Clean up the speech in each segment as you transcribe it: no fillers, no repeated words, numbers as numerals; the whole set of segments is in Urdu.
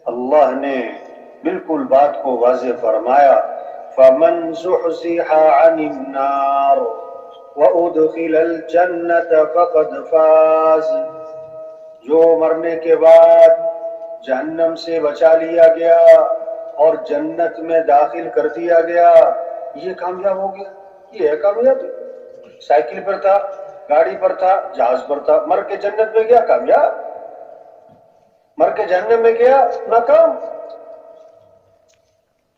اللہ نے بالکل بات کو واضح فرمایا، فَمَنْ زُحْزِحَ عَنِ النَّارِ وَأُدْخِلَ الْجَنَّةَ فَقَدْ فَازَ، جو مرنے کے بعد جہنم سے بچا لیا گیا اور جنت میں داخل کر دیا گیا، یہ کامیاب ہو گیا۔ یہ ہے کامیابی؟ سائیکل پر تھا، گاڑی پر تھا، جہاز پر تھا، مر کے جنت میں گیا، کامیاب؟ مر کے جہنم میں گیا، ناکام؟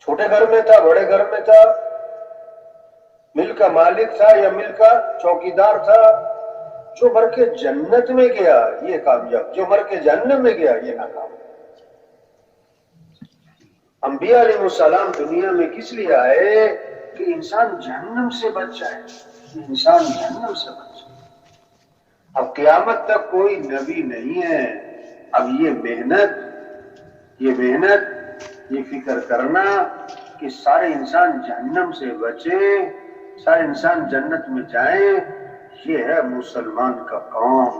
چھوٹے گھر میں تھا، بڑے گھر میں تھا، مل کا مالک تھا یا مل کا چوکیدار تھا، جو مر کے جنت میں گیا یہ کامیاب، جو مر کے جہنم میں گیا یہ ناکام۔ انبیاء علیہ السلام دنیا میں کس لیے آئے؟ کہ انسان جہنم سے بچ جائے، انسان جہنم سے بچ جائے۔ اب قیامت تک کوئی نبی نہیں ہے، اب یہ محنت، یہ فکر کرنا کہ سارے انسان جہنم سے بچے، سارے انسان جنت میں جائیں، یہ ہے مسلمان کا کام۔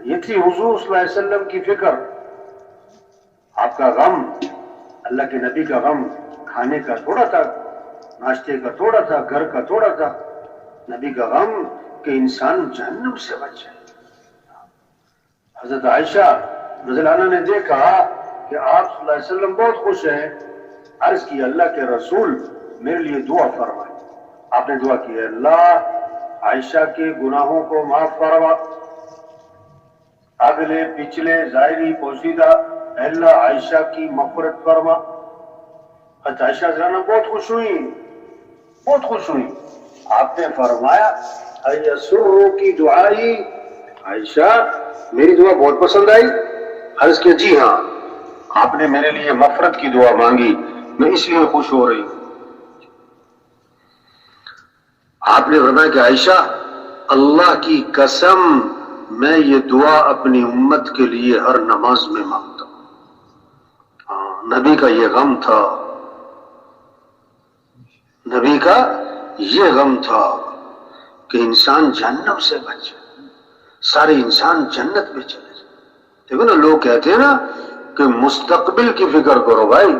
یہ تھی حضور صلی اللہ علیہ وسلم کی فکر۔ آپ کا غم، اللہ کے نبی کا غم کھانے کا تھوڑا تھا، ناشتے کا تھوڑا تھا، گھر کا تھوڑا تھا، نبی کا غم کہ انسان جہنم سے بچ جائے۔ حضرت عائشہ رضی اللہ عنہا نے دیکھا کہ آپ صلی اللہ علیہ وسلم بہت خوش ہیں، عرض کی اللہ کے رسول میرے لیے دعا فرمائے۔ آپ نے دعا کی، اللہ عائشہ کے گناہوں کو معاف فرما، اگلے پچھلے ظاہری پوشیدہ، اللہ عائشہ کی مغفرت فرما۔ حضرت عائشہ رضی اللہ عنہا بہت خوش ہوئی، بہت خوش ہوئی۔ آپ نے فرمایا ایسرو کی دعائی، عائشہ میری دعا بہت پسند آئی؟ عرض کہ جی ہاں، آپ نے میرے لیے مغفرت کی دعا مانگی، میں اس لیے خوش ہو رہی ہوں۔ آپ نے فرمایا کہ عائشہ اللہ کی قسم میں یہ دعا اپنی امت کے لیے ہر نماز میں مانگتا ہوں۔ نبی کا یہ غم تھا، نبی کا یہ غم تھا کہ انسان جہنم سے بچے، سارے انسان جنت میں چلے جائیں۔ دیکھو نا، لوگ کہتے ہیں نا کہ مستقبل کی فکر کرو بھائی،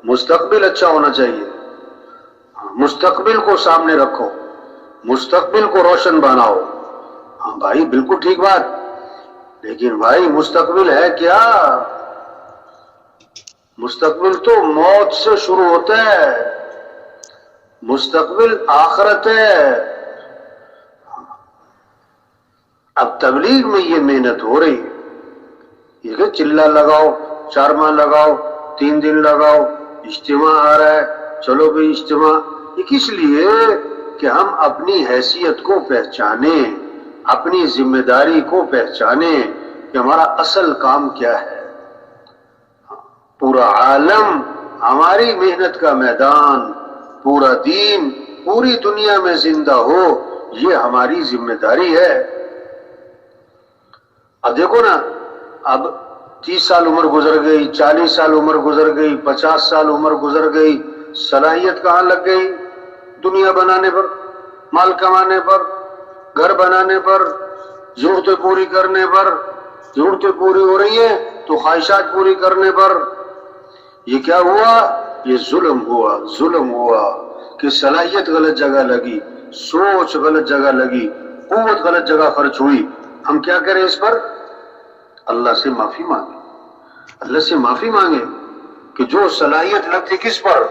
مستقبل اچھا ہونا چاہیے، مستقبل کو سامنے رکھو، مستقبل کو روشن بناؤ۔ ہاں بھائی، بالکل ٹھیک بات، لیکن بھائی مستقبل ہے کیا؟ مستقبل تو موت سے شروع ہوتا ہے، مستقبل آخرت ہے۔ اب تبلیغ میں یہ محنت ہو رہی ہے، یہ کہ چلہ لگاؤ، 4 ماہ لگاؤ، 3 دن لگاؤ، اجتماع آ رہا ہے، چلو بھی اجتماع۔ یہ کس لیے؟ کہ ہم اپنی حیثیت کو پہچانیں، اپنی ذمہ داری کو پہچانیں کہ ہمارا اصل کام کیا ہے۔ پورا عالم ہماری محنت کا میدان، پورا دین پوری دنیا میں زندہ ہو، یہ ہماری ذمہ داری ہے۔ اب دیکھو نا، اب 30 سال عمر گزر گئی، 40 سال عمر گزر گئی، 50 سال عمر گزر گئی، صلاحیت کہاں لگ گئی؟ دنیا بنانے پر، مال کمانے پر، گھر بنانے پر، ضرورتیں پوری کرنے پر۔ ضرورتیں پوری ہو رہی ہیں تو خواہشات پوری کرنے پر۔ یہ کیا ہوا؟ یہ ظلم ہوا، ظلم ہوا کہ صلاحیت غلط جگہ لگی، سوچ غلط جگہ لگی، قوت غلط جگہ خرچ ہوئی۔ ہم کیا کریں اس پر؟ اللہ سے معافی مانگیں، اللہ سے معافی مانگیں کہ جو صلاحیت لگتی کس پر؟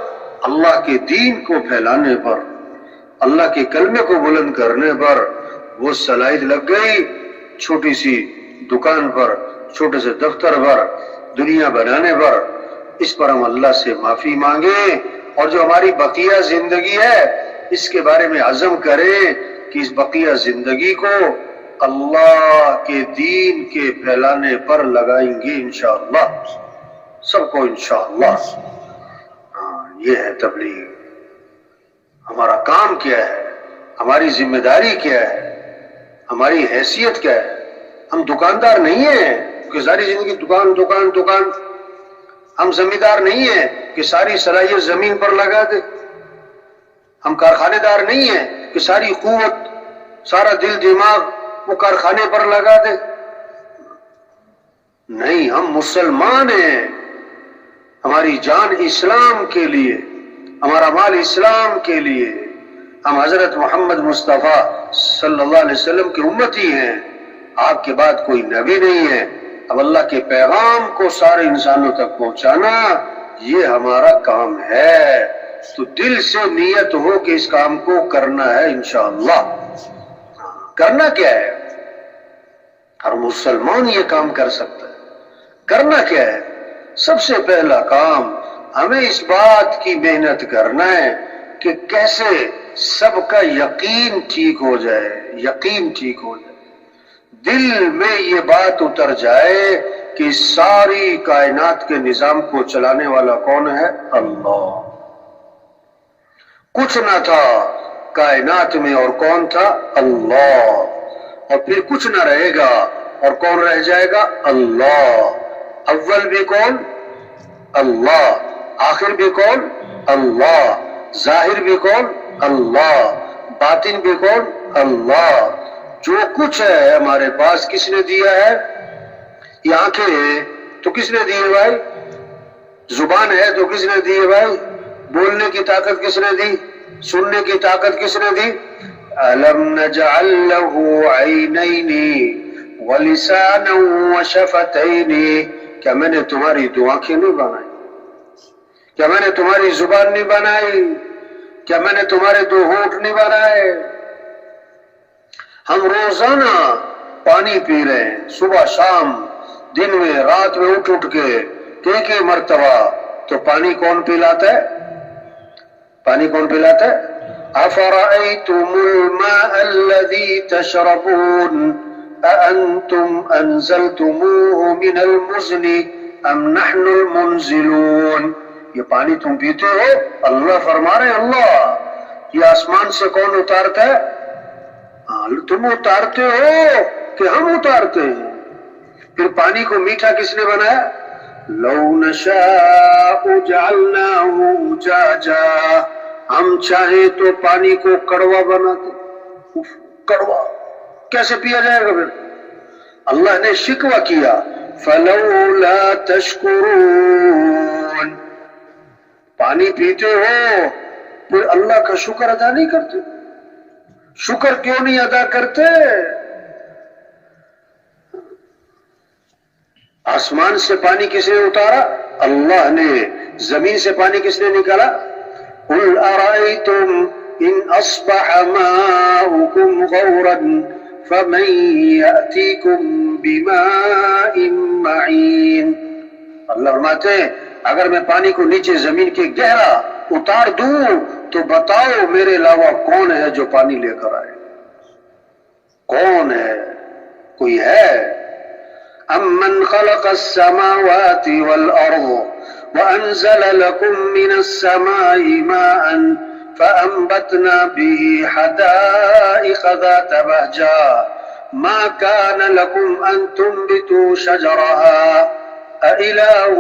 اللہ کے دین کو پھیلانے پر، اللہ کے کلمے کو بلند کرنے پر، وہ صلاحیت لگ گئی چھوٹی سی دکان پر، چھوٹے سے دفتر پر، دنیا بنانے پر۔ اس پر ہم اللہ سے معافی مانگیں، اور جو ہماری بقیہ زندگی ہے اس کے بارے میں عزم کریں کہ اس بقیہ زندگی کو اللہ کے دین کے پھیلانے پر لگائیں گے انشاءاللہ، سب کو انشاءاللہ۔ یہ ہے تبلیغ۔ ہمارا کام کیا ہے، ہماری ذمہ داری کیا ہے، ہماری حیثیت کیا ہے؟ ہم دکاندار نہیں ہیں کہ ساری زندگی دکان دکان دکان۔ ہم زمیندار نہیں ہیں کہ ساری صلاحیت زمین پر لگا دے۔ ہم کارخانے دار نہیں ہیں کہ ساری قوت، سارا دل دماغ وہ کارخانے پر لگا دے۔ نہیں، ہم مسلمان ہیں، ہماری جان اسلام کے لیے، ہمارا مال اسلام کے لیے، ہم حضرت محمد مصطفیٰ صلی اللہ علیہ وسلم کی امتی ہیں، آپ کے بعد کوئی نبی نہیں ہے۔ اب اللہ کے پیغام کو سارے انسانوں تک پہنچانا یہ ہمارا کام ہے، تو دل سے نیت ہو کہ اس کام کو کرنا ہے انشاءاللہ۔ کرنا کیا ہے؟ ہر مسلمان یہ کام کر سکتا ہے۔ کرنا کیا ہے؟ سب سے پہلا کام ہمیں اس بات کی محنت کرنا ہے کہ کیسے سب کا یقین ٹھیک ہو جائے، یقین ٹھیک ہو جائے، دل میں یہ بات اتر جائے کہ ساری کائنات کے نظام کو چلانے والا کون ہے؟ اللہ۔ کچھ نہ تھا کائنات میں اور کون تھا؟ اللہ۔ اور پھر کچھ نہ رہے گا اور کون رہ جائے گا؟ اللہ۔ اول بھی کون؟ اللہ۔ آخر بھی کون؟ اللہ۔ ظاہر بھی کون؟ اللہ۔ باطن بھی کون؟ اللہ۔ جو کچھ ہے ہمارے پاس کس نے دیا ہے؟ یہ آنکھیں ہیں تو کس نے دی ہے بھائی؟ زبان ہے تو کس نے دی ہے بھائی؟ بولنے کی طاقت کس نے دی؟ سننے کی طاقت کس نے دی؟ أَلَمْ نَجْعَلْ لَهُ عَيْنَيْنِ وَلِسَانًا وَشَفَتَيْنِ؟ کیا میں نے تمہاری دو آنکھیں نہیں بنائی؟ کیا میں نے تمہاری زبان نہیں بنائی؟ کیا میں نے تمہارے دو ہونٹ نہیں بنائے؟ ہم روزانہ پانی پی رہے ہیں، صبح شام، دن میں رات میں اٹھ کے کئی مرتبہ، تو پانی کون پلاتا ہے؟ پانی کون پلاتا ہے؟ أَفَرَأَيْتُمُ الْمَاءَ الَّذِي تَشْرَبُونَ أَأَنْتُمْ أَنزَلْتُمُوهُ مِنَ الْمُزْنِ أَمْ نَحْنُ الْمُنزِلُونَ؟ یہ پانی تم پیتے ہو، اللہ فرما رہے ہیں، اللہ یہ آسمان سے کون اتارتا ہے؟ تم اتارتے ہو کہ ہم اتارتے ہیں؟ پھر پانی کو میٹھا کس نے بنایا؟ لَوْ نَشَاءُ جَعَلْنَاهُ أُجَاجًا، ہم چاہیں تو پانی کو کڑوا بناتے۔ کڑوا کیسے پیا جائے گا؟ پھر اللہ نے شکوہ کیا، فَلَوْلَا تَشْكُرُونَ، پانی پیتے ہو پھر اللہ کا شکر ادا نہیں کرتے؟ شکر کیوں نہیں ادا کرتے؟ آسمان سے پانی کس نے اتارا؟ اللہ نے۔ زمین سے پانی کس نے نکالا؟ قُلْ أَرَأَيْتُمْ إِنْ أَصْبَحَ مَاؤُكُمْ غَوْرًا فَمَنْ يَأْتِيكُمْ بِمَاءٍ مَّعِينٍ۔ اللہ فرماتے ہیں اگر میں پانی کو نیچے زمین کے گہرا اتار دوں تو بتاؤ میرے علاوہ کون ہے جو پانی لے کر آئے؟ کون ہے؟ کوئی ہے؟ أَمَّنْ خَلَقَ السَّمَاوَاتِ وَالْأَرْضَ وَأَنزَلَ لَكُم مِّنَ السَّمَاءِ مَاءً فَأَنبَتْنَا بِهِ حَدَائِقَ ذَاتَ بَهْجَةٍ مَا كَانَ لَكُمْ أَن تُنبِتُوا شَجَرَهَا أَإِلَٰهٌ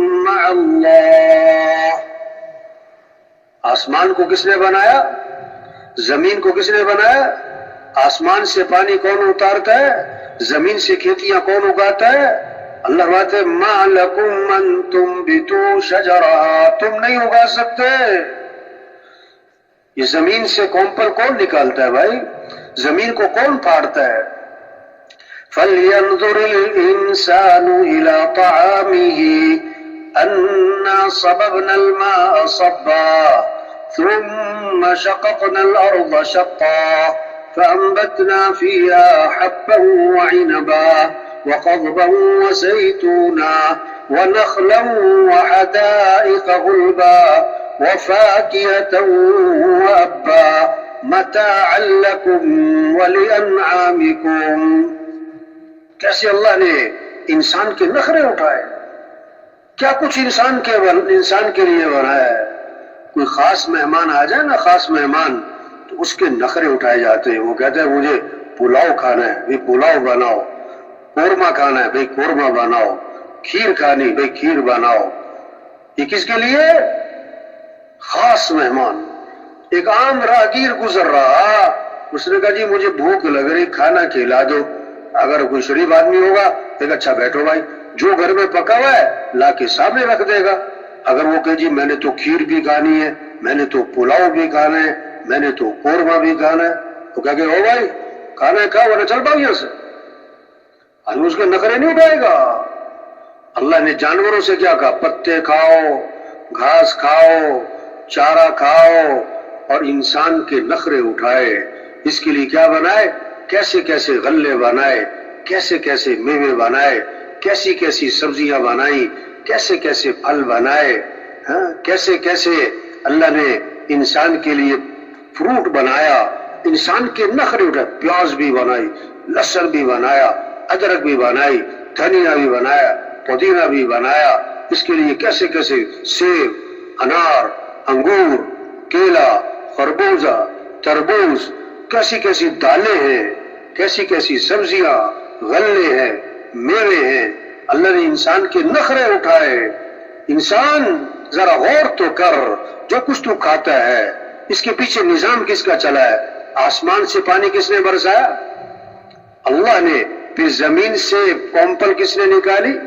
مَّعَ اللَّهِ؟ آسمان کو کس نے بنایا؟ زمین کو کس نے بنایا؟ آسمان سے پانی کون اتارتا ہے؟ زمین سے کھیتیاں کون اگاتا ہے؟ اللہ بات ہے ما لکم من تنبتوا شجرہا، تم نہیں اگا سکتے۔ یہ زمین سے کونپل کون نکالتا ہے بھائی؟ زمین کو کون پھاڑتا ہے؟ فَلْيَنظُرِ الْإِنسَانُ إِلَىٰ طَعَامِهِ أَنَّا صَبَبْنَا الْمَاءَ صَبًّا ثُمَّ شَقَقْنَا الْأَرْضَ شَقًّا فَأَنبَتْنَا فِيهَا حَبًّا وَعِنَبًا وَقَضْبًا وَزَيْتُونًا وَنَخْلًا وَحَدَائِقَ غُلْبًا وَفَاكِهَةً وَأَبًّا مَتَاعًا لَكُمْ وَلِأَنْعَامِكُمْ۔ کیسے اللہ نے انسان کے نخرے اٹھائے، کیا کچھ انسان کے لیے بنایا ہے۔ کوئی خاص مہمان آ جائے نا، خاص مہمان، تو اس کے نخرے اٹھائے جاتے ہیں۔ وہ کہتے ہیں مجھے پلاؤ کھانا ہے، بھئی پلاؤ بناؤ، قورمہ کھانا ہے، بھئی قورمہ بناؤ، کھیر کھانی، بھئی کھیر بناؤ۔ یہ کس کے لیے؟ خاص مہمان۔ ایک عام راہگیر گزر رہا، اس نے کہا جی مجھے بھوک لگ رہی، کھانا کھلا دو۔ اگر کوئی شریف آدمی ہوگا تو اچھا بیٹھو بھائی، جو گھر میں پکا ہوا ہے لا کے سامنے رکھ دے گا۔ اگر وہ کہ جی میں نے تو کھیر بھی کھانی ہے، میں نے تو پلاؤ بھی کھانا ہے، میں نے تو قورمہ بھی کھانا ہے، تو کہہ کہ ہو بھائی کھانا ہے کھاؤ ورنہ چل پاؤ یہاں سے۔ آدمی اس کے نخرے نہیں اٹھائے گا۔ اللہ نے جانوروں سے کیا کہا؟ پتے کھاؤ، گھاس کھاؤ، چارہ کھاؤ، اور انسان کے نخرے اٹھائے۔ اس کے لیے کیا بنائے؟ کیسے کیسے غلے بنائے، کیسے کیسے میوے بنائے، کیسی کیسی سبزیاں بنائی، کیسے کیسے پھل بنائے، کیسے کیسے اللہ نے انسان کے لیے فروٹ بنایا، انسان کے نخرے اٹھائے۔ پیاز بھی بنائی، لہسن بھی بنایا، ادرک بھی بنائی، دھنیا بھی بنایا، پودینہ بھی بنایا۔ اس کے لیے کیسے کیسے سیب، انار، انگور، کیلا، خربوزہ، تربوز، کیسی کیسی دالیں ہیں، کیسی کیسی سبزیاں، غلے ہیں، میوے ہیں۔ اللہ نے انسان کے نخرے اٹھائے۔ انسان ذرا غور تو کر، جو کچھ تو کھاتا ہے اس کے پیچھے نظام کس کا چلا ہے؟ آسمان سے پانی کس نے برسایا؟ اللہ نے۔ پھر زمین سے کمپل کس نے نکالی؟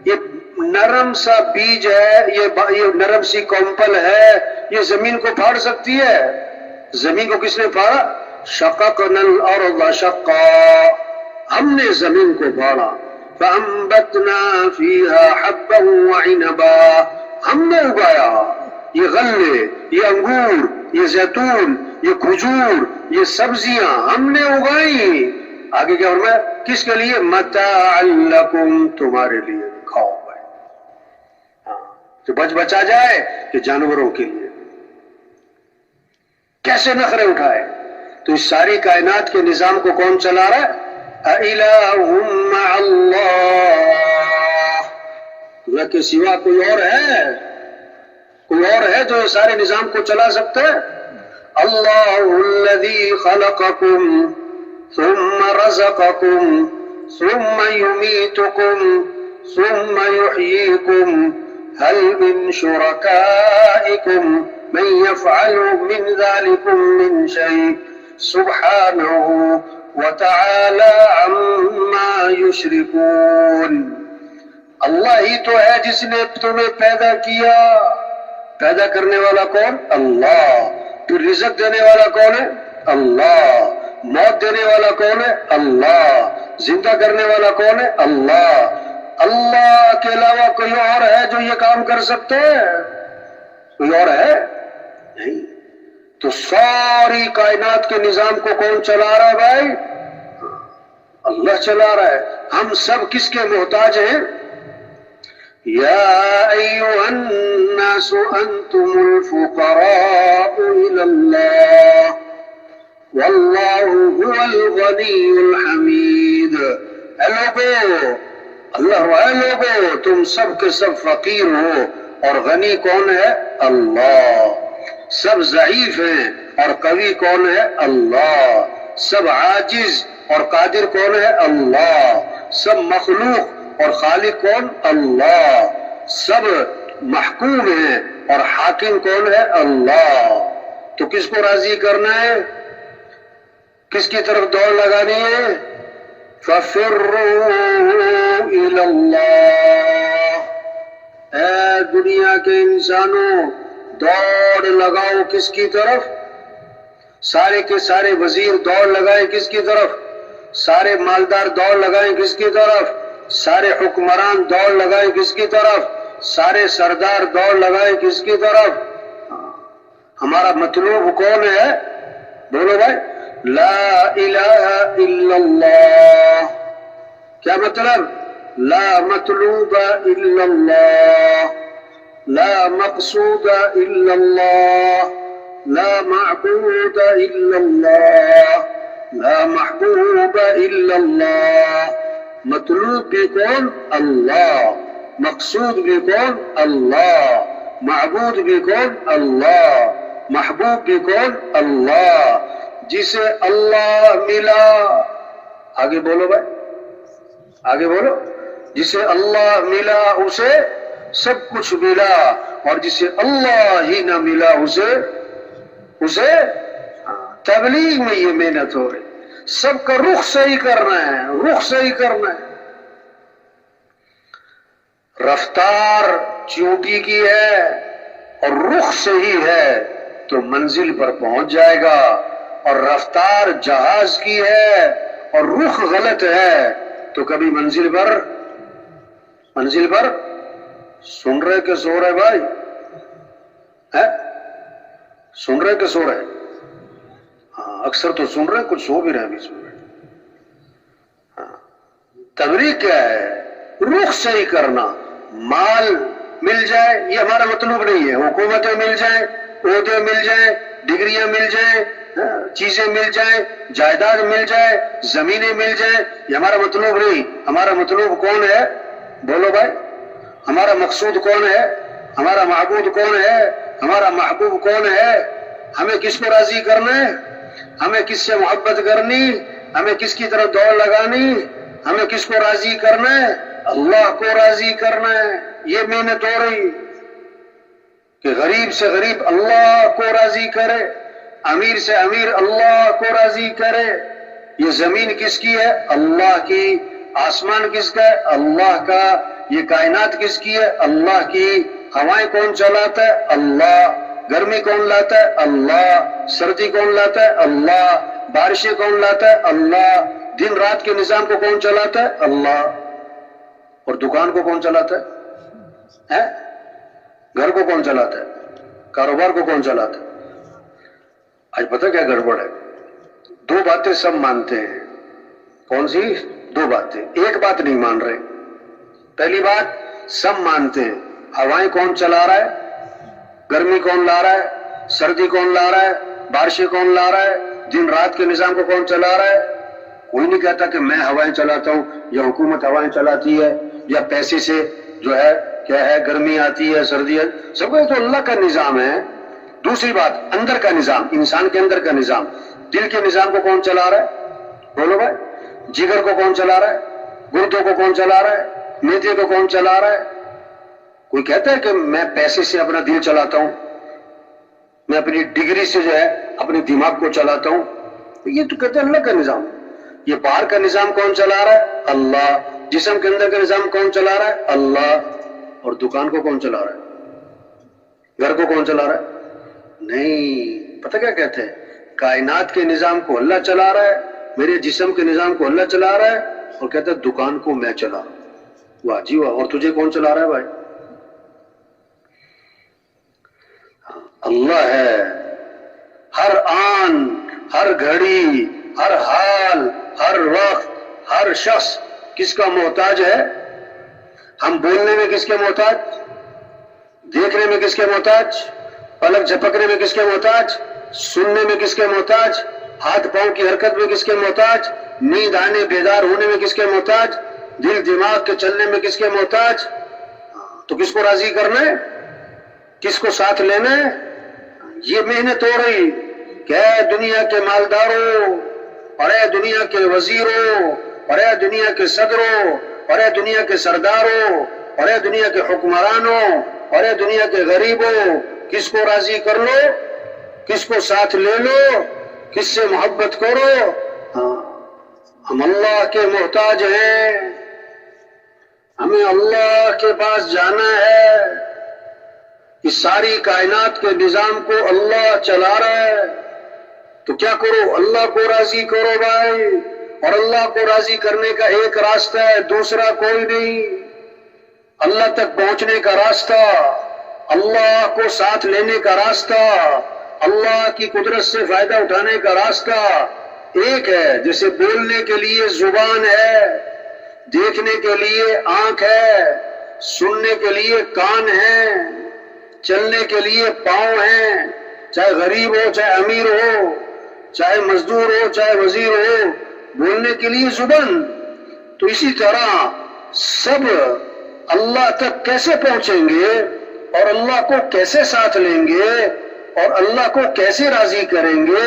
یہ نرم سا بیج ہے، یہ نرم سی کمپل ہے، یہ زمین کو پھاڑ سکتی ہے؟ زمین کو کس نے پھاڑا؟ شققنا الارض شقا، ہم نے زمین کو پھاڑا۔ فانبتنا فیہا حبا وعنبا، ہم نے اگایا یہ غلے، یہ انگور، یہ زیتون، یہ کھجور، یہ سبزیاں ہم نے اگائی۔ آگے کیا فرمایا؟ کس کے لیے؟ متاعا لکم، تمہارے لیے، کھاؤ بھائی، جو بچا جائے کہ جانوروں کے لیے۔ کیسے نخرے اٹھائے؟ تو اس ساری کائنات کے نظام کو کون چلا رہا ہے؟ اِلَٰهٌ مَّعَ اللَّهِ، اللہ کے سوا کوئی اور ہے؟ کوئی اور ہے جو سارے نظام کو چلا سکتا ہے؟ اللہ الذی خلقکم ثم رزقکم ثم یمیتکم ثم یحییکم هل من شرکائکم من یفعل من ذلکم من شیء سبحانہ وتعالی عما یشرکون۔ اللہ ہی تو ہے جس نے تمہیں پیدا کیا۔ پیدا کرنے والا کون؟ اللہ۔ پھر رزق دینے والا کون ہے؟ اللہ۔ موت دینے والا کون ہے؟ اللہ۔ زندہ کرنے والا کون ہے؟ اللہ۔ اللہ کے علاوہ کوئی اور ہے جو یہ کام کر سکتے ہیں؟ کوئی اور ہے؟ نہیں۔ تو ساری کائنات کے نظام کو کون چلا رہا ہے بھائی؟ اللہ چلا رہا ہے۔ ہم سب کس کے محتاج ہیں؟ یا ایھا الناس انتم الفقراء الی اللہ واللہ هو الغنی الحمید۔ اے لوگو، اللہ اے لوگو، تم سب کے سب فقیر ہو، اور غنی کون ہے؟ اللہ۔ سب ضعیف ہیں اور قوی کون ہے؟ اللہ۔ سب عاجز اور قادر کون ہے؟ اللہ۔ سب مخلوق اور خالق کون؟ اللہ۔ سب محکوم ہیں اور حاکم کون ہے؟ اللہ۔ تو کس کو راضی کرنا ہے؟ کس کی طرف دوڑ لگانی ہے؟ فَفِرُّوا إِلَى اللَّهِ، اے دنیا کے انسانوں دوڑ لگاؤ کس کی طرف؟ سارے کے سارے وزیر دوڑ لگائیں کس کی طرف؟ سارے مالدار دوڑ لگائیں کس کی طرف؟ سارے حکمران دوڑ لگائیں کس کی طرف؟ سارے سردار دوڑ لگائیں کس کی طرف؟ ہمارا مطلوب کون ہے؟ بولو بھائی، لا الہ الا اللہ۔ کیا مطلب؟ لا مطلوب الا اللہ، لا مقصود الا اللہ، لا معبود الا اللہ، لا محبوب الا اللہ۔ مطلوب بھی کون؟ اللہ۔ مقصود بھی کون؟ اللہ۔ معبود بھی کون؟ اللہ۔ محبوب بھی کون؟ اللہ۔ جسے اللہ ملا، آگے بولو بھائی، آگے بولو، جسے اللہ ملا اسے سب کچھ ملا، اور جسے اللہ ہی نہ ملا اسے تبلیغ میں یہ محنت ہو رہی۔ سب کا رخ صحیح کرنا ہے، رخ صحیح کرنا ہے. رفتار چیونٹی کی ہے اور رخ صحیح ہے تو منزل پر پہنچ جائے گا، اور رفتار جہاز کی ہے اور رخ غلط ہے تو کبھی منزل پر سن رہے کہ سو رہے بھائی؟ سن رہے کہ سو رہے؟ ہاں اکثر تو سن رہے، کچھ سو بھی رہے بیچ میں. تبریک کیا ہے؟ رخ صحیح کرنا. مال مل جائے یہ ہمارا مطلوب نہیں ہے، حکومتیں مل جائیں، عہدے مل جائیں، ڈگریاں مل جائیں، چیزیں مل جائیں، جائیداد مل جائے، زمینیں مل جائیں، یہ ہمارا مطلوب نہیں. ہمارا مطلوب کون ہے؟ بولو بھائی، ہمارا مقصود کون ہے؟ ہمارا معبود کون ہے؟ ہمارا محبوب کون ہے؟ ہمیں کس کو راضی کرنا ہے؟ ہمیں کس سے محبت کرنی؟ ہمیں کس کی طرف دوڑ لگانی؟ ہمیں کس کو راضی کرنا ہے؟ اللہ کو راضی کرنا ہے. یہ محنت ہو رہی کہ غریب سے غریب اللہ کو راضی کرے، امیر سے امیر اللہ کو راضی کرے. یہ زمین کس کی ہے؟ اللہ کی. آسمان کس کا ہے؟ اللہ کا. یہ کائنات کس کی ہے؟ اللہ کی. ہوائیں کون چلاتا ہے؟ اللہ. گرمی کون لاتا ہے؟ اللہ. سردی کون لاتا ہے؟ اللہ. بارشیں کون لاتا ہے؟ اللہ. دن رات کے نظام کو کون چلاتا ہے؟ اللہ. اور دکان کو کون چلاتا ہے؟ گھر کو کون چلاتا ہے؟ کاروبار کو کون چلاتا ہے؟ آج پتہ کیا گڑبڑ ہے؟ دو باتیں سب مانتے ہیں. کون سی دو باتیں؟ ایک بات نہیں مان رہے. پہلی بات سب مانتے ہیں، ہوائیں کون چلا رہا ہے، گرمی کون لا رہا ہے، سردی کون لا رہا ہے، بارشیں کون لا رہا ہے، دن رات کے نظام کو کون چلا رہا ہے. کوئی نہیں کہتا کہ میں ہوائیں چلاتا ہوں یا حکومت ہوائیں چلاتی ہے یا پیسے سے جو ہے کیا ہے گرمی آتی ہے سردی ہے. سب کو تو اللہ کا نظام ہے. دوسری بات اندر کا نظام، انسان کے اندر کا نظام. دل کے نظام کو کون چلا رہا ہے؟ بولو بھائی. جگر کو کون چلا رہا ہے؟ گردوں کو کون چلا رہا ہے؟ میدے کو کون چلا رہا ہے؟ کوئی کہتا ہے کہ میں پیسے سے اپنا دل چلاتا ہوں، میں اپنی ڈگری سے جو ہے اپنے دماغ کو چلاتا ہوں. یہ تو کہتے ہیں اللہ کا نظام. یہ باہر کا نظام کون چلا رہا ہے؟ اللہ. جسم کے اندر کا نظام کون چلا رہا ہے؟ اللہ. اور دکان کو کون چلا رہا ہے؟ گھر کو کون چلا رہا ہے؟ نہیں. پتہ کیا کہتے ہیں؟ کائنات کے نظام کو اللہ چلا رہا ہے، میرے جسم کے نظام کو اللہ چلا رہا ہے، اور کہتے ہیں دکان کو میں چلا رہا ہوں. واہ جی واہ. اور تجھے کون چلا رہا ہے بھائی؟ اللہ ہے. ہر آن، ہر گھڑی، ہر حال، ہر وقت، ہر شخص کس کا محتاج ہے؟ ہم بولنے میں کس کے محتاج؟ دیکھنے میں کس کے محتاج؟ پلک جھپکنے میں کس کے محتاج؟ سننے میں کس کے محتاج؟ ہاتھ پاؤں کی حرکت میں کس کے محتاج؟ نیند آنے بیدار ہونے میں کس کے محتاج؟ دل دماغ کے چلنے میں کس کے محتاج؟ تو کس کو راضی کرنا ہے؟ کس کو ساتھ لینا ہے؟ یہ محنت ہو رہی کہ اے دنیا کے مالداروں، اور اے دنیا کے وزیروں، اور اے دنیا کے صدروں، اور اے دنیا کے سرداروں، اور اے دنیا کے حکمرانوں، اور اے دنیا کے غریبوں، کس کو راضی کر لو، کس کو ساتھ لے لو، کس سے محبت کرو. ہم اللہ کے محتاج ہیں، ہمیں اللہ کے پاس جانا ہے. اس ساری کائنات کے نظام کو اللہ چلا رہا ہے، تو کیا کرو؟ اللہ کو راضی کرو بھائی. اور اللہ کو راضی کرنے کا ایک راستہ ہے، دوسرا کوئی نہیں. اللہ تک پہنچنے کا راستہ، اللہ کو ساتھ لینے کا راستہ، اللہ کی قدرت سے فائدہ اٹھانے کا راستہ ایک ہے. جیسے بولنے کے لیے زبان ہے، دیکھنے کے لیے آنکھ ہے، سننے کے لیے کان ہے، چلنے کے لیے پاؤں ہیں. چاہے غریب ہو، چاہے امیر ہو، چاہے مزدور ہو، چاہے وزیر ہو، بولنے کے لیے زبان. تو اسی طرح سب اللہ تک کیسے پہنچیں گے اور اللہ کو کیسے ساتھ لیں گے اور اللہ کو کیسے راضی کریں گے؟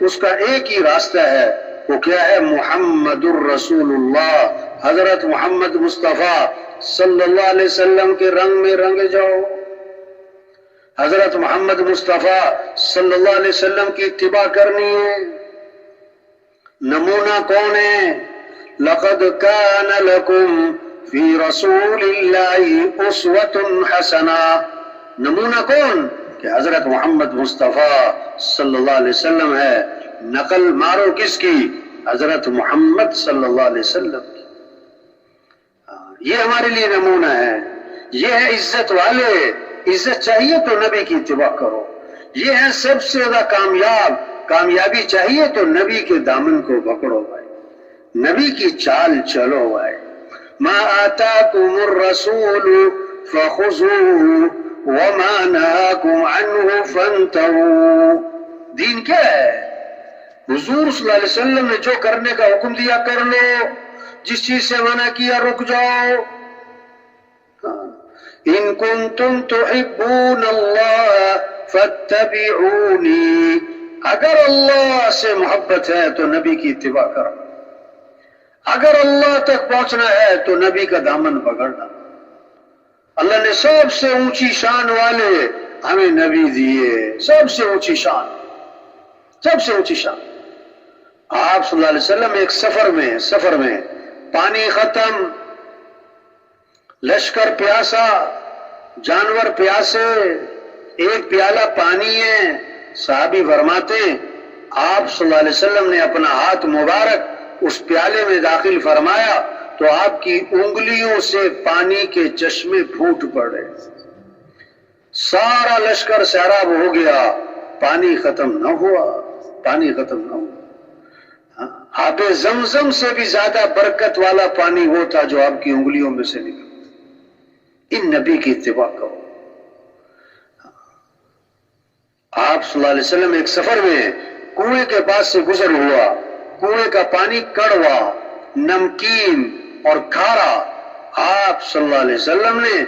اس کا ایک ہی راستہ ہے. وہ کیا ہے؟ محمد الرسول اللہ. حضرت محمد مصطفیٰ صلی اللہ علیہ وسلم کے رنگ میں رنگ جاؤ. حضرت محمد مصطفیٰ صلی اللہ علیہ وسلم کی اتباع کرنی ہے. نمونہ کون ہے؟ لقد کان لکم فی رسول اللہ اسوۃ حسنہ. نمونہ کون؟ کہ حضرت محمد مصطفیٰ صلی اللہ علیہ وسلم ہے. نقل مارو کس کی؟ حضرت محمد صلی اللہ علیہ وسلم کی. یہ ہمارے لیے نمونہ ہے. یہ ہے عزت والے. عزت چاہیے تو نبی کی اتباع کرو. یہ ہے سب سے زیادہ کامیابی چاہیے تو نبی کے دامن کو پکڑو بھائی, نبی کی چال چلو بھائی. ما آتاکم الرسول فخذوه وما نهاکم عنہ فانتہوا. دین کیا ہے؟ حضور صلی اللہ علیہ وسلم نے جو کرنے کا حکم دیا کر لو, جس چیز سے منع کیا رک جاؤ. ان کنتم تحبون اللہ فاتبعونی. اگر اللہ سے محبت ہے تو نبی کی اتباع کرو. اگر اللہ تک پہنچنا ہے تو نبی کا دامن پکڑنا. اللہ نے سب سے اونچی شان والے ہمیں نبی دیے. سب سے اونچی شان, سب سے اونچی شان. آپ صلی اللہ علیہ وسلم ایک سفر میں پانی ختم, لشکر پیاسا, جانور پیاسے, ایک پیالہ پانی ہے. صحابی فرماتے آپ صلی اللہ علیہ وسلم نے اپنا ہاتھ مبارک اس پیالے میں داخل فرمایا تو آپ کی انگلیوں سے پانی کے چشمے پھوٹ پڑے. سارا لشکر سیراب ہو گیا, پانی ختم نہ ہوا. پانی ختم نہ ہوا. آب زمزم سے بھی زیادہ برکت والا پانی وہ تھا جو آپ کی انگلیوں میں سے نکلا. ان نبی کی اتباع کرو. آپ صلی اللہ علیہ وسلم ایک سفر میں کنویں کے پاس سے گزر ہوا. کنویں کا پانی کڑوا, نمکین اور کھارا. آپ صلی اللہ علیہ وسلم نے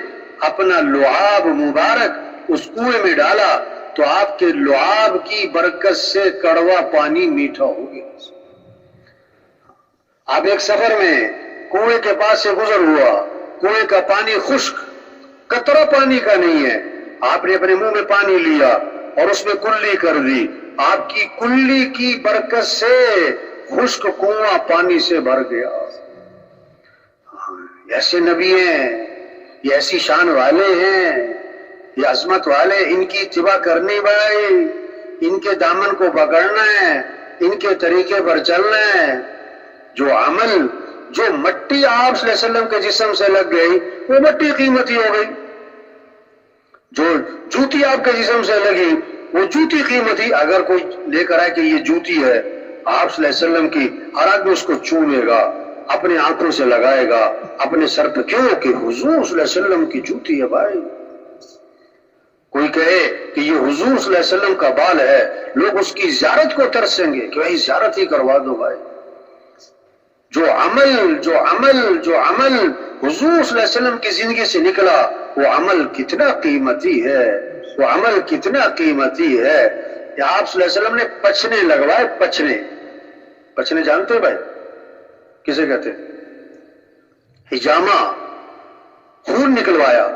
اپنا لعاب مبارک اس کنویں میں ڈالا تو آپ کے لعاب کی برکت سے کڑوا پانی میٹھا ہو گیا. آپ ایک سفر میں کنویں کے پاس سے گزر ہوا, کنویں کا پانی خشک, قطرہ پانی کا نہیں ہے. آپ نے اپنے منہ میں پانی لیا اور اس میں کلی کر دی. آپ کی کلی کی برکت سے خشک کنواں پانی سے بھر گیا. ایسے نبی ہیں, یہ ایسی شان والے ہیں, یہ عظمت والے. ان کی اتباع کرنی بھائی, ان کے دامن کو پکڑنا ہے, ان کے طریقے پر چلنا ہے. جو مٹی آپ صلی اللہ علیہ وسلم کے جسم سے لگ گئی وہ مٹی قیمتی ہو گئی. جو جوتی آپ کے جسم سے لگی وہ جوتی قیمتی. اگر کوئی لے کر آئے کہ یہ جوتی ہے آپ صلی اللہ علیہ وسلم کی, ہر آدمی اس کو چومے گا, اپنے آنکھوں سے لگائے گا اپنے سر پہ. کیوں کہ حضور صلی اللہ علیہ وسلم کی جوتی ہے بھائی. کوئی کہے کہ یہ حضور صلی اللہ علیہ وسلم کا بال ہے, لوگ اس کی زیارت کو ترسیں گے کہ بھائی زیارت ہی کروا دو بھائی. جو عمل حضور صلی اللہ علیہ وسلم کی زندگی سے نکلا وہ عمل کتنا قیمتی ہے, وہ عمل کتنا قیمتی ہے. کہ آپ صلی اللہ علیہ وسلم نے پچھنے لگوائے. پچھنے جانتے ہو بھائی کسے کہتے؟ حجامہ, خون نکلوایا.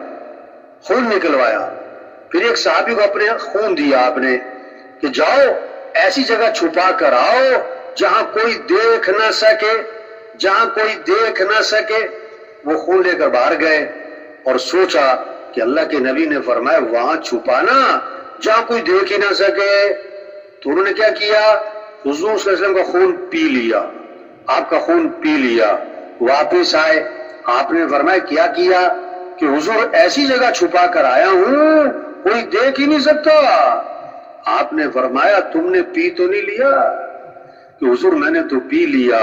پھر ایک صحابی کو اپنے خون دیا آپ نے کہ جاؤ ایسی جگہ چھپا کر آؤ جہاں کوئی دیکھ نہ سکے. وہ خون لے کر باہر گئے اور سوچا کہ اللہ کے نبی نے فرمایا وہاں چھپانا جہاں کوئی دیکھ ہی نہ سکے. تو انہوں نے کیا کیا, حضور صلی اللہ علیہ وسلم کا خون پی لیا, آپ کا خون پی لیا. واپس آئے, آپ نے فرمایا کیا کہ حضور ایسی جگہ چھپا کر آیا ہوں کوئی دیکھ ہی نہیں سکتا. آپ نے فرمایا تم نے پی تو نہیں لیا؟ کہ حضور میں نے تو پی لیا.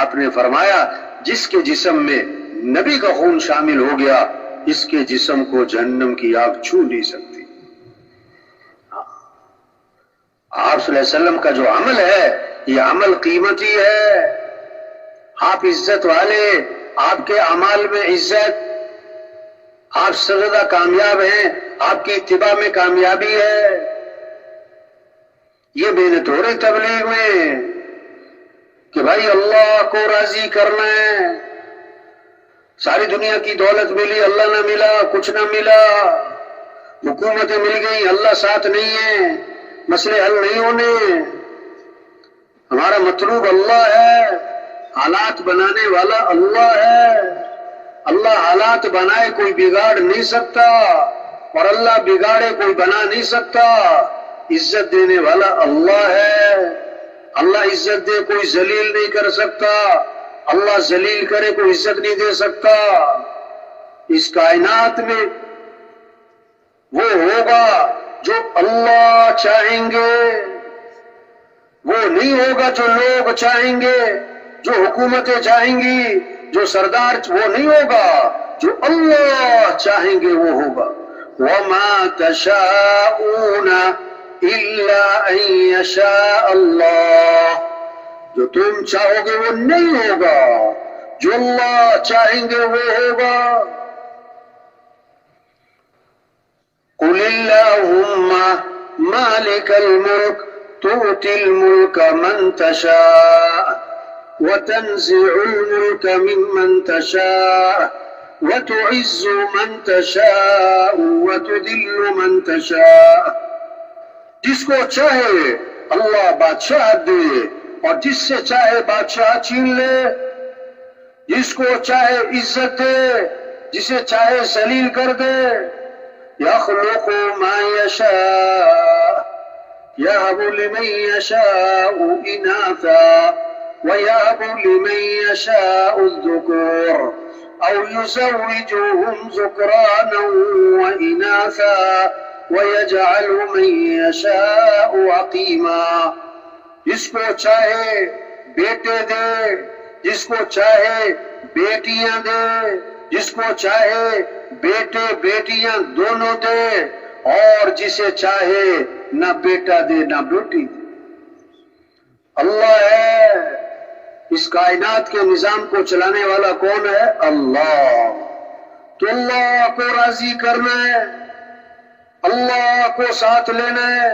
آپ نے فرمایا جس کے جسم میں نبی کا خون شامل ہو گیا اس کے جسم کو جہنم کی آگ چھو نہیں سکتی. آپ صلی اللہ علیہ وسلم کا جو عمل ہے یہ عمل قیمتی ہے. آپ عزت والے, آپ کے اعمال میں عزت, آپ سے زیادہ کامیاب ہیں, آپ کی اتباع میں کامیابی ہے. یہ محنت ہو رہی تبلیغ میں کہ بھائی اللہ کو راضی کرنا ہے. ساری دنیا کی دولت ملی, اللہ نہ ملا, کچھ نہ ملا. حکومتیں مل گئی, اللہ ساتھ نہیں ہے, مسئلے حل نہیں ہونے. ہمارا مطلوب اللہ ہے، حالات بنانے والا اللہ ہے۔ اللہ حالات بنائے کوئی بگاڑ نہیں سکتا، اور اللہ بگاڑے کوئی بنا نہیں سکتا۔ عزت دینے والا اللہ ہے، اللہ عزت دے کوئی ذلیل نہیں کر سکتا، اللہ ذلیل کرے کوئی عزت نہیں دے سکتا۔ اس کائنات میں وہ ہوگا جو اللہ چاہیں گے، وہ نہیں ہوگا جو لوگ چاہیں گے، جو حکومتیں چاہیں گی، جو سردار، وہ نہیں ہوگا، جو اللہ چاہیں گے وہ ہوگا۔ وَمَا تَشَاءُونَ إِلَّا أَن يَشَاءَ اللَّهُ، جو تم چاہو گے وہ نہیں ہوگا، جو اللہ چاہیں گے وہ ہوگا۔ قُلِ اللَّهُمَّ مَالِكَ الْمُلْكِ تُؤْتِي الْمُلْكَ مَن تَشَاءُ وَتَنزِعُ الْمُلْكَ مِمَّن تَشَاءُ وَتُعِزُّ مَن تَشَاءُ وَتُذِلُّ مَن تَشَاءُ۔ جس کو چاہے اللہ بادشاہت دے، اور جس سے چاہے بادشاہ چھین لے، جس کو چاہے عزت دے، جسے چاہے ذلیل کر دے۔ يَخْلُقُ مَا يَشَاءُ يَهَبُ لِمَن يَشَاءُ إِنَاثًا وَيَهَبُ لِمَن يَشَاءُ الذُّكُورَ أَوْ يُزَوِّجُهُمْ ذُكْرَانًا وَإِنَاثًا وَيَجْعَلُ مَن يَشَاءُ عَقِيمًا۔ جس کو چاہے بیٹے دے، جس کو چاہے بیٹیاں دے، جس کو چاہے بیٹے بیٹیاں دونوں دے، اور جسے چاہے نہ بیٹا دے نہ بیٹی دے۔ اللہ ہے، اس کائنات کے نظام کو چلانے والا کون ہے؟ اللہ۔ تو اللہ کو راضی کرنا ہے، اللہ کو ساتھ لینا ہے۔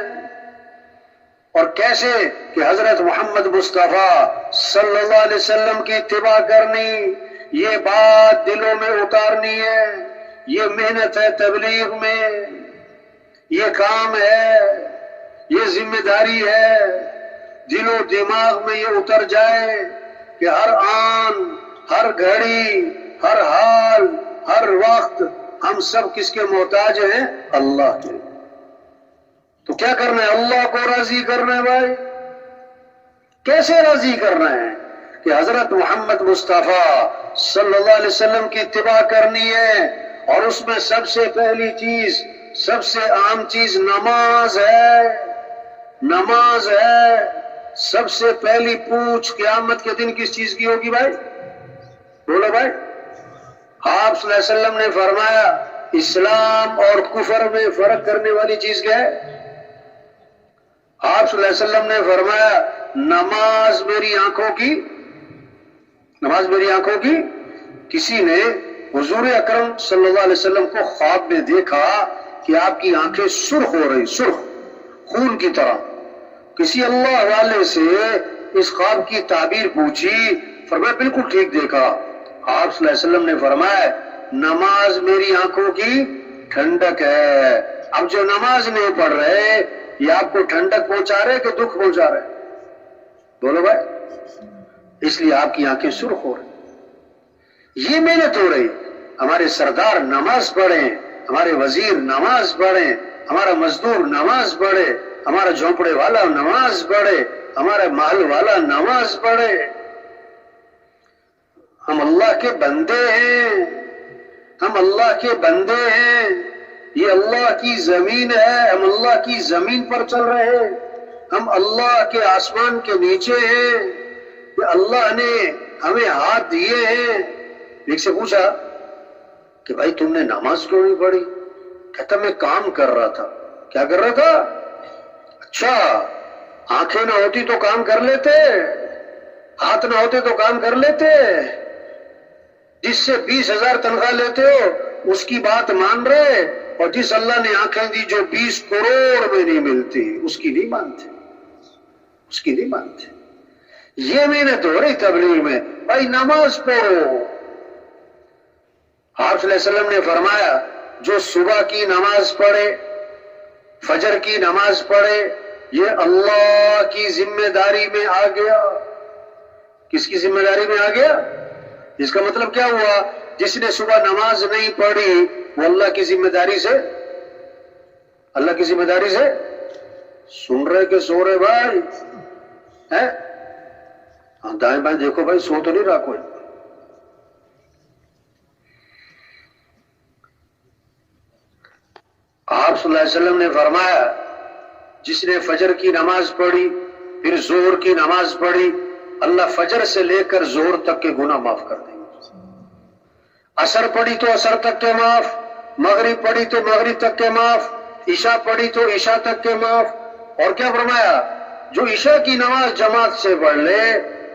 اور کیسے؟ کہ حضرت محمد مصطفیٰ صلی اللہ علیہ وسلم کی اتباع کرنی، یہ بات دلوں میں اتارنی ہے، یہ محنت ہے تبلیغ میں، یہ کام ہے، یہ ذمہ داری ہے۔ دل و دماغ میں یہ اتر جائے کہ ہر آن، ہر گھڑی، ہر حال، ہر وقت ہم سب کس کے محتاج ہیں؟ اللہ کے۔ تو کیا کرنا ہے؟ اللہ کو راضی کرنا ہے بھائی۔ کیسے راضی کرنا ہے؟ کہ حضرت محمد مصطفیٰ صلی اللہ علیہ وسلم کی اتباع کرنی ہے، اور اس میں سب سے پہلی چیز، سب سے عام چیز نماز ہے۔ نماز ہے۔ سب سے پہلی پوچھ قیامت کے دن کس چیز کی ہوگی بھائی؟ بولو بھائی۔ آپ صلی اللہ علیہ وسلم نے فرمایا اسلام اور کفر میں فرق کرنے والی چیز کیا ہے؟ آپ صلی اللہ علیہ وسلم نے فرمایا نماز میری آنکھوں کی، نماز میری آنکھوں کی۔ کسی نے حضور اکرم صلی اللہ علیہ وسلم کو خواب میں دیکھا کہ آپ کی آنکھیں سرخ ہو رہی، سرخ خون کی طرح۔ کسی اللہ والے سے اس خواب کی تعبیر پوچھی، فرمایا بالکل ٹھیک دیکھا۔ آپ صلی اللہ علیہ وسلم نے فرمایا نماز میری آنکھوں کی ٹھنڈک ہے۔ اب جو نماز نہیں پڑھ رہے یہ آپ کو ٹھنڈک پہنچا رہے کہ دکھ پہنچا رہے؟ بولو بھائی۔ اس لیے آپ کی آنکھیں سرخ ہو رہی، یہ محنت ہو رہی۔ ہمارے سردار نماز پڑھیں، ہمارے وزیر نماز پڑھیں، ہمارا مزدور نماز پڑھے، ہمارا جھونپڑے والا نماز پڑھے، ہمارا محل والا نماز پڑھے۔ ہم اللہ کے بندے ہیں، ہم اللہ کے بندے ہیں۔ یہ اللہ کی زمین ہے، ہم اللہ کی زمین پر چل رہے ہیں، ہم اللہ کے آسمان کے نیچے ہیں، کہ اللہ نے ہمیں ہاتھ دیے ہیں۔ ایک سے پوچھا کہ بھائی تم نے نماز کیوں نہیں پڑھی؟ کہتا میں کام کر رہا تھا۔ کیا کر رہا تھا؟ اچھا، آنکھیں نہ ہوتی تو کام کر لیتے، ہاتھ نہ ہوتے تو کام کر لیتے۔ جس سے 20,000 تنخواہ لیتے ہو اس کی بات مان رہے، اور جس اللہ نے آنکھیں دی جو 20 کروڑ میں نہیں ملتی اس کی نہیں مانتے، اس کی نہیں مانتے۔ یہ محنت ہو رہی تبلیغ میں، بھائی نماز پڑھو۔ آپ صلی اللہ علیہ وسلم نے فرمایا جو صبح کی نماز پڑھے، فجر کی نماز پڑھے، یہ اللہ کی ذمہ داری میں آ گیا. کس کی ذمہ داری میں آ گیا؟ اس کا مطلب کیا ہوا؟ جس نے صبح نماز نہیں پڑھی وہ اللہ کی ذمہ داری سے سن رہے کہ سو رہے بھائی؟ دائیں بائیں دیکھو بھائی، سو تو نہیں رہا کوئی. آپ صلی اللہ علیہ وسلم نے فرمایا جس نے فجر کی نماز پڑھی پھر ظہر کی نماز پڑھی، اللہ فجر سے لے کر ظہر تک کے گناہ معاف کر دیں گے. عصر پڑھی تو عصر تک کے معاف، مغرب پڑھی تو مغرب تک کے معاف، عشاء پڑھی تو عشاء تک کے معاف. اور کیا فرمایا؟ جو عشاء کی نماز جماعت سے پڑھ لے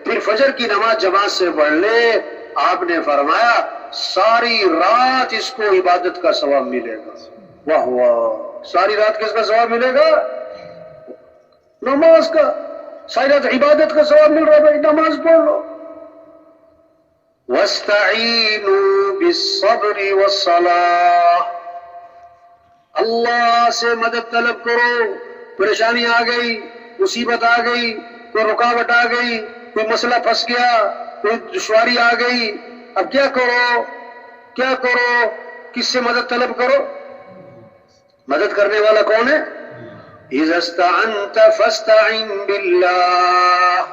پھر فجر کی نماز جماعت سے پڑھ لے، آپ نے فرمایا ساری رات اس کو عبادت کا ثواب ملے گا. واہ واہ، ساری رات کس کا ثواب ملے گا؟ نماز کا. ساری رات عبادت کا ثواب مل رہا ہے بھائی، نماز پڑھ لو. وَاسْتَعِينُوا بِالصَّبْرِ وَالصَّلَاةِ، اللہ سے مدد طلب کرو. پریشانی آ گئی، مصیبت آ گئی، کوئی رکاوٹ آ گئی، کوئی مسئلہ پھنس گیا، کوئی دشواری آ گئی، اب کیا کرو؟ کس سے مدد طلب کرو؟ مدد کرنے والا کون ہے؟ اِذَا اسْتَعَنْتَ فَاسْتَعِنْ بِاللَّهِ.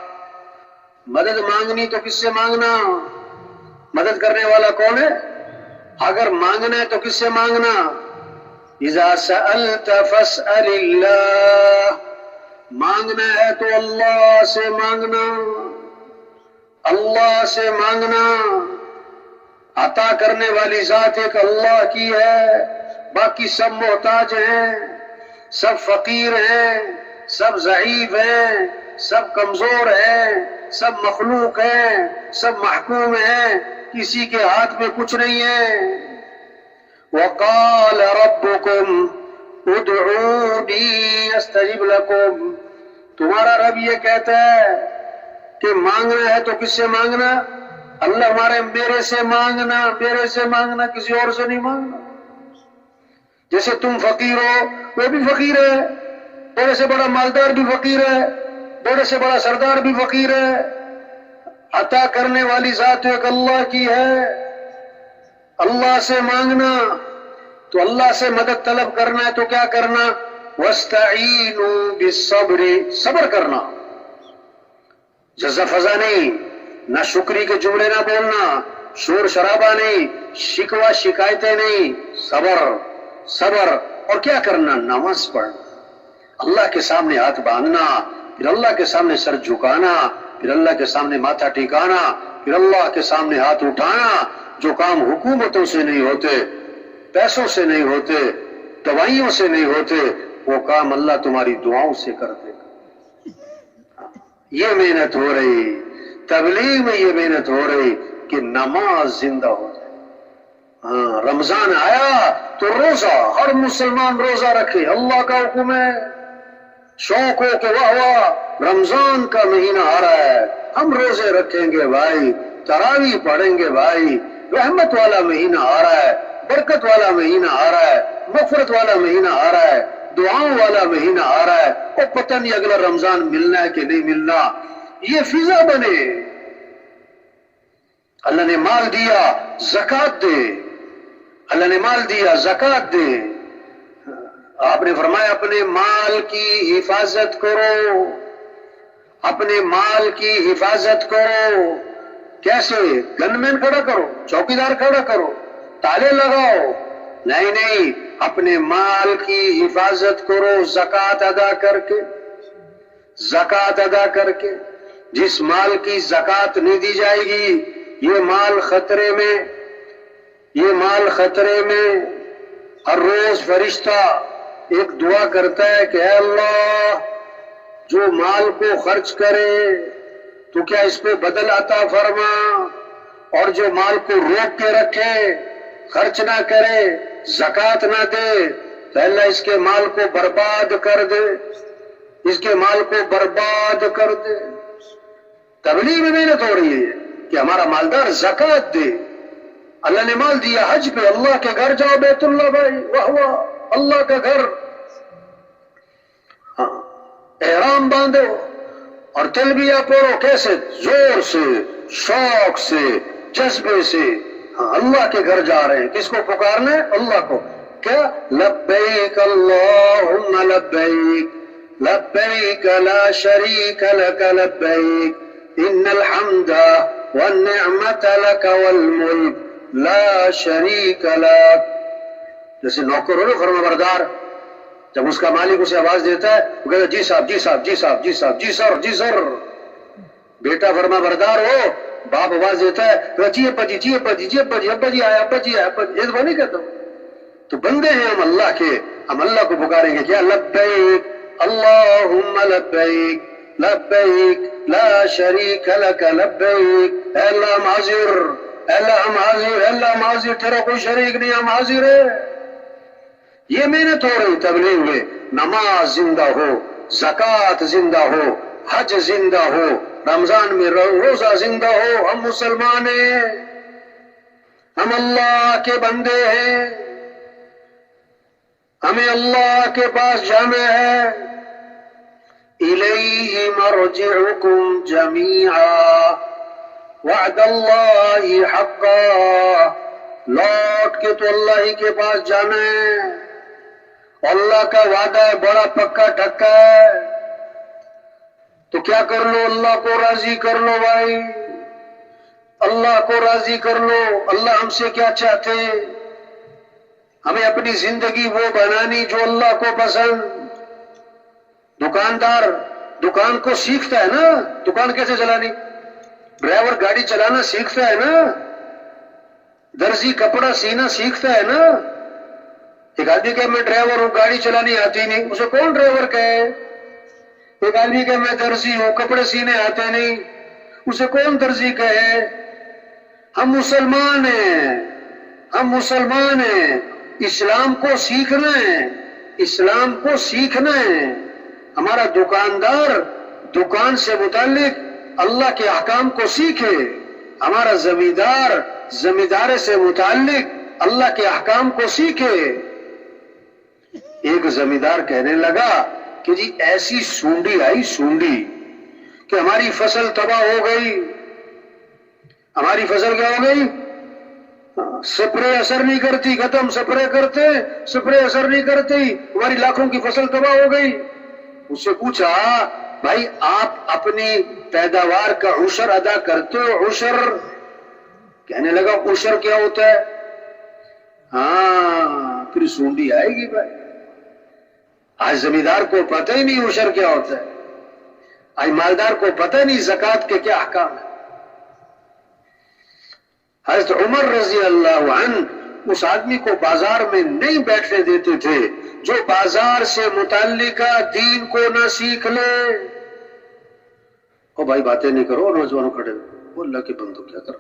مدد مانگنی تو کس سے مانگنا؟ مدد کرنے والا کون ہے؟ اگر مانگنا ہے تو کس سے مانگنا؟ اِذَا سَأَلْتَ فَاسْأَلِ اللَّهِ. مانگنا ہے تو اللہ سے مانگنا، اللہ سے مانگنا. عطا کرنے والی ذات ایک اللہ کی ہے، باقی سب محتاج ہیں، سب فقیر ہیں، سب ضعیف ہیں، سب کمزور ہیں، سب مخلوق ہیں، سب محکوم ہیں، کسی کے ہاتھ میں کچھ نہیں ہے. وَقَالَ رَبُّكُمْ ادْعُونِي أَسْتَجِبْ لَكُمْ. تمہارا رب یہ کہتا ہے کہ مانگنا ہے تو کس سے مانگنا؟ اللہ میرے سے مانگنا، کسی اور سے نہیں مانگنا. جیسے تم فقیر ہو وہ بھی فقیر ہے، بڑے سے بڑا مالدار بھی فقیر ہے، بڑے سے بڑا سردار بھی فقیر ہے. عطا کرنے والی ذات ایک اللہ کی ہے. اللہ سے مانگنا تو اللہ سے مدد طلب کرنا ہے تو کیا کرنا؟ وَاسْتَعِينُوا بِالصَّبْرِ، صبر کرنا. جزا فضا نہیں، نہ شکری کے جملے نہ بولنا، شور شرابہ نہیں، شکوہ شکایتیں نہیں، صبر. اور کیا کرنا؟ نماز پڑھنا، اللہ کے سامنے ہاتھ باندھنا، پھر اللہ کے سامنے سر جھکانا، پھر اللہ کے سامنے ماتھا ٹھکانا، پھر اللہ کے سامنے ہاتھ اٹھانا. جو کام حکومتوں سے نہیں ہوتے، پیسوں سے نہیں ہوتے، دوائیوں سے نہیں ہوتے، وہ کام اللہ تمہاری دعاؤں سے کر دے گا. یہ محنت ہو رہی تبلیغ میں، یہ محنت ہو رہی کہ نماز زندہ ہو جائے. رمضان آیا تو روزہ، ہر مسلمان روزہ رکھے، اللہ کا حکم ہے. شوق ہو کہ واہ واہ رمضان کا مہینہ آ رہا ہے، ہم روزے رکھیں گے بھائی، تراویح پڑھیں گے بھائی، رحمت والا مہینہ آ رہا ہے، برکت والا مہینہ آ رہا ہے، مغفرت والا مہینہ آ رہا ہے، دعاؤں والا مہینہ آ رہا ہے. اور پتہ نہیں اگلا رمضان ملنا ہے کہ نہیں ملنا. یہ فضا بنے. اللہ نے مال دیا زکات دے، اللہ نے مال دیا زکات دے. آپ نے فرمایا اپنے مال کی حفاظت کرو، اپنے مال کی حفاظت کرو. کیسے؟ گن مین کھڑا کرو، چوکیدار کھڑا کرو، تالے لگاؤ؟ نہیں، اپنے مال کی حفاظت کرو زکات ادا کر کے. جس مال کی زکات نہیں دی جائے گی یہ مال خطرے میں. ہر روز فرشتہ ایک دعا کرتا ہے کہ اے اللہ جو مال کو خرچ کرے تو کیا اس پہ بدل عطا فرما، اور جو مال کو روک کے رکھے، خرچ نہ کرے، زکات نہ دے، تو اللہ اس کے مال کو برباد کر دے، اس کے مال کو برباد کر دے. تبلیغ میں محنت ہو رہی ہے کہ ہمارا مالدار زکات دے. اللہ نے مال دیا حج پہ، اللہ کے گھر جاؤ، بیت اللہ بھائی، واہ واہ اللہ کا گھر. احرام باندھو اور تلبیہ پڑھو. کیسے؟ زور سے، شوق سے، جذبے سے. ہاں اللہ کے گھر جا رہے ہیں. کس کو پکارنا ہے؟ اللہ کو. کیا؟ لبیک اللہم لبیک لبیک لا شریک لک لبیک ان الحمد والنعمت لک والملک لا شریک لک. جیسے نوکر ہو نا فرما بردار، جب اس کا مالک اسے آواز دیتا ہے وہ کہتا ہے جی صاحب جی صاحب جی صاحب جی صاحب جی سر جی سر. بیٹا فرما بردار ہو، باپ آواز دیتا ہے جی ابا جی جی ابا جی جی ابا جی ابا جی آیا ابا جی آیا ابا جی. یہ نہیں کہتا. تو بندے ہیں ہم اللہ کے، ہم اللہ کو پکاریں گے. کیا؟ لبیک اللہم لبیک لبیک لا شریک لک لبیک. اے اللہ ہم حاضر، اے اللہ ہم حاضر، اے اللہ ہم حاضر، تیرا کوئی شریک نہیں، ہم حاضر ہے. یہ محنت ہو رہی تبلیغ میں. نماز زندہ ہو، زکوٰۃ زندہ ہو، حج زندہ ہو، رمضان میں روزہ زندہ ہو. ہم مسلمان ہیں، ہم اللہ کے بندے ہیں، ہمیں اللہ کے پاس جانا ہے. الیہ مرجعکم جمیعا وعد اللہ حقا. لوٹ کے تو اللہ ہی کے پاس جانا ہے. اللہ کا وعدہ ہے، بڑا پکا ٹھکا ہے. تو کیا کر لو؟ اللہ کو راضی کر لو بھائی، اللہ کو راضی کر لو. اللہ ہم سے کیا چاہتے ہیں؟ ہمیں اپنی زندگی وہ بنانی جو اللہ کو پسند. دکاندار دکان کو سیکھتا ہے نا، دکان کیسے چلانی. ڈرائیور گاڑی چلانا سیکھتا ہے نا، درزی کپڑا سینا سیکھتا ہے نا. ایک آدمی کہ میں ڈرائیور ہوں، گاڑی چلانی آتی نہیں، اسے کون ڈرائیور کہے. ایک آدمی کہ میں درزی ہوں، کپڑے سینے آتے نہیں، اسے کون درزی کہے. ہم مسلمان ہیں، ہم مسلمان ہیں. اسلام کو سیکھنا ہے، اسلام کو سیکھنا ہے. ہمارا دکاندار دکان سے متعلق اللہ کے احکام کو سیکھے. ہمارا زمیندار زمیندار سے متعلق اللہ کے احکام کو سیکھے. ایک زمیندار کہنے لگا کہ جی ایسی سونڈی آئی، سونڈی، کہ ہماری فصل تباہ ہو گئی. ہماری فصل کیا ہو گئی؟ سپرے اثر نہیں کرتی، ختم. سپرے کرتے، سپرے اثر نہیں کرتی، ہماری لاکھوں کی فصل تباہ ہو گئی. اس سے پوچھا بھائی آپ اپنی پیداوار کا عشر ادا کرتے ہو؟ عشر. کہنے لگا عشر کیا ہوتا ہے؟ ہاں پھر سونڈی آئے گی بھائی. آج زمیندار کو پتہ ہی نہیں عشر کیا ہوتا ہے. آج مالدار کو پتہ نہیں زکوٰۃ کے کیا احکام ہے. حضرت عمر رضی اللہ عنہ اس آدمی کو بازار میں نہیں بیٹھنے دیتے تھے جو بازار سے متعلقہ دین کو نہ سیکھ لے. او بھائی باتیں نہیں کرو. نوجوانوں کھڑے وہ اللہ کے بندو کیا کرو.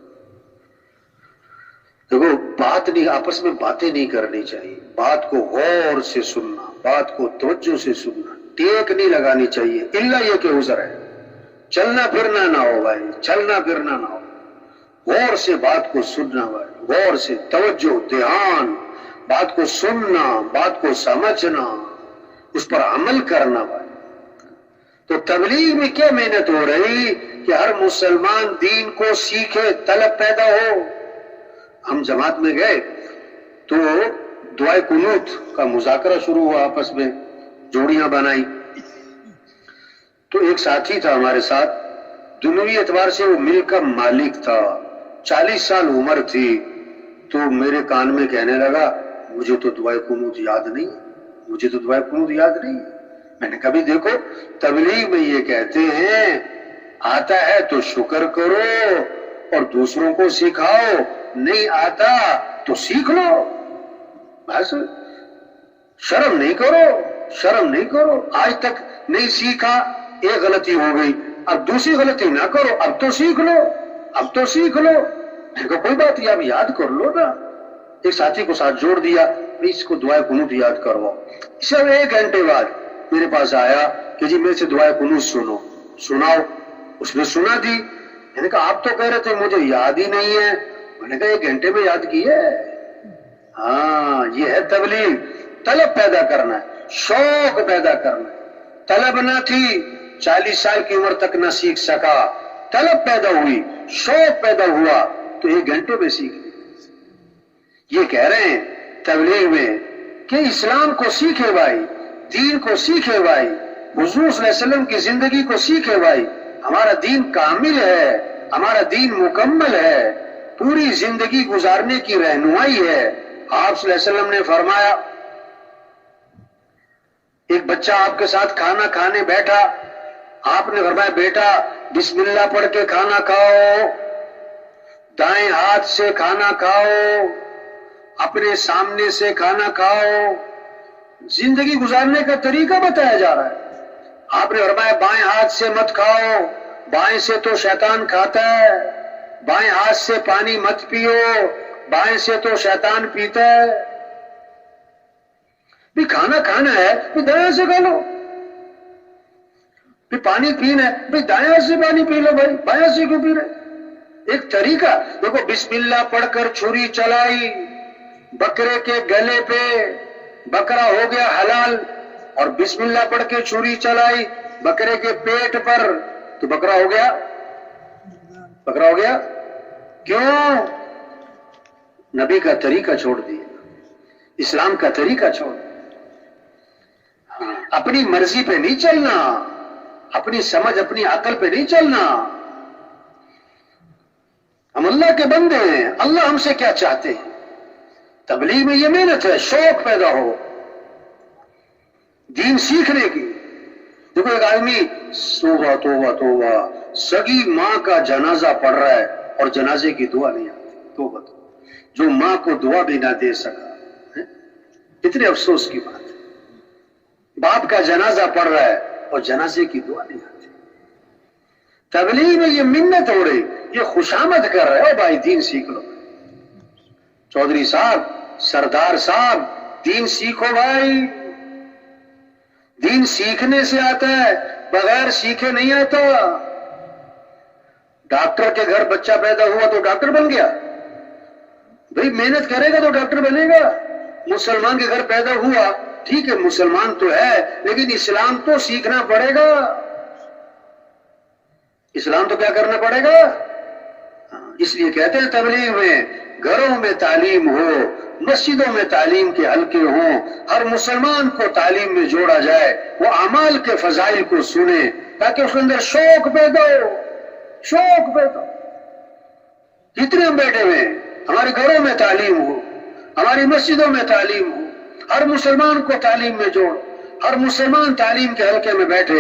دیکھو بات نہیں، آپس میں باتیں نہیں کرنی چاہیے. بات کو غور سے سننا، بات کو توجہ سے سننا، ٹیک نہیں لگانی چاہیے. الا یہ کہ عذر ہے، چلنا پھرنا نہ ہو بھائی، چلنا پھرنا نہ ہو. غور سے بات کو سننا بھائی، غور سے توجہ، دھیان، بات کو سننا، بات کو سمجھنا، اس پر عمل کرنا بھائی. تو تبلیغ میں کیا محنت ہو رہی کہ ہر مسلمان دین کو سیکھے، طلب پیدا ہو. ہم جماعت میں گئے تو دعائے قنوت کا مذاکرہ شروع ہوا، آپس میں جوڑیاں بنائی. تو ایک ساتھی تھا ہمارے ساتھ، دنیوی اعتبار سے وہ ملک کا مالک تھا، 40 سال عمر تھی. تو میرے کان میں کہنے لگا مجھے تو دعائے قنوت یاد نہیں، مجھے تو دعائے قنوت یاد نہیں. میں نے کبھی دیکھو تبلیغ میں یہ کہتے ہیں آتا ہے تو شکر کرو اور دوسروں کو سکھاؤ، نہیں آتا تو سیکھ لو. بس شرم نہیں کرو، شرم نہیں کرو. آج تک نہیں سیکھا، ایک غلطی ہو گئی، اب دوسری غلطی نہ کرو، اب تو سیکھ لو، اب تو سیکھ لو. کوئی بات نہیں، اب یاد کر لو نا. ایک ساتھی کو ساتھ جوڑ دیا، اس کو دعائے قنوت یاد کرواؤ. صرف 1 گھنٹے بعد میرے پاس آیا کہ جی میرے سے دعائے قنوت سناؤ. اس نے سنا دی. میں نے کہا آپ تو کہہ رہے تھے مجھے یاد ہی نہیں ہے. میں نے کہا 1 گھنٹے میں یاد کی ہے. ہاں یہ ہے تبلیغ. طلب پیدا کرنا ہے، شوق پیدا کرنا ہے. طلب نہ تھی 40 سال کی عمر تک نہ سیکھ سکا، طلب پیدا ہوئی، شوق پیدا ہوا تو 1 گھنٹے میں سیکھ لیا۔ یہ کہہ رہے ہیں تبلیغ میں کہ اسلام کو سیکھے بھائی، دین کو سیکھے بھائی، حضور صلی اللہ علیہ وسلم کی زندگی کو سیکھے بھائی، ہمارا دین کامل ہے، ہمارا دین مکمل ہے، پوری زندگی گزارنے کی رہنمائی ہے۔ آپ صلی اللہ علیہ وسلم نے فرمایا، ایک بچہ آپ کے ساتھ کھانا کھانے بیٹھا، آپ نے فرمایا بیٹا بسم اللہ پڑھ کے کھانا کھاؤ، دائیں ہاتھ سے کھانا کھاؤ، اپنے سامنے سے کھانا کھاؤ۔ زندگی گزارنے کا طریقہ بتایا جا رہا ہے۔ آپ نے فرمایا بائیں ہاتھ سے مت کھاؤ، بائیں سے تو شیطان کھاتا ہے، بائیں ہاتھ سے پانی مت پیو، بائیں سے تو شیطان پیتا ہے۔ بھی کھانا کھانا ہے بھی دائیں سے کھا لو، بھی پانی پینا ہے بھی دائیں سے پانی پی لو بھائی، بائیں سے کیوں پی رہے؟ ایک طریقہ دیکھو، بسم اللہ پڑھ کر چھری چلائی، بکرے کے گلے پہ بکرا ہو گیا حلال، اور بسم اللہ پڑھ کے چھری چلائی بکرے کے پیٹ پر تو بکرا ہو گیا، بکرا ہو گیا۔ کیوں؟ نبی کا طریقہ چھوڑ دیا، اسلام کا طریقہ چھوڑ دیا۔ اپنی مرضی پہ نہیں چلنا، اپنی سمجھ اپنی عقل پہ نہیں چلنا۔ ہم اللہ کے بندے ہیں، اللہ ہم سے کیا چاہتے ہیں؟ تبلیغ میں یہ محنت ہے، شوق پیدا ہو دین سیکھنے کی۔ دیکھو ایک آدمی توبہ توبہ توبہ سگی ماں کا جنازہ پڑھ رہا ہے اور جنازے کی دعا نہیں آتی، توبہ جو ماں کو دعا بھی نہ دے سکا، اتنے افسوس کی بات ہے۔ باپ کا جنازہ پڑھ رہا ہے اور جنازے کی دعا نہیں آتی۔ تبلیغ میں یہ منت ہو رہی، یہ خوشامد کر رہے ہو بھائی، دین سیکھ لو۔ چودھری صاحب، سردار صاحب، دین سیکھو بھائی، دین سیکھنے سے آتا ہے، بغیر سیکھے نہیں آتا۔ ڈاکٹر کے گھر بچہ پیدا ہوا تو ڈاکٹر بن گیا، بھئی محنت کرے گا تو ڈاکٹر بنے گا۔ مسلمان کے گھر پیدا ہوا، ٹھیک ہے مسلمان تو ہے لیکن اسلام تو سیکھنا پڑے گا، اسلام تو کیا کرنا پڑے گا؟ اس لیے کہتے ہیں تبلیغ میں گھروں میں تعلیم ہو، مسجدوں میں تعلیم کے حلقے ہوں، ہر مسلمان کو تعلیم میں جوڑا جائے، وہ اعمال کے فضائل کو سنے تاکہ اس کے اندر شوق پیدا ہو، شوق پیدا ہو۔ جتنے ہم بیٹھے ہوئے ہیں، ہمارے گھروں میں تعلیم ہو، ہماری مسجدوں میں تعلیم ہو، ہر مسلمان کو تعلیم میں جوڑ، ہر مسلمان تعلیم کے حلقے میں بیٹھے،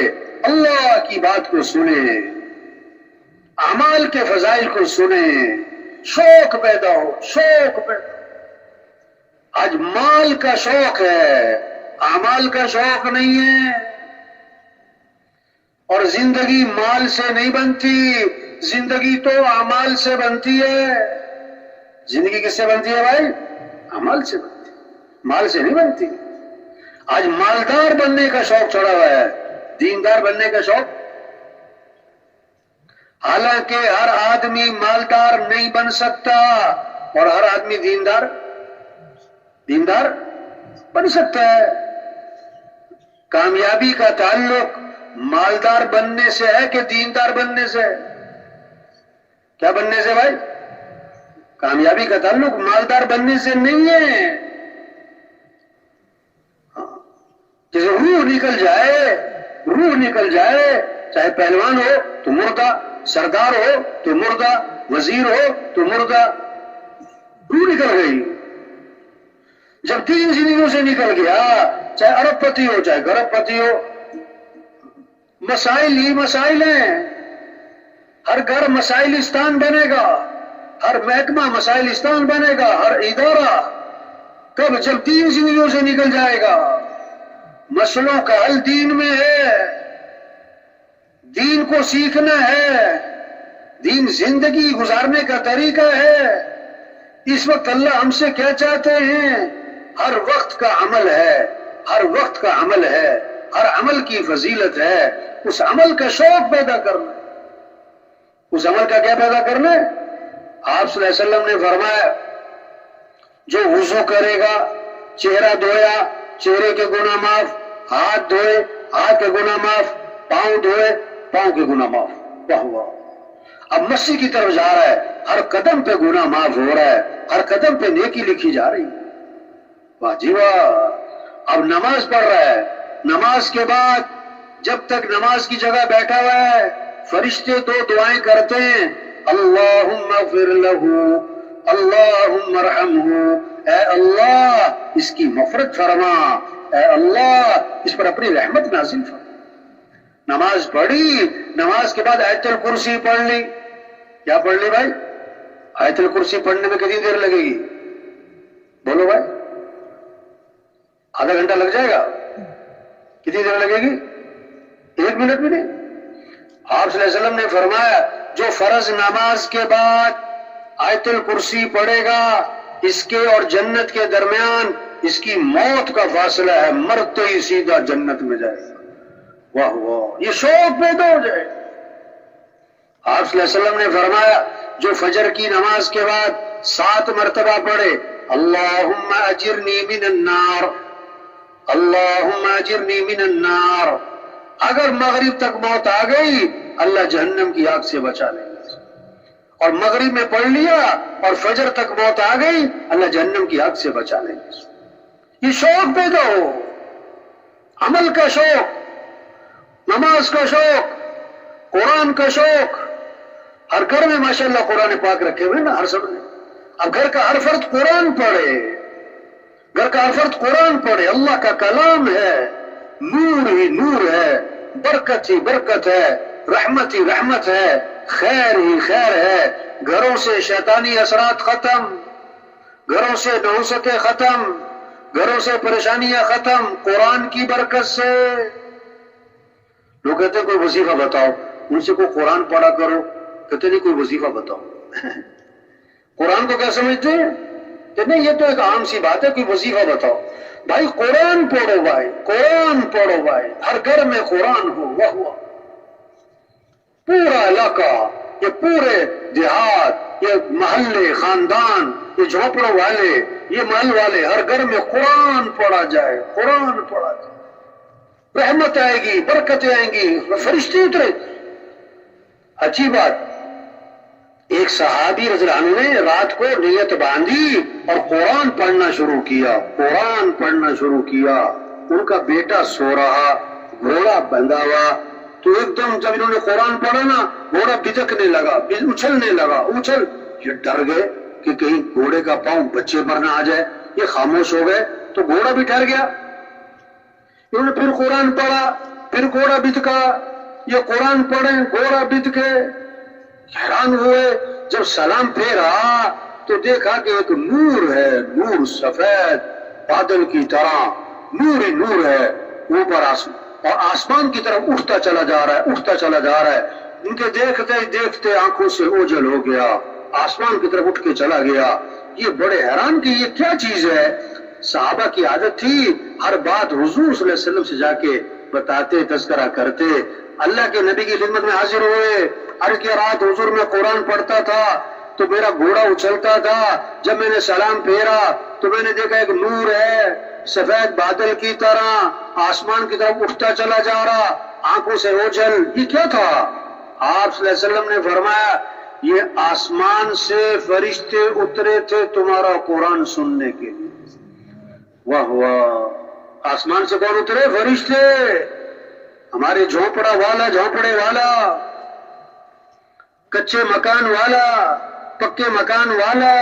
اللہ کی بات کو سنے، اعمال کے فضائل کو سنے، شوق پیدا ہو، شوق پیدا ہو۔ آج مال کا شوق ہے، اعمال کا شوق نہیں ہے، اور زندگی مال سے نہیں بنتی، زندگی تو اعمال سے بنتی ہے۔ زندگی کس سے بنتی ہے بھائی؟ اعمال سے بنتی ہے، مال سے نہیں بنتی۔ آج مالدار بننے کا شوق چڑھا ہوا ہے، دیندار بننے کا شوق۔ حالانکہ ہر آدمی مالدار نہیں بن سکتا اور ہر آدمی دیندار بن سکتا ہے۔ کامیابی کا تعلق مالدار بننے سے ہے کہ دیندار بننے سے؟ کیا بننے سے بھائی؟ کامیابی کا تعلق مالدار بننے سے نہیں ہے۔ جیسے روح نکل جائے، چاہے پہلوان ہو تو مردہ، سردار ہو تو مردہ، وزیر ہو تو مردہ، روح نکل گئی۔ جب تین زندگیوں سے نکل گیا، چاہے ارب پتی ہو چاہے گرب پتی ہو، مسائل ہی مسائل ہیں۔ ہر گھر مسائلستان بنے گا، ہر محکمہ مسائلستان بنے گا، ہر ادارہ۔ کب؟ جب تین زندگیوں سے نکل جائے گا۔ مسئلوں کا حل دین میں ہے، دین کو سیکھنا ہے، دین زندگی گزارنے کا طریقہ ہے۔ اس وقت اللہ ہم سے کیا چاہتے ہیں؟ ہر وقت کا عمل ہے، ہر وقت کا عمل ہے، ہر عمل کی فضیلت ہے، اس عمل کا شوق پیدا کرنا، اس عمل کا کیا پیدا کرنا ہے؟ آپ صلی اللہ علیہ وسلم نے فرمایا جو وضو کرے گا، چہرہ دھویا چہرے کے گناہ معاف، ہاتھ دھوئے ہاتھ کے گناہ معاف، پاؤں دھوئے پاؤں کے گناہ معاف. واہ واہ. اب مسیح کی طرف جا رہا ہے، ہر قدم پہ گناہ معاف ہو رہا ہے، ہر قدم پہ نیکی لکھی جا رہی ہے. واہ جی واہ. اب نماز پڑھ رہا ہے، نماز کے بعد جب تک نماز کی جگہ بیٹھا ہوا ہے فرشتے دو دعائیں کرتے ہیں، اللہم اغفر لہو، اللہم ارحمہ، اے اللہ اس کی مغفرت فرما، اے اللہ اس پر اپنی رحمت نازل فرما. نماز پڑھی، نماز کے بعد آیت الکرسی پڑھ لی. کیا پڑھ لی بھائی؟ آیت الکرسی پڑھنے میں کتنی دیر لگے گی؟ بولو بھائی. آدھا گھنٹہ لگ جائے گا؟ کتنی دیر لگے گی؟ 1 منٹ بھی نہیں. آپ صلی اللہ علیہ وسلم نے فرمایا جو فرض نماز کے بعد آیت الکرسی پڑھے گا اس کے اور جنت کے درمیان اس کی موت کا فاصلہ ہے، مرتے ہی سیدھا جنت میں جائے گا. واہ واہ. یہ شوق پیدا ہو جائے. آپ صلی اللہ علیہ وسلم نے فرمایا جو فجر کی نماز کے بعد 7 مرتبہ پڑھے اللہم اجرنی من النار، اللہم اجرنی من النار، اگر مغرب تک موت آ گئی اللہ جہنم کی آگ سے بچا لے گا. اور مغرب میں پڑھ لیا اور فجر تک موت آ گئی اللہ جہنم کی آگ سے بچا لے گا. یہ شوق پیدا ہو، عمل کا شوق، نماز کا شوق، قرآن کا شوق. ہر گھر میں ماشاءاللہ قرآن پاک رکھے ہوئے نا ہر سب نے. اب گھر کا ہر فرد قرآن پڑھے، گھر کا ہر فرد قرآن پڑھے. اللہ کا کلام ہے، نور ہی نور ہے، برکت ہی برکت ہے، رحمت ہی رحمت ہے، خیر ہی خیر ہے. گھروں سے شیطانی اثرات ختم، گھروں سے نحوستیں ختم، گھروں سے پریشانیاں ختم قرآن کی برکت سے. لوگ کہتے ہیں کوئی وظیفہ بتاؤ، ان سے کوئی قرآن پڑھا کرو، کہتے نہیں کوئی وظیفہ بتاؤ. قرآن کو کیا سمجھتے ہیں کہ نہیں یہ تو ایک عام سی بات ہے، کوئی وظیفہ بتاؤ. بھائی قرآن پڑھو، بھائی قرآن پڑھو، بھائی ہر گھر میں قرآن ہو. واہ واہ. پورا علاقہ، یہ پورے دیہات، یہ محلے، خاندان، یہ جھونپڑوں والے، یہ محل والے، ہر گھر میں قرآن پڑھا جائے، قرآن پڑھا جائے. رحمت آئے گی، برکتیں آئیں گی، فرشتے اترے. اچھی بات. ایک صحابی رضی اللہ عنہ نے رات کو نیت باندھی اور قرآن پڑھنا شروع کیا، قرآن پڑھنا شروع کیا. ان کا بیٹا سو رہا، گھوڑا بندھا ہوا، تو ایک دم جب انہوں نے قرآن پڑھا نا گھوڑا بچکنے لگا، اچھلنے لگا، اچھل. یہ ڈر گئے کہ کہیں گھوڑے کا پاؤں بچے پر نہ آ جائے. یہ خاموش ہو گئے تو گھوڑا بھی ٹھہر گیا. انہوں نے پھر قرآن پڑھا، پھر گھوڑا بتکا. یہ قرآن پڑھے، گھوڑا بتکے. حیران ہوئے. جب سلام پھیرا تو دیکھا کہ ایک نور ہے، نور سفید بادل کی طرح، نور ہی نور ہے اوپر آسمان، اور آسمان کی طرف اٹھتا چلا جا رہا ہے، اٹھتا چلا جا رہا ہے. ان کے دیکھتے دیکھتے آنکھوں سے اوجھل ہو گیا، آسمان کی طرف اٹھ کے چلا گیا. یہ بڑے حیران کہ یہ کیا چیز ہے. صحابہ کی عادت تھی ہر بات حضور صلی اللہ علیہ وسلم سے جا کے بتاتے، تذکرہ کرتے. اللہ کے نبی کی خدمت میں حاضر ہوئے. عرض کیا رات حضور میں قرآن پڑھتا تھا تو میرا گھوڑا اچھلتا تھا، جب میں نے سلام پھیرا تو میں نے دیکھا ایک نور ہے سفید بادل کی طرح آسمان کی طرف اٹھتا چلا جا رہا، آنکھوں سے اوجھل. یہ کیا تھا؟ آپ صلی اللہ علیہ وسلم نے فرمایا یہ آسمان سے فرشتے اترے تھے تمہارا قرآن سننے کے لیے. واہ واہ. آسمان سے کون اترے؟ فرشتے. ہمارے جھونپڑا والا، جھونپڑے والا، کچے مکان والا، پکے مکان والا،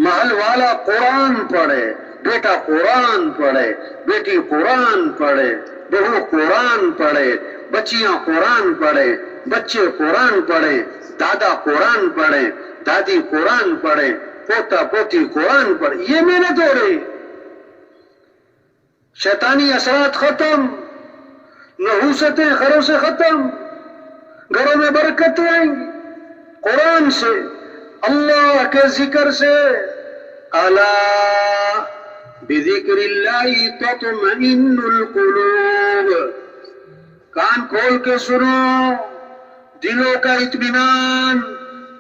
محل والا قرآن پڑھے. بیٹا قرآن پڑھے، بیٹی قرآن پڑھے، بہو قرآن پڑھے، بچیاں قرآن پڑھے، بچے قرآن پڑھے، دادا قرآن پڑھے، دادی قرآن پڑھے، پوتا پوتی قرآن پڑھے. یہ محنت ہو رہی. شیطانی اثرات ختم، نحوستیں گھروں سے ختم، گھروں میں برکتیں آئیں گی قرآن سے، اللہ کے ذکر سے. الا بذکر اللہ تطمئن القلوب. کان کھول کے سنو، دلوں کا اطمینان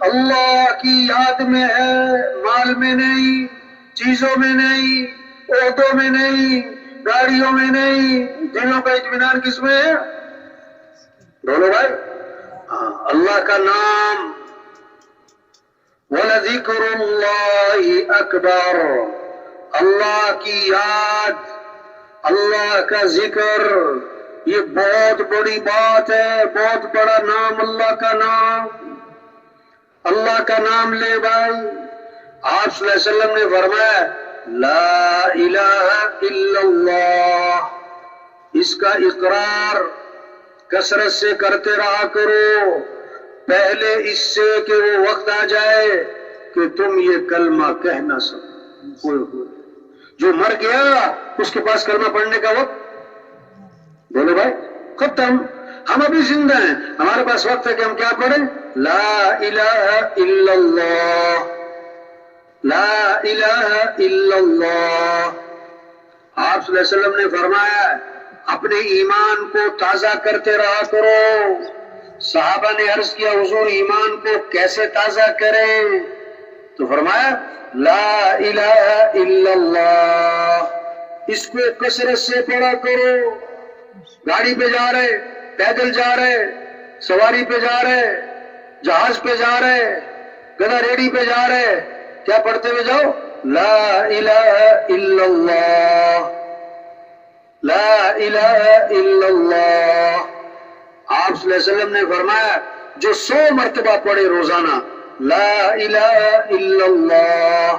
اللہ کی یاد میں ہے، مال میں نہیں، چیزوں میں نہیں، عہدوں میں نہیں، گاڑیوں میں نہیں، دلوں کا اطمینان کس میں ہے؟ بولو بھائی، اللہ کا نام، وَلَذِكْرُ اللَّهِ أَكْبَرُ، اللہ کی یاد، اللہ کا ذکر، یہ بہت بڑی بات ہے، بہت بڑا نام اللہ کا نام۔ اللہ کا نام لے بھائی۔ آپ صلی اللہ علیہ وسلم نے فرمایا لا الہ الا اللہ، اس کا اقرار کثرت سے کرتے رہا کرو، پہلے اس سے کہ وہ وقت آ جائے کہ تم یہ کلمہ کہہ نہ سکو۔ جو مر گیا اس کے پاس کلمہ پڑھنے کا وقت، بولے بھائی ختم۔ ہم ابھی زندہ ہیں، ہمارے پاس وقت ہے کہ ہم کیا پڑھیں؟ لا الہ الا اللہ، لا الہ الا اللہ۔ آپ صلی اللہ علیہ وسلم نے فرمایا اپنے ایمان کو تازہ کرتے رہا کرو۔ صحابہ نے عرض کیا حضور ایمان کو کیسے تازہ کریں؟ تو فرمایا لا الہ الا اللہ، اس کو کثرت سے پڑھا کرو۔ گاڑی پہ جا رہے، پیدل جا رہے، سواری پہ جا رہے، جہاز پہ جا رہے، گدھا ریڑھی پہ جا رہے، کیا پڑھتے ہوئے جاؤ؟ لا الہ الا اللہ، لا الہ الا اللہ۔ آپ صلی اللہ علیہ وسلم نے فرمایا جو 100 مرتبہ پڑھے روزانہ لا الہ الا اللہ،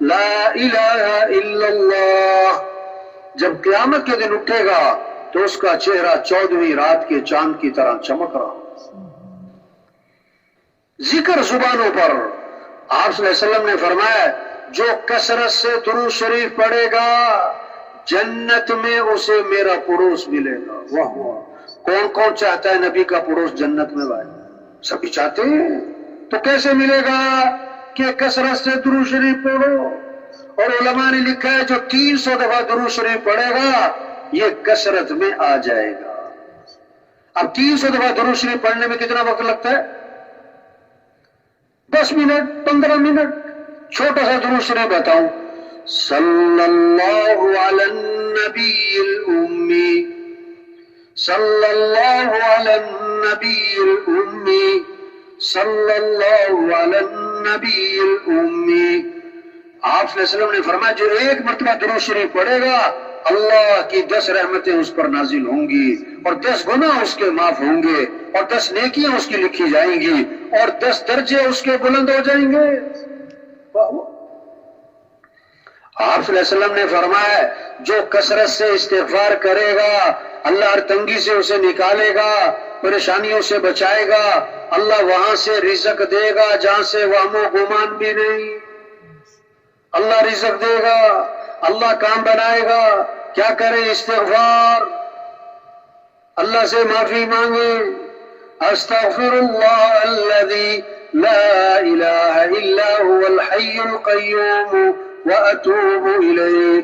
لا الہ الا اللہ، جب قیامت کے دن اٹھے گا تو اس کا چہرہ 14ویں رات کے چاند کی طرح چمک رہا۔ ذکر زبانوں پر۔ آپ صلی اللہ علیہ وسلم نے فرمایا جو کثرت سے درود شریف پڑھے گا جنت میں اسے میرا پڑوس ملے گا۔ واہ واہ، کون کون چاہتا ہے نبی کا پڑوس جنت میں بھائی؟ سبھی چاہتے ہیں، تو کیسے ملے گا؟ کہ کثرت سے درود شریف پڑھو۔ اور علماء نے لکھا ہے جو 300 دفعہ درود شریف پڑھے گا یہ کثرت میں آ جائے گا۔ اب 300 دفعہ درود شریف پڑھنے میں کتنا وقت لگتا ہے؟ 10 منٹ، 15 منٹ۔ چھوٹا سا درود شریف بتاؤں، صلی اللہ علی النبی الامی، صلی اللہ علی النبی الامی، صلی اللہ علی النبی الامی۔ آپ صلی اللہ علیہ وسلم نے فرمایا جو ایک مرتبہ درود شریف پڑھے گا اللہ کی 10 رحمتیں اس پر نازل ہوں گی، اور 10 گناہ اس کے معاف ہوں گے، اور 10 نیکیاں اس کی لکھی جائیں گی، اور 10 درجے اس کے بلند ہو جائیں گے۔ آپ صلی اللہ علیہ وسلم نے فرمایا جو کثرت سے استغفار کرے گا اللہ ہر تنگی سے اسے نکالے گا، پریشانیوں سے بچائے گا، اللہ وہاں سے رزق دے گا جہاں سے وہم و گمان بھی نہیں۔ اللہ رزق دے گا، اللہ کام بنائے گا۔ کیا کریں؟ استغفار، اللہ سے معافی مانگے۔ استغفر اللہ الذی لا الہ الا هو الحی القیوم واتوب الیہ۔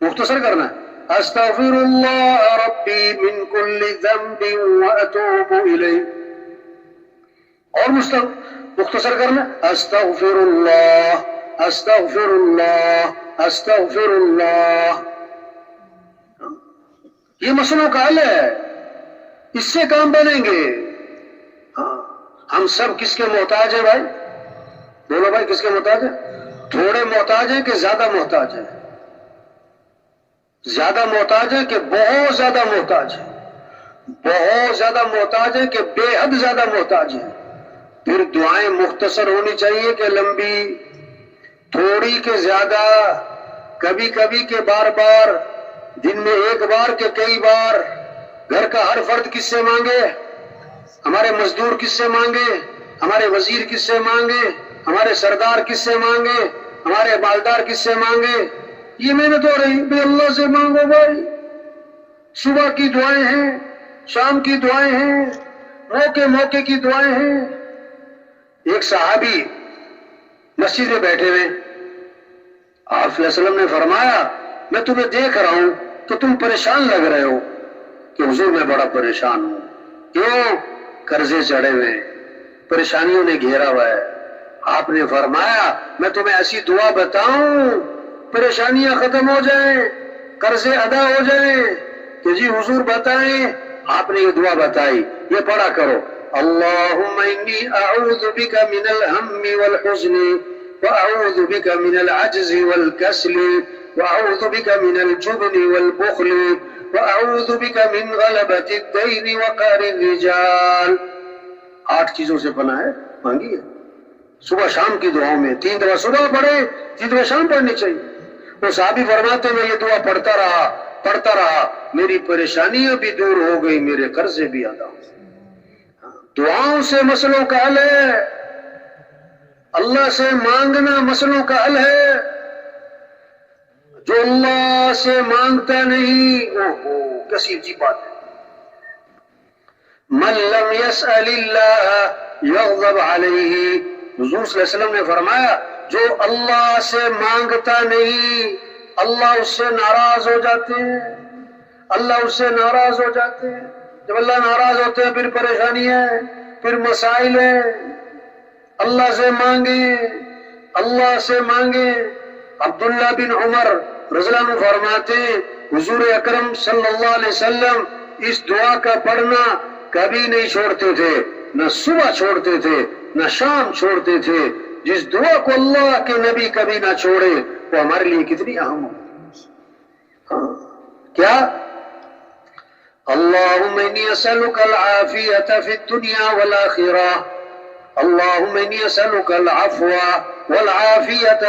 مختصر کرنا ہے استغفر اللہ ربی من کل ذنب واتوب الیہ، اور مختصر کرنا استغفر اللہ، استغفر اللہ، استغفر اللہ۔ یہ مسئلوں کا حل ہے، اس سے کام بنیں گے۔ ہم سب کس کے محتاج ہیں بھائی؟ بولو بھائی کس کے محتاج ہیں؟ تھوڑے محتاج ہیں کہ زیادہ محتاج ہیں؟ زیادہ محتاج ہیں کہ بہت زیادہ محتاج ہیں؟ بہت زیادہ محتاج ہیں کہ بے حد زیادہ محتاج ہیں؟ پھر دعائیں مختصر ہونی چاہیے کہ لمبی؟ تھوڑی کہ زیادہ؟ کبھی کبھی کہ بار بار؟ دن میں ایک بار کہ کئی بار؟ گھر کا ہر فرد کس سے مانگے؟ ہمارے مزدور کس سے مانگے؟ ہمارے وزیر کس سے مانگے؟ ہمارے سردار کس سے مانگے؟ ہمارے مالدار کس سے مانگے؟ یہ محنت ہو رہی بے اللہ سے مانگو بھائی۔ صبح کی دعائیں ہیں، شام کی دعائیں ہیں، موقع موقع کی دعائیں ہیں۔ ایک صحابی مسجد میں بیٹھے ہوئے، آپ صلی اللہ علیہ وسلم نے فرمایا میں تمہیں دیکھ رہا ہوں تو تم پریشان لگ رہے ہو۔ کہ حضور میں بڑا پریشان ہوں۔ کیوں؟ قرضے چڑھے ہوئے، پریشانیوں نے گھیرا ہوا ہے۔ آپ نے فرمایا میں تمہیں ایسی دعا بتاؤں پریشانیاں ختم ہو جائیں؟ قرضے ادا ہو جائیں کہ جی حضور بتائیں، آپ نے یہ دعا بتائی، یہ پڑھا کرو، اللہم انی اعوذ بک من الہم والحزن واعوذ بک من العجز والکسل واعوذ بک من الجبن والبخل واعوذ بک من غلبۃ الدین وقہر الرجال. 8 چیزوں سے پناہ مانگی ہے صبح شام کی دعاؤں میں. 3 دفعہ صبح پڑھے، 3 دفعہ شام پڑھنی چاہیے. وہ صحابی فرماتے میں یہ دعا پڑھتا رہا، میری پریشانیاں بھی دور ہو گئی، میرے قرضے بھی ادا ہو گئے. دعاؤں سے مسئلوں کا حل ہے، اللہ سے مانگنا مسئلوں کا حل ہے. جو اللہ سے مانگتا نہیں، کیسی عجیب بات ہے. من لم يسأل اللہ یغضب علیہ. حضور صلی اللہ علیہ وسلم نے فرمایا جو اللہ سے مانگتا نہیں اللہ اس سے ناراض ہو جاتے ہیں. اللہ اس سے ناراض ہو جاتے ہیں. جب اللہ ناراض ہوتے ہیں پھر پریشانی ہے، پھر مسائل ہیں. اللہ سے مانگیں، اللہ سے مانگیں. عبداللہ بن عمر رضی اللہ عنہ فرماتے ہیں حضور اکرم صلی اللہ علیہ وسلم اس دعا کا پڑھنا کبھی نہیں چھوڑتے تھے، نہ صبح چھوڑتے تھے نہ شام چھوڑتے تھے. جس دعا کو اللہ کے نبی کبھی نہ چھوڑے وہ ہمارے لیے کتنی اہم ہو. کیا اللہم انی اسألک العافیۃ فی الدنیا والآخرہ، اللہم انی اسألک العفو والعافیۃ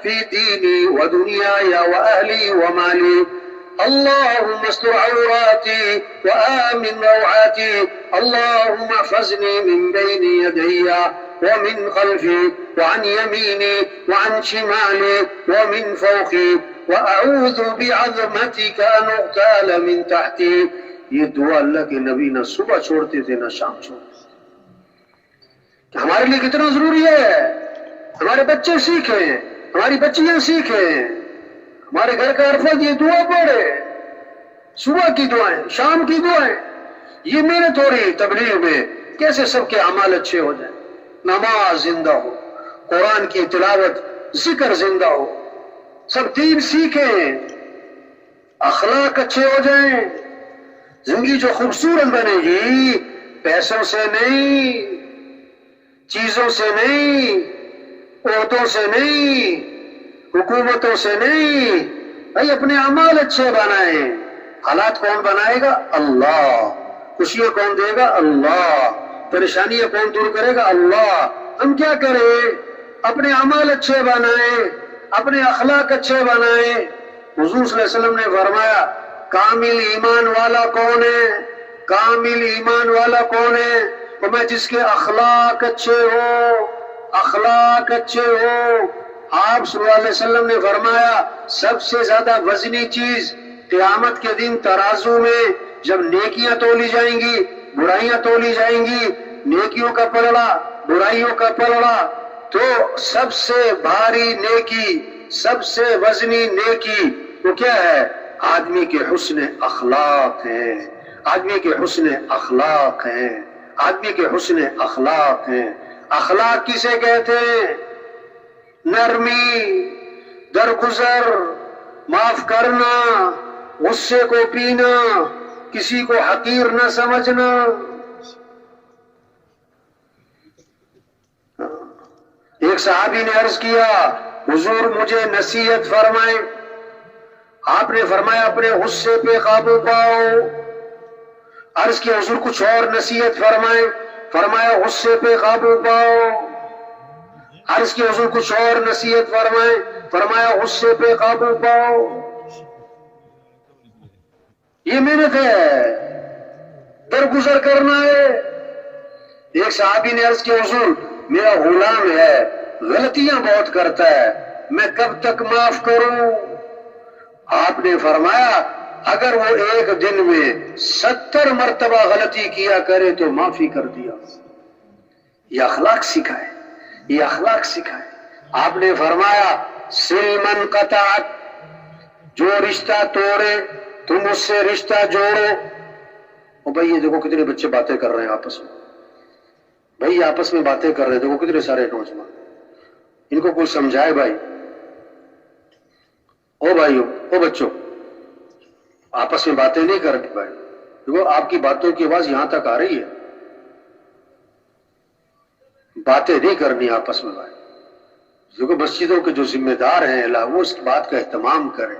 فی دینی ودنیای واہلی ومالی، اللہم استر عوراتی وآمن روعاتی، اللہم احفظنی من بین یدی ومن خلفی وعن یمینی وعن شمالی ومن فوقی وأعوذ بعظمتك أن أغتال من تحتی. یہ دعا اللہ کے نبی نہ صبح چھوڑتے تھے نہ شام چھوڑتے تھے. ہمارے لیے کتنا ضروری ہے. ہمارے بچے سیکھیں، ہماری بچیاں سیکھیں، ہمارے گھر کا ارفد یہ دعا پڑھے. صبح کی دعائیں، شام کی دعائیں. یہ محنت ہو رہی تبلیغ میں کیسے سب کے اعمال اچھے ہو جائیں. نماز زندہ ہو، قرآن کی تلاوت، ذکر زندہ ہو، سب دین سیکھیں، اخلاق اچھے ہو جائیں. زندگی جو خوبصورت بنے گی پیسوں سے نہیں، چیزوں سے نہیں، عہدوں سے نہیں، حکومتوں سے نہیں. بھائی اپنے اعمال اچھے بنائیں. حالات کون بنائے گا؟ اللہ. خوشیاں کون دے گا؟ اللہ. پریشانیاں کون دور کرے گا؟ اللہ. ہم کیا کریں؟ اپنے اعمال اچھے بنائیں، اپنے اخلاق اچھے بنائیں. حضور صلی اللہ علیہ وسلم نے فرمایا کامل ایمان والا کون ہے؟ کامل ایمان والا کون ہے؟ فرمایا جس کے اخلاق اچھے ہو، اخلاق اچھے ہو. آپ صلی اللہ علیہ وسلم نے فرمایا سب سے زیادہ وزنی چیز قیامت کے دن ترازو میں جب نیکیاں تولی جائیں گی، برائیاں تولی جائیں گی، نیکیوں کا پلڑا، برائیوں کا پلڑا، تو سب سے بھاری نیکی، سب سے وزنی نیکی وہ کیا ہے؟ آدمی کے حسن اخلاق ہیں. آدمی کے حسن اخلاق ہیں. آدمی کے حسن اخلاق ہیں. اخلاق کسے کہتے ہیں؟ نرمی، درگزر، معاف کرنا، غصے کو پینا، کسی کو حقیر نہ سمجھنا. ایک صحابی نے عرض کیا حضور مجھے نصیحت فرمائیں. آپ نے فرمایا اپنے غصے پہ قابو پاؤ. عرض کیا حضور کچھ اور نصیحت فرمائیں. فرمایا غصے پہ قابو پاؤ. عرض کیا حضور کچھ اور نصیحت فرمائیں. فرمایا غصے پہ قابو پاؤ. یہ محنت ہے، درگزر کرنا ہے. ایک صحابی نے عرض کیا حضور میرا غلام ہے، غلطیاں بہت کرتا ہے، میں کب تک معاف کروں؟ آپ نے فرمایا اگر وہ ایک دن میں 70 مرتبہ غلطی کیا کرے تو معافی کر دیا. یہ اخلاق سکھائے، یہ اخلاق سکھائے. آپ نے فرمایا سل من قطعت، جو رشتہ توڑے تم اس سے رشتہ جوڑو. او بھائی یہ دیکھو کتنے بچے باتیں کر رہے ہیں آپس میں. بھائی آپس میں باتیں کر رہے ہیں، دیکھو کتنے سارے نوجوان، ان کو کوئی سمجھائے. بھائی او بھائیو، او بچوں، آپس میں باتیں نہیں کرنی بھائی. دیکھو آپ کی باتوں کی آواز یہاں تک آ رہی ہے. باتیں نہیں کرنی آپس میں بھائی. دیکھو مسجدوں کے جو ذمہ دار ہیں وہ اس بات کا اہتمام کریں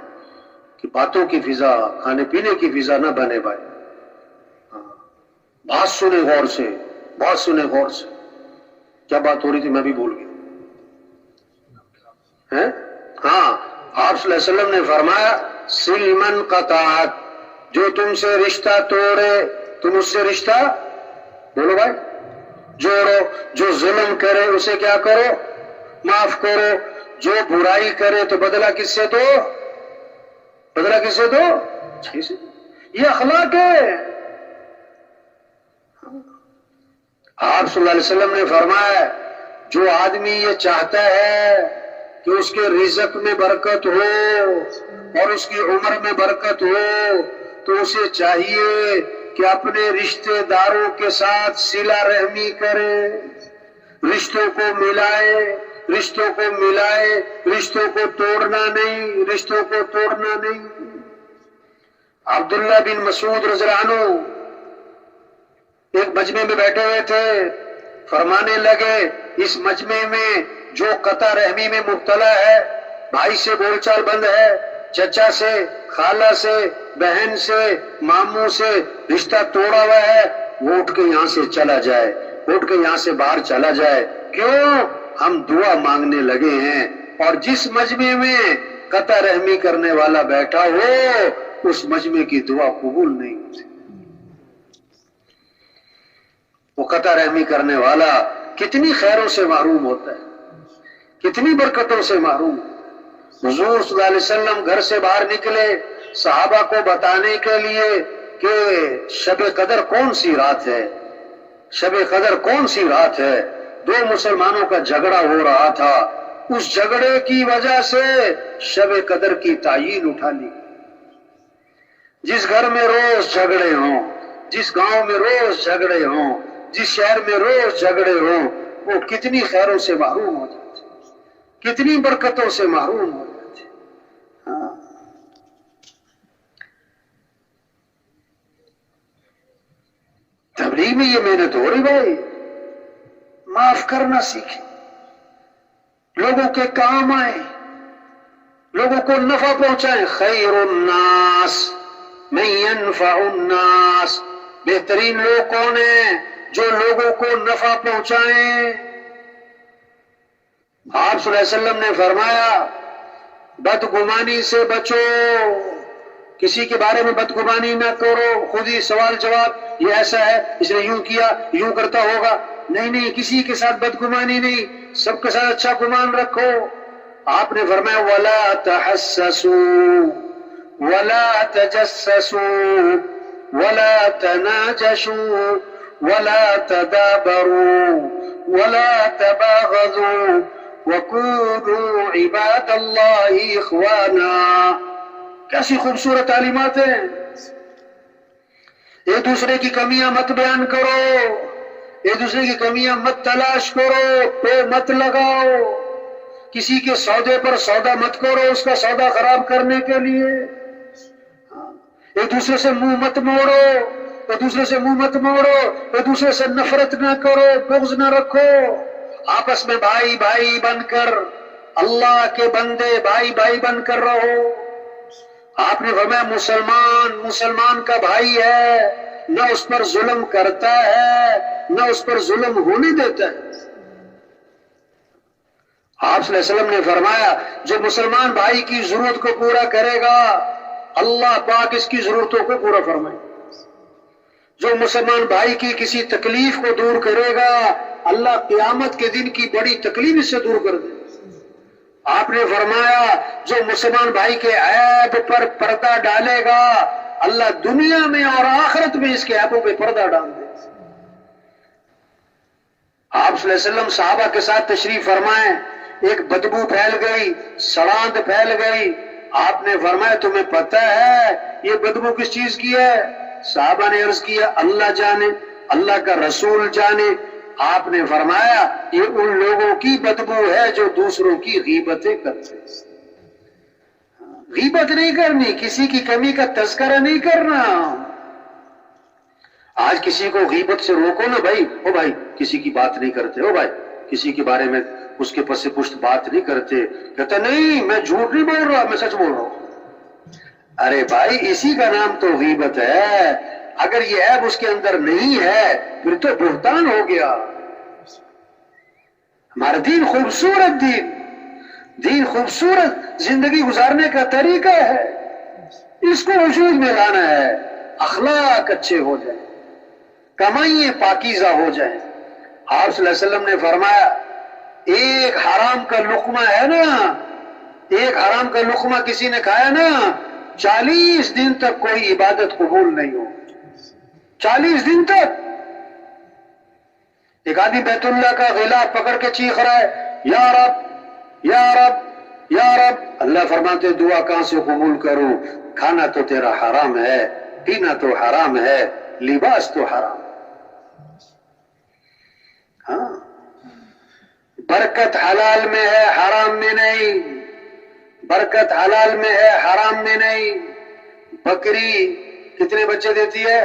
کہ باتوں کی فضا، کھانے پینے کی فضا نہ بنے بھائی. بات سنیں غور سے، بات سنیں غور سے. کیا بات ہو رہی تھی میں بھی بھول گیا. ہاں، آپ صلی اللہ علیہ وسلم نے فرمایا سل من قطعت، جو تم سے رشتہ توڑے تم اس سے رشتہ بولو بھائی جوڑو. جو ظلم کرے اسے کیا کرو؟ معاف کرو. جو برائی کرے تو بدلہ کس سے دو؟ بدلہ کس سے دو؟ اچھے سے. یہ اخلاق ہے. آپ صلی اللہ علیہ وسلم نے فرمایا جو آدمی یہ چاہتا ہے کہ اس کے رزق میں برکت ہو اور اس کی عمر میں برکت ہو تو اسے چاہیے کہ اپنے رشتہ داروں کے ساتھ صلہ رحمی کرے، رشتوں کو ملائے، رشتوں کو ملائے، رشتوں کو توڑنا نہیں، رشتوں کو توڑنا نہیں. عبداللہ بن مسعود رضی اللہ عنہ ایک مجمع میں بیٹھے ہوئے تھے، فرمانے لگے اس مجمع میں جو قطع رحمی میں مبتلا ہے، بھائی سے بول چال بند ہے، چچا سے، خالہ سے، بہن سے، ماموں سے رشتہ توڑا ہوا ہے، وہ اٹھ کے یہاں سے چلا جائے، اٹھ کے یہاں سے باہر چلا جائے. کیوں؟ ہم دعا مانگنے لگے ہیں اور جس مجمع میں قطع رحمی کرنے والا بیٹھا ہو اس مجمع کی دعا قبول نہیں ہوتی. وہ قطع رحمی کرنے والا کتنی خیروں سے محروم ہوتا ہے، کتنی برکتوں سے محروم. حضور صلی اللہ علیہ وسلم گھر سے باہر نکلے صحابہ کو بتانے کے لیے کہ شب قدر کون سی رات ہے، شب قدر کون سی رات ہے. دو مسلمانوں کا جھگڑا ہو رہا تھا، اس جھگڑے کی وجہ سے شب قدر کی تعیین اٹھا لی. جس گھر میں روز جھگڑے ہوں، جس گاؤں میں روز جھگڑے ہوں، جس شہر میں روز جھگڑے ہوں، وہ کتنی خیروں سے محروم ہو جاتے، کتنی برکتوں سے محروم ہو جاتے. تبلیغ میں یہ محنت ہو رہی بھائی. معاف کرنا سیکھیں، لوگوں کے کام آئیں، لوگوں کو نفع پہنچائیں. خیر الناس من ينفع الناس، بہترین لوگ کون ہیں؟ جو لوگوں کو نفع پہنچائیں. آپ صلی اللہ علیہ وسلم نے فرمایا بدگمانی سے بچو، کسی کے بارے میں بدگمانی نہ کرو. خود ہی سوال جواب، یہ ایسا ہے، اس نے یوں کیا، یوں کرتا ہوگا. نہیں نہیں، کسی کے ساتھ بدگمانی نہیں، سب کے ساتھ اچھا گمان رکھو. آپ نے فرمایا وَلَا تَحَسَّسُوا وَلَا تَجَسَّسُوا وَلَا تَنَاجَشُوا وَلَا تَدَابَرُوا وَلَا تَبَاغَضُوا وَكُونُوا عِبَادَ اللَّهِ إِخْوَانًا. کیسی خوبصورت تعلیمات ہیں. ایک دوسرے کی کمیاں مت بیان کرو، ایک دوسرے کی کمیاں مت تلاش کرو، پہ مت لگاؤ، کسی کے سودے پر سودا مت کرو اس کا سودا خراب کرنے کے لیے. ایک دوسرے سے منہ مت موڑو، ایک دوسرے سے منہ مت موڑو، ایک دوسرے سے نفرت نہ کرو، بغض نہ رکھو. آپس میں بھائی بھائی بن کر، اللہ کے بندے بھائی بھائی بن کر رہو. آپ نے فرمایا مسلمان مسلمان کا بھائی ہے، نہ اس پر ظلم کرتا ہے نہ اس پر ظلم ہونے دیتا ہے. آپ صلی اللہ علیہ وسلم نے فرمایا جو مسلمان بھائی کی ضرورت کو پورا کرے گا اللہ پاک اس کی ضرورتوں کو پورا فرمائے. جو مسلمان بھائی کی کسی تکلیف کو دور کرے گا اللہ قیامت کے دن کی بڑی تکلیف اس سے دور کر دے. آپ نے فرمایا جو مسلمان بھائی کے عیب پر پردہ ڈالے گا اللہ دنیا میں اور آخرت میں اس کے عیبوں پہ پردہ ڈال دے. آپ صلی اللہ علیہ وسلم صحابہ کے ساتھ تشریف فرمائیں، ایک بدبو پھیل گئی، سڑاند پھیل گئی. آپ نے فرمایا تمہیں پتہ ہے یہ بدبو کس چیز کی ہے؟ صحابہ نے عرض کیا اللہ جانے، اللہ کا رسول جانے. آپ نے فرمایا یہ ان لوگوں کی بدبو ہے جو دوسروں کی غیبتیں کرتے ہیں. غیبت نہیں کرنی، کسی کی کمی کا تذکرہ نہیں کرنا. آج کسی کو غیبت سے روکو نا بھائی، او بھائی کسی کی بات نہیں کرتے، او بھائی کسی کے بارے میں اس کے پس پشت بات نہیں کرتے. کہتا نہیں میں جھوٹ نہیں بول رہا، میں سچ بول رہا ہوں. ارے بھائی اسی کا نام تو غیبت ہے. اگر یہ عیب اس کے اندر نہیں ہے پھر تو بہتان ہو گیا. ہمارا دین خوبصورت دین خوبصورت زندگی گزارنے کا طریقہ ہے. اس کو وجود میں لانا ہے. اخلاق اچھے ہو جائیں، کمائیں پاکیزہ ہو جائیں. آپ صلی اللہ علیہ وسلم نے فرمایا ایک حرام کا لقمہ ہے نا، ایک حرام کا لقمہ کسی نے کھایا نا 40 دن تک کوئی عبادت قبول نہیں ہو. 40 دن تک. ایک آدمی بیت اللہ کا غلاف پکڑ کے چیخ رہا ہے یا رب یا رب یا رب. اللہ فرماتے دعا کہاں سے قبول کروں؟ کھانا تو تیرا حرام ہے، پینا تو حرام ہے، لباس تو حرام. ہاں برکت حلال میں ہے، حرام میں نہیں. برکت حلال میں ہے، حرام میں نہیں. بکری کتنے بچے دیتی ہے؟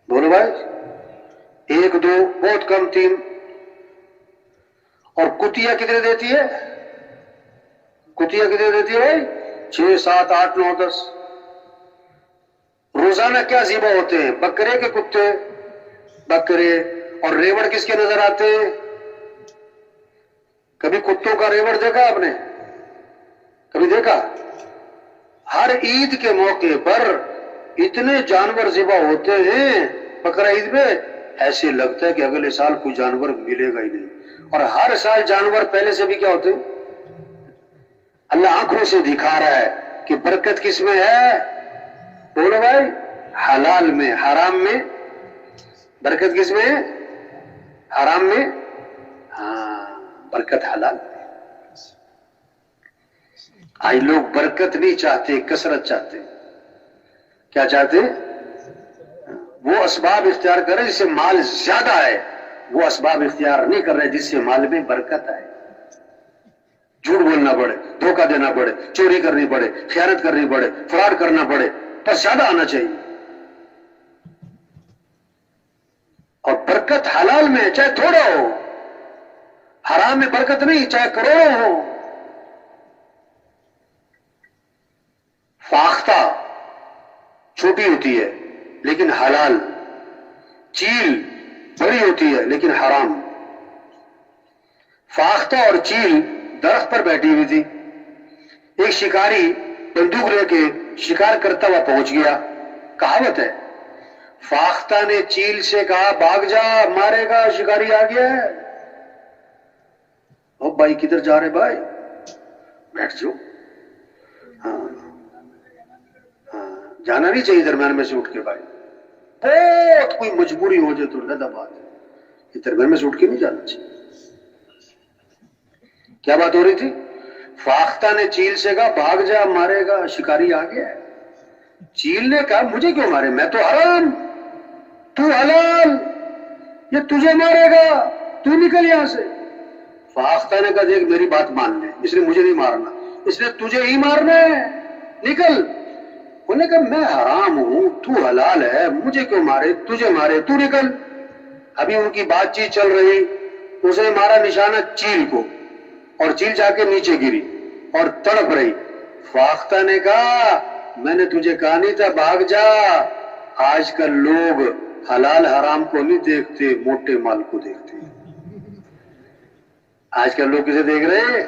بولو بھائی. 1 2 بہت کم 3. اور کتیا کتنے دیتی ہے؟ کتیا کتنے دیتی ہے بھائی؟ 6 7 8 9 10. روزانہ کیا ذبح ہوتے ہیں؟ بکرے کے کتے؟ بکرے. اور ریوڑ کس کے نظر آتے ہیں؟ کبھی کتوں کا ریوڑ دیکھا آپ نے؟ کبھی دیکھا؟ ہر عید کے موقع پر اتنے جانور ذبح ہوتے ہیں بقرہ عید میں، ایسے لگتا ہے کہ اگلے سال کوئی جانور ملے گا ہی نہیں. اور ہر سال جانور پہلے سے بھی کیا ہوتے ہیں؟ اللہ آنکھوں سے دکھا رہا ہے کہ برکت کس میں ہے؟ بولو بھائی. حلال میں. حرام میں برکت کس میں ہے؟ حرام میں. ہاں برکت حلال میں. آج لوگ برکت نہیں چاہتے، کثرت چاہتے. کیا چاہتے؟ وہ اسباب اختیار کر رہے جس سے مال زیادہ ہے، وہ اسباب اختیار نہیں کر رہے جس سے مال میں برکت آئے. جھوٹ بولنا پڑے، دھوکہ دینا پڑے، چوری کرنی پڑے، خیانت کرنی پڑے، فراڈ کرنا پڑے، پر زیادہ آنا چاہیے. اور برکت حلال میں چاہے تھوڑا ہو. حرام میں برکت نہیں چاہے کروڑوں ہو. فاختہ چھوٹی ہوتی ہے لیکن حلال. چیل بڑی ہوتی ہے لیکن حرام. فاختہ اور چیل درخت پر بیٹھی ہوئی تھی. ایک شکاری بندوق لے کے شکار کرتا ہوا پہنچ گیا. کہاوت ہے فاختہ نے چیل سے کہا بھاگ جا مارے گا شکاری آ گیا ہے. او بھائی کدھر جا رہے بھائی؟ بیٹھ جاؤ. ہاں جانا نہیں چاہیے درمیان میں سے اٹھ کے بھائی. بہت کوئی مجبوری ہو جائے تو نہ بات ہے، یہ درمیان میں سے اٹھ کے نہیں جانا چاہیے. کیا بات ہو رہی تھی؟ فاختہ نے چیل سے کہا بھاگ جا مارے گا شکاری آ گیا ہے. چیل نے کہا مجھے کیوں مارے؟ میں تو حرام، تو حلال، یہ تجھے مارے گا، تو نکل یہاں سے. فاختہ نے کہا دیکھ میری بات مان لے، اس نے مجھے نہیں مارنا، اس نے تجھے ہی مارنا ہے، نکل. انہوں نے کہا میں حرام ہوں، تو حلال ہے، مجھے کیوں مارے؟ تجھے مارے، تو نکل. ابھی ان کی بات چیت چل رہی، اس نے مارا نشانہ چیل کو اور چیل جا کے نیچے گری اور تڑپ رہی. فاختہ نے کہا میں نے تجھے کہا نہیں تھا بھاگ جا. آج کل لوگ حلال حرام کو نہیں دیکھتے، موٹے مال کو دیکھتے. آج کل لوگ کسے دیکھ رہے ہیں؟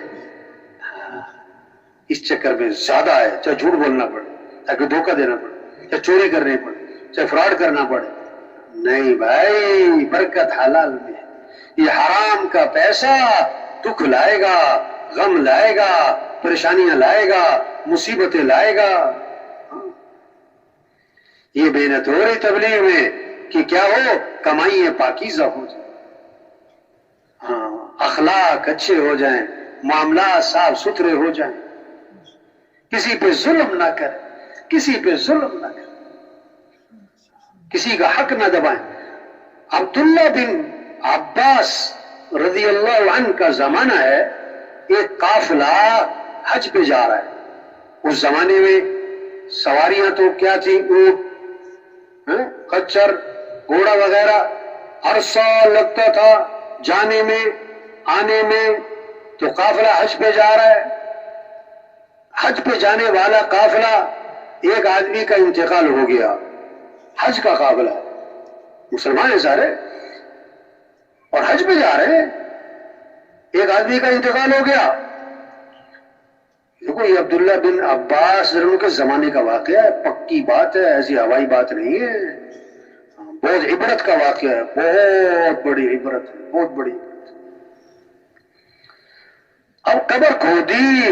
اس چکر میں زیادہ ہے، چاہے جھوٹ بولنا پڑے، چاہے دھوکہ دینا پڑے، چاہے چوری کرنی پڑے، چاہے فراڈ کرنا پڑے. نہیں بھائی برکت حلال میں. یہ حرام کا پیسہ دکھ لائے گا، غم لائے گا، پریشانیاں لائے گا، مصیبتیں لائے گا. یہ محنت ہو رہی تبلیغ میں کہ کیا ہو؟ کمائیں پاکیزہ ہو جائیں، ہاں اخلاق اچھے ہو جائیں، معاملات صاف ستھرے ہو جائیں، کسی پہ ظلم نہ کریں، کسی پہ ظلم نہ کریں، کسی کا حق نہ دبائیں. عبداللہ بن عباس رضی اللہ عنہ کا زمانہ ہے. ایک قافلہ حج پہ جا رہا ہے. اس زمانے میں سواریاں تو کیا تھی، اونٹ، خچر، گھوڑا وغیرہ، ہر سال لگتا تھا جانے میں آنے میں. تو قافلہ حج پہ جا رہا ہے، حج پہ جانے والا قافلہ، ایک آدمی کا انتقال ہو گیا، حج کا قافلہ، مسلمان ہیں سارے اور حج پہ جا رہے ہیں، ایک آدمی کا انتقال ہو گیا. دیکھو یہ عبداللہ بن عباس ضرور کے زمانے کا واقعہ ہے، پکی بات ہے، ایسی ہوائی بات نہیں ہے، بہت عبرت کا واقعہ ہے، بہت بڑی عبرت ہے، بہت بڑی عبرت. اب قبر کھودی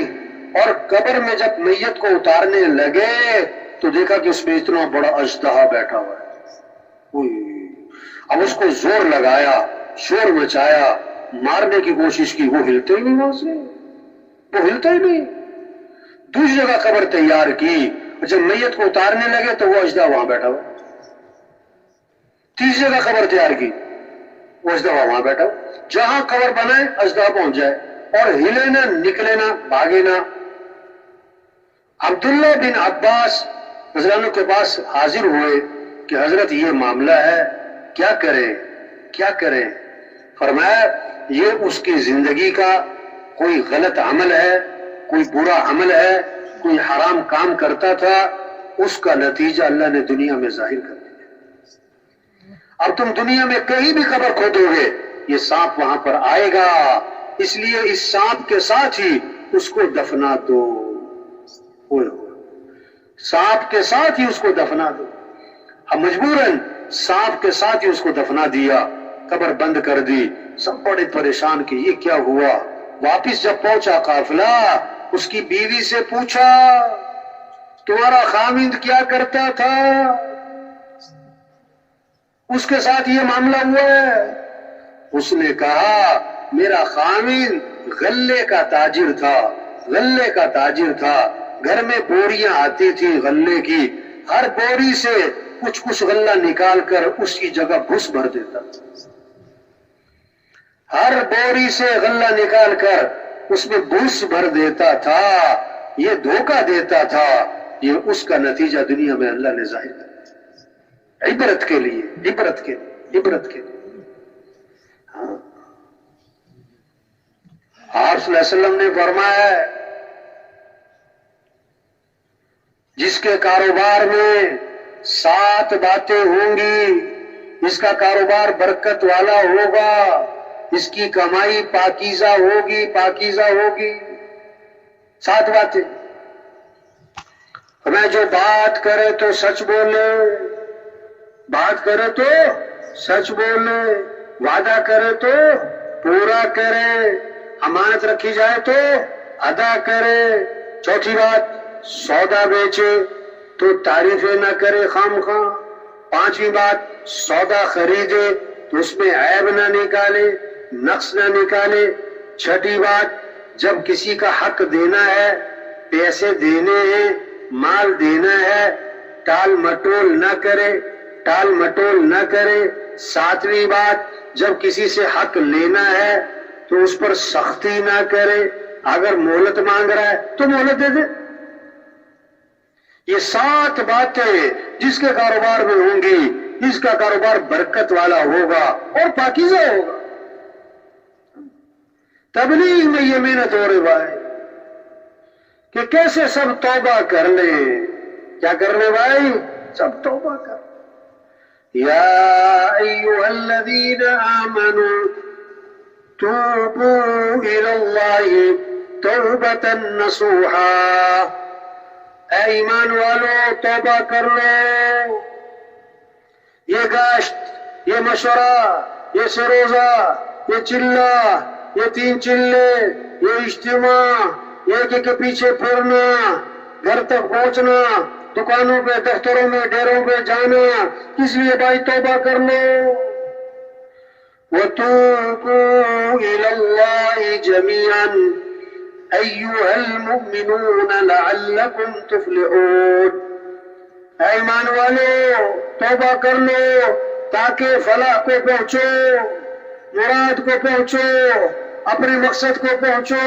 اور قبر میں جب میت کو اتارنے لگے تو دیکھا کہ اس میں اتنا بڑا اژدہا بیٹھا ہوا ہے. اب اس کو زور لگایا، شور مچایا، مارنے کی کوشش کی، وہ ہلتے ہی نہیں، وہاں سے وہ ہلتا ہی نہیں. دوسری جگہ قبر تیار کی، جب میت کو اتارنے لگے تو وہ اژدہا وہاں بیٹھا ہوا. تیسری جگہ قبر تیار کی، وہ اژدہا وہاں بیٹھا ہوا. جہاں قبر بنائے اژدہا پہنچ جائے اور ہلے نہ، نکلے نہ، بھاگے نہ. عبداللہ بن عباس رضی اللہ عنہ کے پاس حاضر ہوئے کہ حضرت یہ معاملہ ہے، کیا کریں کیا کریں. فرمایا یہ اس کی زندگی کا کوئی غلط عمل ہے، کوئی برا عمل ہے، کوئی حرام کام کرتا تھا، اس کا نتیجہ اللہ نے دنیا میں ظاہر کر دیا. اب تم دنیا میں کہیں بھی قبر کھودو گے یہ سانپ وہاں پر آئے گا، اس لیے اس سانپ کے ساتھ ہی اس کو دفنا دو. سانپ کے ساتھ ہی اس کو دفنا دو. اب مجبوراً سانپ کے ساتھ ہی اس کو دفنا دیا، قبر بند کر دی. سب بڑے پریشان کہ یہ کیا ہوا. واپس جب پہنچا قافلہ، اس کی بیوی سے پوچھا تمہارا خاوند کیا کرتا تھا، اس کے ساتھ یہ معاملہ ہوا ہے. اس نے کہا میرا خاوند غلے کا تاجر تھا، غلے کا تاجر تھا، گھر میں بوریاں آتی تھی غلے کی، ہر بوری سے کچھ کچھ غلہ نکال کر اس کی جگہ بھس بھر دیتا تھا. ہر بوری سے غلہ نکال کر اس میں بھس بھر دیتا تھا، یہ دھوکہ دیتا تھا. یہ اس کا نتیجہ دنیا میں اللہ نے ظاہر کر دیا، عبرت کے لیے، عبرت کے لیے، عبرت کے لیے. آپ صلی اللہ علیہ وسلم نے فرمایا ہے جس کے کاروبار میں 7 باتیں ہوں گی اس کا کاروبار برکت والا ہوگا، اس کی کمائی پاکیزہ ہوگی، پاکیزہ ہوگی. 7 باتیں. میں جو بات کرے تو سچ بولے، بات کرے تو سچ بولے، وعدہ کرے تو پورا کرے، امانت رکھی جائے تو ادا کرے. چوتھی بات، سودا بیچے تو تعریفیں نہ کرے خام خواہ. 5ویں بات، سودا خریدے تو اس میں عیب نہ نکالے، نقص نہ نکالے. 6ٹھی بات، جب کسی کا حق دینا ہے، پیسے دینے ہیں، مال دینا ہے، ٹال مٹول نہ کرے، ٹال مٹول نہ کرے. 7ویں بات، جب کسی سے حق لینا ہے تو اس پر سختی نہ کرے، اگر مہلت مانگ رہا ہے تو مہلت دے دے. یہ 7 باتیں جس کے کاروبار میں ہوں گی اس کا کاروبار برکت والا ہوگا اور پاکیزہ ہوگا. تبلیغ میں یہ محنت ہو رہی بھائی کہ کیسے سب توبہ کر لیں. کیا کر لیں بھائی؟ سب توبہ کر. یا ایھا الذین آمنوا توبوا الی اللہ توبۃ نصوحا. اے ایمان والو توبہ کر لو. یہ گشت، یہ مشورہ، یہ سروزہ، یہ چلہ، یہ 3 چلے، یہ اجتماع، یہ کے پیچھے پھرنا، گھر تک پہنچنا، دکانوں پہ، دفتروں میں، ڈیروں پہ جانا، کس لیے بھائی توبہ کر لو. وَتُوبُوا إِلَى اللَّهِ جَمِيعًا أَيُّهَا الْمُؤْمِنُونَ لَعَلَّكُمْ تُفْلِحُونَ. اے ایمان والو توبہ کر لو تاکہ فلاح کو پہنچو، مراد کو پہنچو، اپنے مقصد کو پہنچو.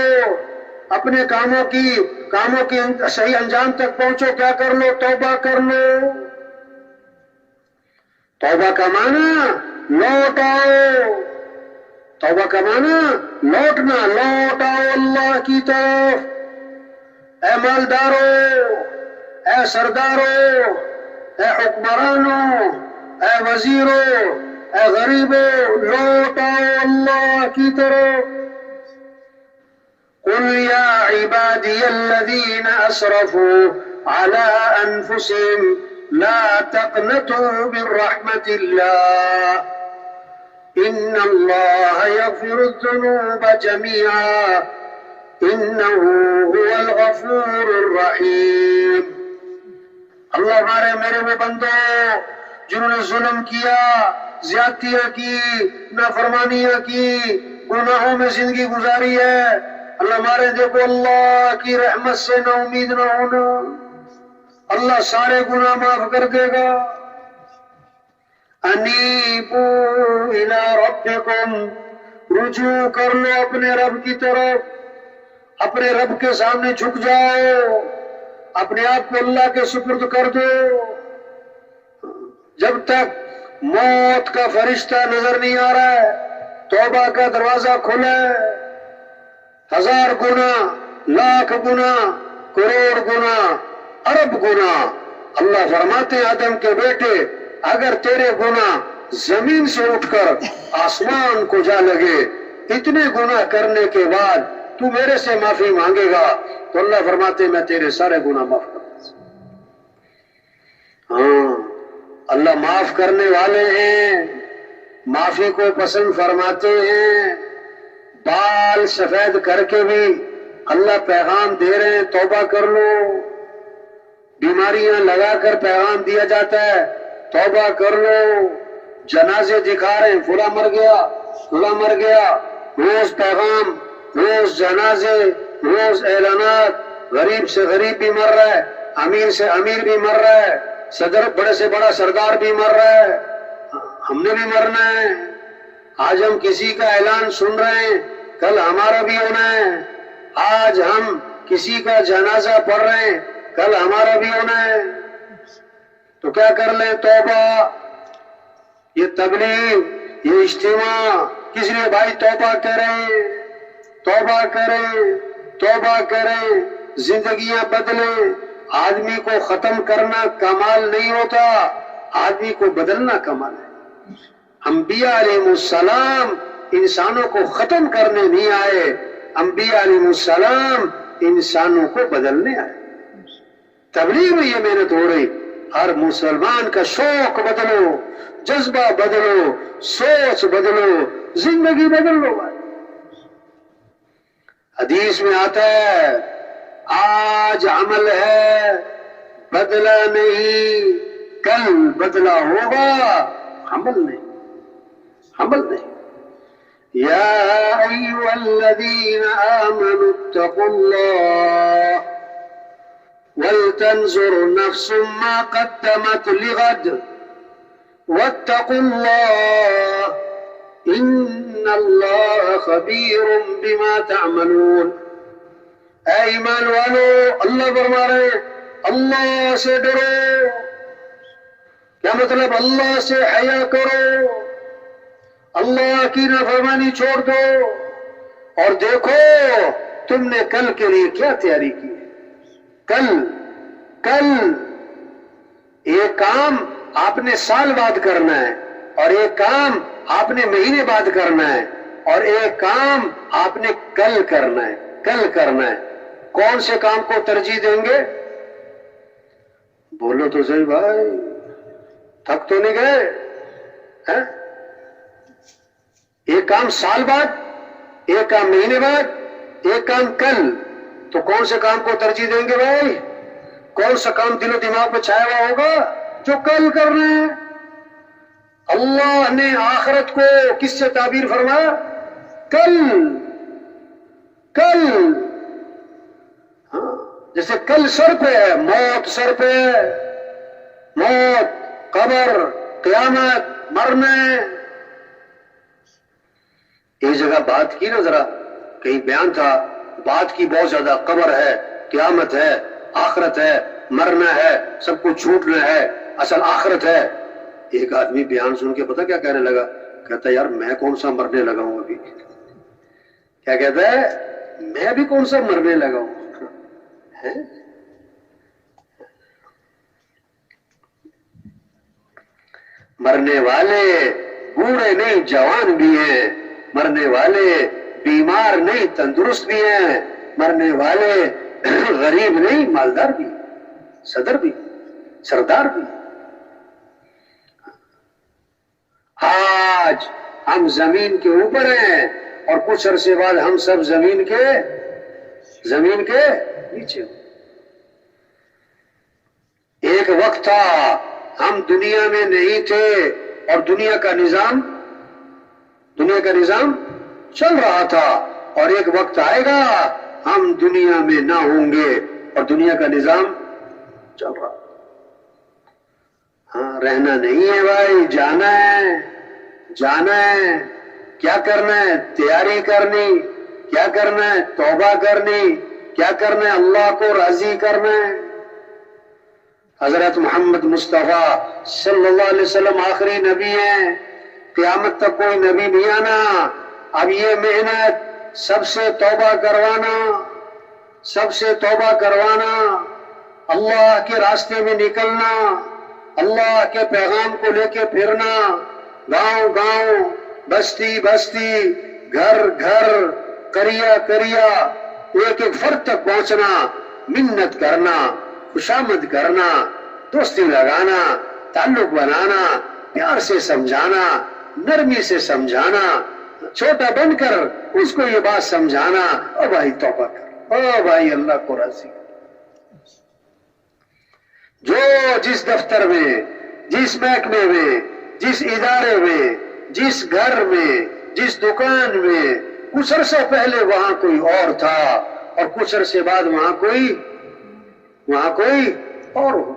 اپنے کاموں کی صحیح انجام تک پہنچو. کیا کر لو؟ توبہ کر لو. توبہ کا معنی لوٹ آؤ. توبہ کا معنی لوٹنا. لوٹ آؤ اللہ کی طرف. اے مالدارو، اے سردارو، اے حکمرانو، اے وزیرو، اے غریبو، لوٹ آؤ اللہ کی طرف. قل یا عبادی الذین اسرفوا علی انفسهم لا تقنطوا من رحمت اللہ ان اللہ یغفر الذنوب جميعا انہ هو الغفور الرحیم. اللہ ہمارے میرے وہ بندوں جنہوں نے ظلم کیا، زیادتیاں کی، نافرمانیاں کی، گناہوں میں زندگی گزاری ہے، اللہ ہمارے دیکھو اللہ کی رحمت سے نا امید نہ ہونا. اللہ سارے گناہ معاف کر دے گا. انیبوا الی ربکم، رجوع کر لو اپنے رب کی طرف. اپنے رب کے سامنے جھک جاؤ، اپنے آپ کو اللہ کے سپرد کر دو. جب تک موت کا فرشتہ نظر نہیں آ رہا ہے توبہ کا دروازہ کھلا ہے. 1000 گنا، لاکھ گنا، کروڑ گنا، ارب گنا. اللہ فرماتے ہیں آدم کے بیٹے اگر تیرے گنا زمین سے اٹھ کر آسمان کو جا لگے، اتنے گنا کرنے کے بعد تو میرے سے معافی مانگے گا تو اللہ فرماتے ہیں میں تیرے سارے گناہ معاف کر دوں. ہاں، اللہ معاف کرنے والے ہیں، معافی کو پسند فرماتے ہیں. بال سفید کر کے بھی اللہ پیغام دے رہے ہیں توبہ کر لو. بیماریاں لگا کر پیغام دیا جاتا ہے توبہ کر لو. جنازے دکھا رہے ہیں فلاں مر گیا، فلاں مر گیا. روز پیغام، روز جنازے، روز اعلانات. غریب سے غریب بھی مر رہا ہے، امیر سے امیر بھی مر رہا ہے، صدر بڑے سے بڑا سردار بھی مر رہا ہے. ہم نے بھی مرنا ہے. آج ہم کسی کا اعلان سن رہے ہیں، کل ہمارا بھی ہونا ہے. آج ہم کسی کا جنازہ پڑھ رہے ہیں، کل ہمارا بھی ہونا ہے. تو کیا کر لیں؟ توبہ. یہ تبلیغ، یہ اجتماع کس لیے بھائی؟ توبہ کریں، توبہ کریں، توبہ کریں، زندگیاں بدلیں. آدمی کو ختم کرنا کمال نہیں ہوتا، آدمی کو بدلنا کمال ہے. انبیاء علیہ السلام انسانوں کو ختم کرنے نہیں آئے، انبیاء علیہ السلام انسانوں کو بدلنے آئے. تبلیغ میں یہ محنت ہو رہی. ہر مسلمان کا شوق بدلو، جذبہ بدلو، سوچ بدلو، زندگی بدل لو. حدیث میں آتا ہے آج عمل ہے بدلہ نہیں، کل بدلہ ہوگا عمل نہیں، عمل نہیں. یا ایھا الذین آمنوا اتقوا اللہ ولتنظر نفس ما قدمت لغد واتقوا اللہ ان اللہ خبیر بما تعملون. اے ایمان والو، اللہ فرما رہے ہیں اللہ سے ڈرو. کیا مطلب؟ اللہ سے حیا کرو، اللہ کی نافرمانی چھوڑ دو، اور دیکھو تم نے کل کے لیے کیا تیاری کی ہے. کل ایک کام آپ نے سال بعد کرنا ہے، اور ایک کام آپ نے مہینے بعد کرنا ہے، اور ایک کام آپ نے کل کرنا ہے. کل کرنا ہے. کون سے کام کو ترجیح دیں گے؟ بولو تو صحیح بھائی، تھک تو نہیں گئے؟ ایک کام سال بعد، ایک کام مہینے بعد، ایک کام کل. تو کون سے کام کو ترجیح دیں گے بھائی؟ کون سا کام دل و دماغ میں چھایا ہوا ہوگا؟ جو کل کر رہے ہیں. اللہ نے آخرت کو کس سے تعبیر فرمایا؟ کل. کل. ہاں، جیسے کل سر پہ ہے، موت سر پہ ہے. موت، قبر، قیامت، مرنا. ایک جگہ بات کی نا، ذرا کہیں بیان تھا بات کی بہت زیادہ، قبر ہے، قیامت ہے، آخرت ہے، مرنا ہے، سب کچھ چھوٹنا ہے، اصل آخرت ہے۔ ایک آدمی بیان سن کے پتہ کیا کہنے لگا؟ کہتا ہے یار میں کون سا مرنے لگا ہوں ابھی؟ کیا کہتا ہے؟ میں بھی کون سا مرنے لگا ہوں؟ مرنے والے بوڑھے نہیں جوان بھی ہیں، مرنے والے بیمار نہیں تندرست بھی ہیں، مرنے والے غریب نہیں مالدار بھی، صدر بھی، سردار بھی۔ آج ہم زمین کے اوپر ہیں اور کچھ عرصے بعد ہم سب زمین کے نیچے۔ ایک وقت تھا ہم دنیا میں نہیں تھے اور دنیا کا نظام چل رہا تھا، اور ایک وقت آئے گا ہم دنیا میں نہ ہوں گے اور دنیا کا نظام چل رہا۔ ہاں رہنا نہیں ہے بھائی، جانا ہے۔ کیا کرنا ہے؟ تیاری کرنی۔ کیا کرنا ہے؟ توبہ کرنی۔ کیا کرنا ہے؟ اللہ کو راضی کرنا ہے۔ حضرت محمد مصطفیٰ صلی اللہ علیہ وسلم آخری نبی ہیں، قیامت تک کوئی نبی نہیں آنا۔ اب یہ محنت سب سے توبہ کروانا، اللہ کے راستے میں نکلنا، اللہ کے پیغام کو لے کے پھرنا، گاؤں گاؤں، بستی بستی، گھر گھر، قریہ قریہ، ایک ایک فرد تک پہنچنا، منت کرنا، خوشامد کرنا، دوستی لگانا، تعلق بنانا، پیار سے سمجھانا، نرمی سے سمجھانا، چھوٹا بن کر اس کو یہ بات سمجھانا، او بھائی توبہ کر، او بھائی اللہ کو راضی کر۔ جو جس دفتر میں، جس محکمے میں، جس ادارے میں، جس گھر میں، جس دکان میں کچھ عرصہ پہلے وہاں کوئی اور تھا اور کچھ عرصے بعد وہاں کوئی اور ہو۔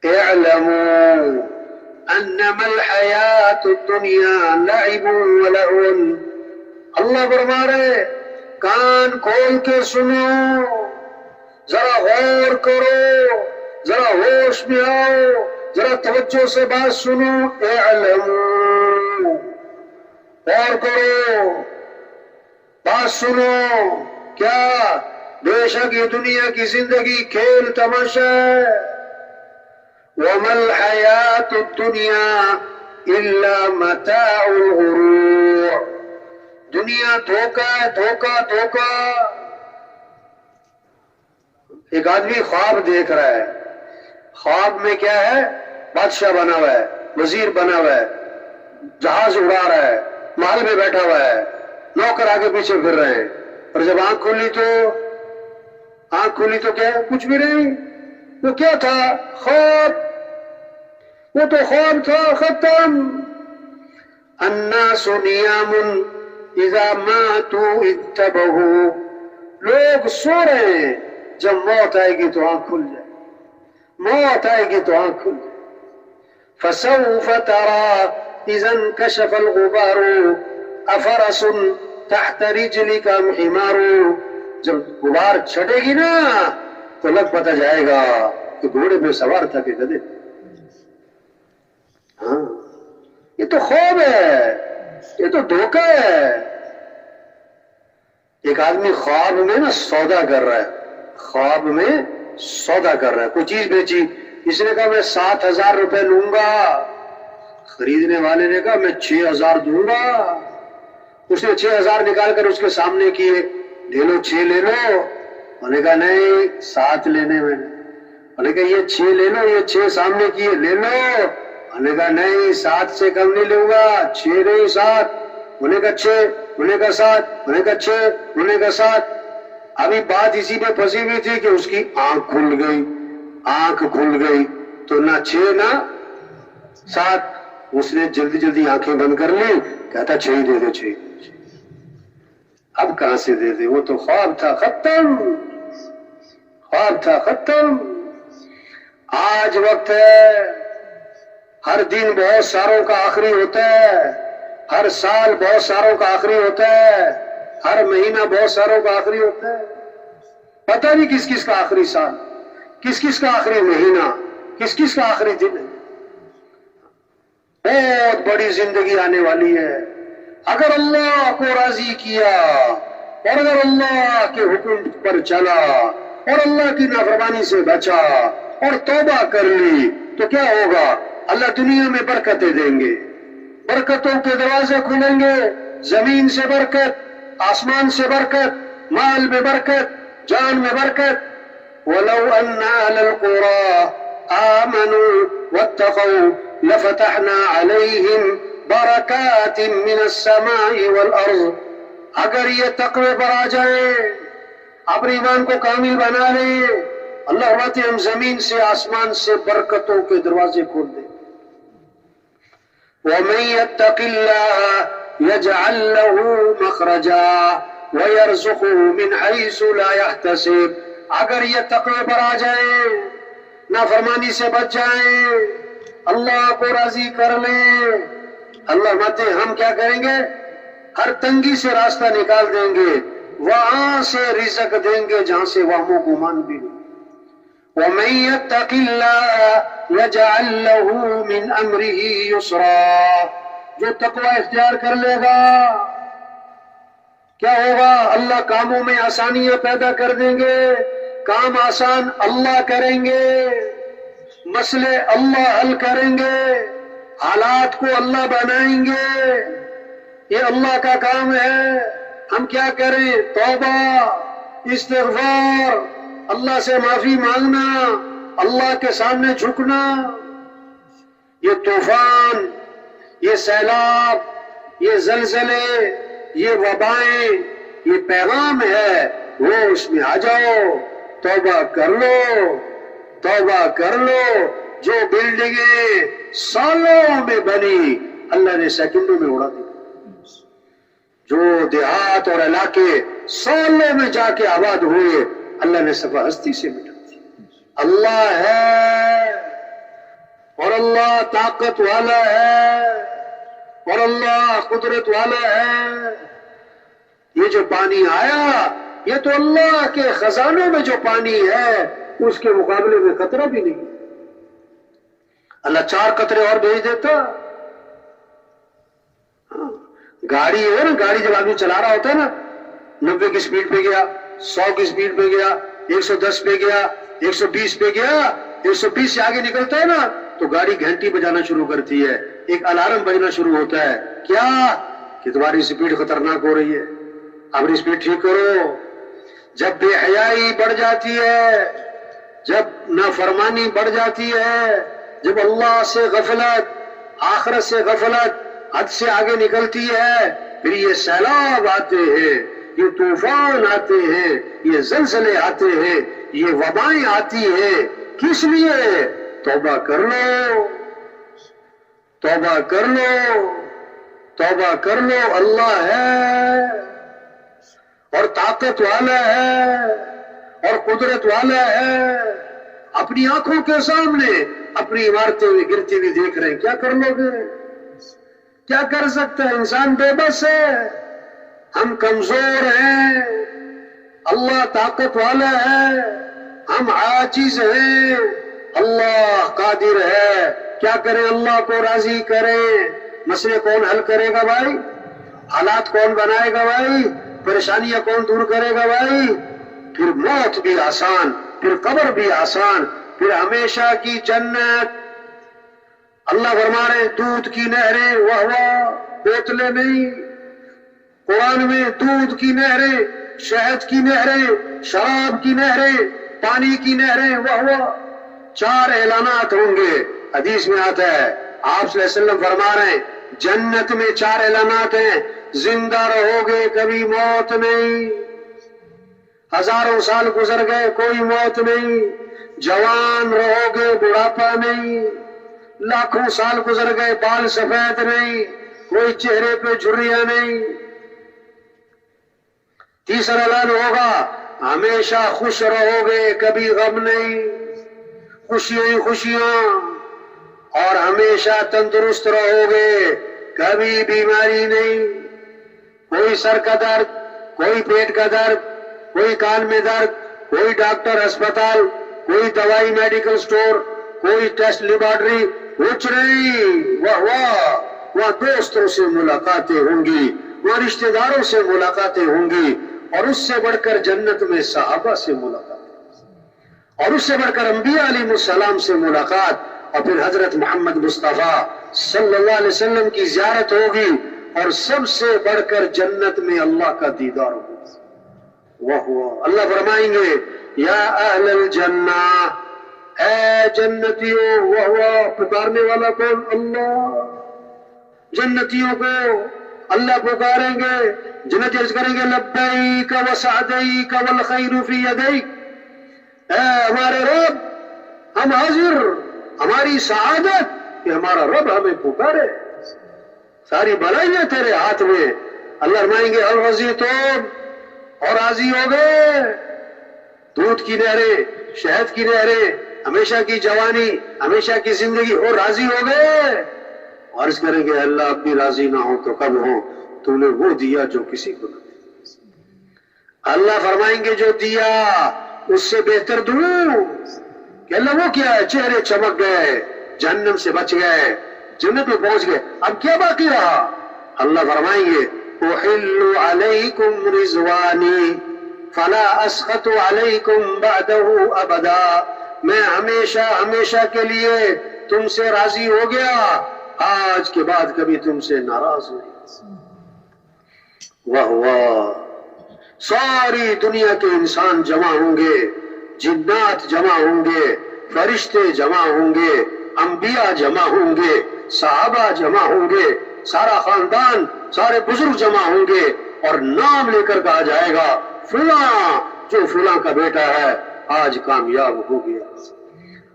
اعلموا انما الحیات الدنیا لعب ولہو۔ اللہ فرما رہے کان کھول کے سنو، ذرا غور کرو، ذرا ہوش میں آؤ، ذرا توجہ سے بات سنو۔ اعلموا، غور کرو، بات سنو، کیا؟ بے شک یہ دنیا کی زندگی کھیل تماشا ہے۔ وَمَا الْحَيَاةُ الدُّنْيَا إِلَّا مَتَاعُ الْغُرُورِ۔ دنیا دھوکہ ہے، دھوکہ۔ ایک آدمی خواب دیکھ رہا ہے، خواب میں کیا ہے؟ بادشاہ بنا ہوا ہے، وزیر بنا ہوا ہے، جہاز اڑا رہا ہے، محل میں بیٹھا ہوا ہے، نوکر آگے پیچھے پھر رہے ہیں، اور جب آنکھ کھلی تو کیا؟ کچھ بھی نہیں۔ وہ کیا تھا؟ خواب۔ وہ تو خواب تھا، ختم۔ الناس نیام اذا ماتوا انتبہوا۔ لوگ سو رہے ہیں، جب موت آئے گی تو آنکھ کھل جائے، فسوف ترى اذا انكشف الغبار افرس تحت رجلك حمار۔ جب غبار چھٹے گی نا تو لگ پتہ جائے گا کہ گھوڑے میں سوار تھا کہ گدھے۔ ہاں یہ تو خواب ہے، یہ تو دھوکہ ہے۔ ایک آدمی خواب میں نا سودا کر رہا ہے، کوئی چیز بیچی، اس نے کہا میں 7,000 روپے لوں گا، خریدنے والے نے کہا میں 6,000 دوں گا۔ اس نے 6,000 نکال کر اس کے سامنے کیے، لے لو 6 لے لو۔ انہوں نے کہا نہیں 7 لینے میں۔ انہوں نے کہا یہ 6 لے لو، یہ 6 سامنے کیے، لے لو۔ انہوں نے کہا نہیں 7 سے کم نہیں لوں گا، 6 نہیں 7۔ انہوں نے کہا 6، انہوں نے کہا 7، انہوں نے کہا 6، انہوں نے کہا 7۔ ابھی بات اسی پہ پھنسی ہوئی تھی کہ اس کی آنکھ کھل گئی تو نہ 6 نہ 7۔ اس نے جلدی آنکھیں بند کر لی، کہتا 6 ہی دے دے، 6۔ اب کہاں سے دے دے؟ وہ تو خواب تھا، ختم۔ آج وقت ہے، ہر دن بہت ساروں کا آخری ہوتا ہے، ہر سال بہت ساروں کا آخری ہوتا ہے، ہر مہینہ بہت ساروں کا آخری ہوتا ہے، پتہ نہیں کس کس کا آخری سال، کس کس کا آخری مہینہ، کس کس کا آخری دن ہے۔ بہت بڑی زندگی آنے والی ہے۔ اگر اللہ کو راضی کیا اور اگر اللہ کے حکم پر چلا اور اللہ کی نافرمانی سے بچا اور توبہ کر لی تو کیا ہوگا؟ اللہ دنیا میں برکتیں دیں گے، برکتوں کے دروازے کھلیں گے، زمین سے برکت، آسمان سے برکت، مال میں برکت، جان میں برکت۔ وَلَوْ أَنَّ أَهْلَ الْقُرَىٰ آمَنُوا وَاتَّقَوْا لَفَتَحْنَا عَلَيْهِمْ بَرَكَاتٍ مِّنَ السَّمَاءِ وَالْأَرْضِ۔ اگر یہ تقوی پر آ جائیں، اپنے ایمان کو کامل بنا لیں، اللہ فرماتے ہیں ہم زمین سے آسمان سے برکتوں کے دروازے کھول دیں۔ وَمَن يَتَّقِ اللَّهَ يَجْعَل لَّهُ مَخْرَجًا وَيَرْزُقْهُ مِنْ حَيْثُ لَا يَحْتَسِبُ۔ اگر یہ تقوی پر آ جائیں، نافرمانی سے بچ جائیں، اللہ کو راضی کر لیں، اللہ فرماتے ہیں ہم کیا کریں گے؟ ہر تنگی سے راستہ نکال دیں گے، وہاں سے رزق دیں گے جہاں سے وہم و گمان بھی نہیں۔ وَمَن يَتَّقِ اللَّهَ يَجْعَل لَّهُ مِنْ أَمْرِهِ يُسْرًا۔ جو تقوی اختیار کر لے گا کیا ہوگا؟ اللہ کاموں میں آسانیاں پیدا کر دیں گے، کام آسان اللہ کریں گے، مسئلے اللہ حل کریں گے، حالات کو اللہ بنائیں گے۔ یہ اللہ کا کام ہے۔ ہم کیا کریں؟ توبہ، استغفار، اللہ سے معافی مانگنا، اللہ کے سامنے جھکنا۔ یہ طوفان، یہ سیلاب، یہ زلزلے، یہ وبائیں، یہ پیغام ہے، وہ اس میں آ جاؤ، توبہ کر لو، توبہ کر لو۔ جو بلڈنگیں سالوں میں بنی اللہ نے سیکنڈوں میں اڑا دی، جو دیہات اور علاقے سالوں میں جا کے آباد ہوئے اللہ نے صفحہ ہستی سے مٹا دی۔ اللہ ہے اور اللہ طاقت والا ہے اور اللہ قدرت والا ہے۔ یہ جو پانی آیا یہ تو اللہ کے خزانوں میں جو پانی ہے اس کے مقابلے میں قطرہ بھی نہیں۔ اللہ 4 قطرے اور بھیج دیتا۔ گاڑی ہے نا، گاڑی جب آدمی چلا رہا ہوتا ہے نا، 90 کی سپیڈ پہ گیا، 100 کی سپیڈ پہ گیا، 110 پہ گیا، 120 پہ گیا، 120 سے آگے نکلتا ہے نا تو گاڑی گھنٹی بجانا شروع کرتی ہے، ایک الارم بجنا شروع ہوتا ہے، کیا کہ تمہاری سپیڈ خطرناک ہو رہی ہے، اپنی سپیڈ ٹھیک کرو۔ جب بے حیائی بڑھ جاتی ہے، جب نافرمانی بڑھ جاتی ہے، جب اللہ سے غفلت، آخرت سے غفلت حد سے آگے نکلتی ہے، پھر یہ سیلاب آتے ہیں، یہ طوفان آتے ہیں، یہ زلزلے آتے ہیں، یہ وبائیں آتی ہیں۔ کس لیے؟ توبہ کر لو، توبہ کر لو، توبہ کر لو۔ اللہ ہے اور طاقت والا ہے اور قدرت والا ہے۔ اپنی آنکھوں کے سامنے اپنی عمارتیں گرتی ہوئی دیکھ رہے ہیں، کیا کر لو گے؟ کیا کر سکتا ہے؟ انسان بے بس ہے، ہم کمزور ہیں، اللہ طاقت والا ہے، ہم عاجز ہیں، اللہ قادر ہے۔ کیا کریں؟ اللہ کو راضی کریں۔ مسئلے کون حل کرے گا بھائی؟ حالات کون بنائے گا بھائی؟ پریشانیاں کون دور کرے گا بھائی؟ پھر موت بھی آسان، پھر قبر بھی آسان، پھر ہمیشہ کی جنت۔ اللہ فرما رہے ہیں دودھ کی نہریں واہ بوتلیں نہیں، قرآن میں دودھ کی نہریں، شہد کی نہریں، شراب کی نہریں، پانی کی نہریں، واہ 4 اعلانات ہوں گے۔ حدیث میں آتا ہے، آپ صلی اللہ علیہ وسلم فرما رہے ہیں جنت میں 4 اعلانات ہیں، زندہ رہو گے کبھی موت نہیں، ہزاروں سال گزر گئے کوئی موت نہیں، جوان رہو گے بڑھاپا نہیں، لاکھوں سال گزر گئے بال سفید نہیں، کوئی چہرے پہ جھریاں نہیں۔ تیسرا اعلان ہوگا ہمیشہ خوش رہو گے کبھی غم نہیں، خوشیاں ہی خوشیاں، اور ہمیشہ تندرست رہو گے کبھی بیماری نہیں، کوئی سر کا درد، کوئی پیٹ کا درد، کوئی کان میں درد، کوئی ڈاکٹر اسپتال، کوئی دوائی میڈیکل سٹور، کوئی ٹیسٹ لیبارٹری، کچھ نہیں۔ وہاں دوستوں سے ملاقاتیں ہوں گی، وہاں رشتہ داروں سے ملاقاتیں ہوں گی، اور اس سے بڑھ کر جنت میں صحابہ سے ملاقات، اور اس سے بڑھ کر انبیاء علیہ السلام سے ملاقات، اور پھر حضرت محمد مصطفیٰ صلی اللہ علیہ وسلم کی زیارت ہوگی، اور سب سے بڑھ کر جنت میں اللہ کا دیدار ہوگا۔ اللہ فرمائیں گے یا اہل الجنہ، اے جنتیوں، پکارنے والا کون؟ اللہ۔ جنتیوں کو اللہ پکاریں گے، جنتی عرض کریں گے لبیک وسعدیک والخیر فی یدیک، اے ہمارے رب، ہم حاضر، ہماری سعادت کہ ہمارا رب ہمیں پکارے، ساری بھلائیاں تیرے ہاتھ میں۔ اللہ فرمائیں گے الرضیتم، اور راضی ہو گئے؟ دودھ کی نہریں، شہد کی نہریں، ہمیشہ کی جوانی، ہمیشہ کی زندگی، اور راضی ہو گئے؟ عرض کریں گے اللہ اب بھی راضی نہ ہو تو کب ہو، تو نے وہ دیا جو کسی کو نہ دیا۔ اللہ فرمائیں گے جو دیا اس سے بہتر دوں، کہ اللہ وہ کیا ہے؟ چہرے چمک گئے، جہنم سے بچ گئے، جنت میں پہنچ گئے، اب کیا باقی رہا؟ اللہ فرمائیں گے احل علیکم رضوانی فلا اسخط علیکم بعدہ ابدا، میں ہمیشہ ہمیشہ کے لیے تم سے راضی ہو گیا، آج کے بعد کبھی تم سے ناراض نہیں۔ واہ، ساری دنیا کے انسان جمع ہوں گے، جنات جمع ہوں گے، فرشتے جمع ہوں گے، انبیاء جمع ہوں گے، صحابہ جمع ہوں گے، سارا خاندان، سارے بزرگ جمع ہوں گے، اور نام لے کر کہا جائے گا فلاں جو فلاں کا بیٹا ہے آج کامیاب ہو گیا،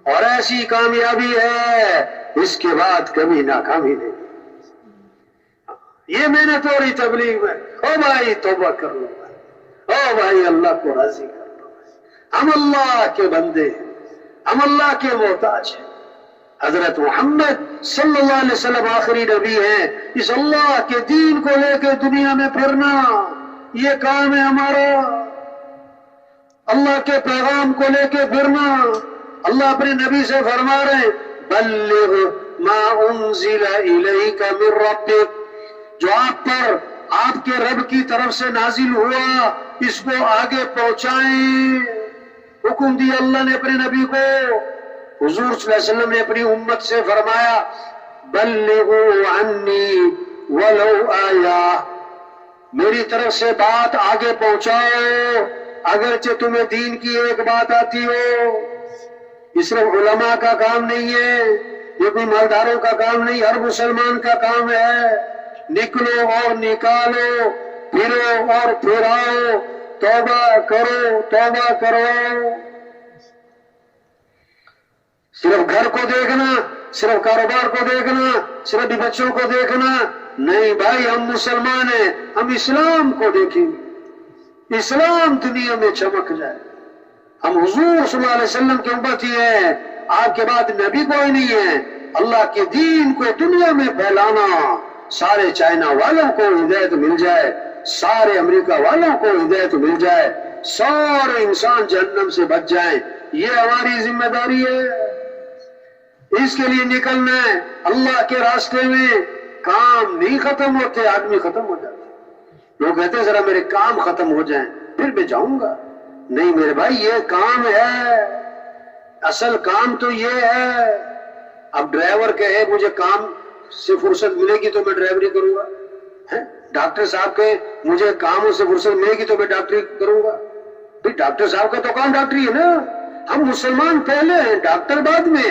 اور ایسی کامیابی ہے اس کے بعد کبھی ناکامی نہیں۔ یہ محنت ہو رہی تبلیغ میں، او بھائی توبہ کر لو، او بھائی اللہ کو راضی کر لو، ہم اللہ کے بندے ہیں، ہم اللہ کے محتاج ہیں۔ حضرت محمد صلی اللہ علیہ وسلم آخری نبی ہیں، اس اللہ کے دین کو لے کے دنیا میں پھرنا یہ کام ہے ہمارا، اللہ کے پیغام کو لے کے پھرنا۔ اللہ اپنے نبی سے فرما رہے ہیں بلغ ما انزل الیک من ربک، جو آپ پر آپ کے رب کی طرف سے نازل ہوا اس کو آگے پہنچائیں۔ حکم دیا اللہ نے اپنے نبی کو، حضور صلی اللہ علیہ وسلم نے اپنی امت سے فرمایا بلغوا عنی ولو آیا، میری طرف سے بات آگے پہنچاؤ اگرچہ تمہیں دین کی ایک بات آتی ہو۔ یہ صرف علماء کا کام نہیں ہے، یہ کوئی مالداروں کا کام نہیں، ہر مسلمان کا کام ہے۔ نکلو اور نکالو، پھرو اور پھراؤ، توبہ کرو، توبہ کرو۔ صرف گھر کو دیکھنا، صرف کاروبار کو دیکھنا، صرف بچوں کو دیکھنا نہیں بھائی، ہم مسلمان ہیں، ہم اسلام کو دیکھیں گے، اسلام دنیا میں چمک جائے۔ ہم حضور صلی اللہ علیہ وسلم کی امت ہی ہیں، آپ کے بعد نبی کوئی نہیں ہے۔ اللہ کے دین کو دنیا میں پھیلانا، سارے چائنا والوں کو ہدایت مل جائے، سارے امریکہ والوں کو ہدایت مل جائے، سارے انسان جہنم سے بچ جائیں، یہ ہماری ذمہ داری ہے۔ اس کے لیے نکلنا ہے اللہ کے راستے میں۔ کام نہیں ختم ہوتے، آدمی ختم ہو جاتے۔ لوگ کہتے ہیں ذرا میرے کام ختم ہو جائیں پھر میں جاؤں گا۔ نہیں میرے بھائی، یہ کام ہے، اصل کام تو یہ ہے۔ اب ڈرائیور کہے مجھے کام سے فرصت ملے گی تو میں ڈرائیوری کروں گا، ڈاکٹر صاحب کہے مجھے کاموں سے فرصت ملے گی تو میں ڈاکٹری کروں گا۔ ڈاکٹر صاحب کا تو کام ڈاکٹری ہے نا۔ ہم مسلمان پہلے ہیں، ڈاکٹر بعد میں۔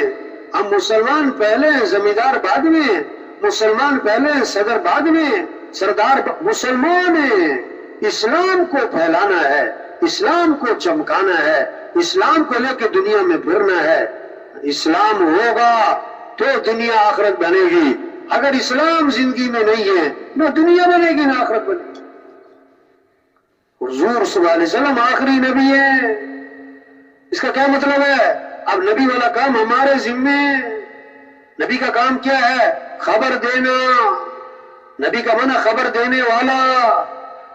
ہم مسلمان پہلے ہیں، زمیندار بعد میں۔ مسلمان پہلے ہیں، صدر بعد میں، سردار مسلمان ہیں۔ اسلام کو پھیلانا ہے، اسلام کو چمکانا ہے، اسلام کو لے کے دنیا میں پھرنا ہے۔ اسلام ہوگا تو دنیا آخرت بنے گی، اگر اسلام زندگی میں نہیں ہے نہ دنیا بنے گی نہ آخرت بنے گی۔ حضور صلی اللہ علیہ وسلم آخری نبی ہے، اس کا کیا مطلب ہے؟ اب نبی والا کام ہمارے ذمے۔ نبی کا کام کیا ہے؟ خبر دینا، نبی کا معنی خبر دینے والا.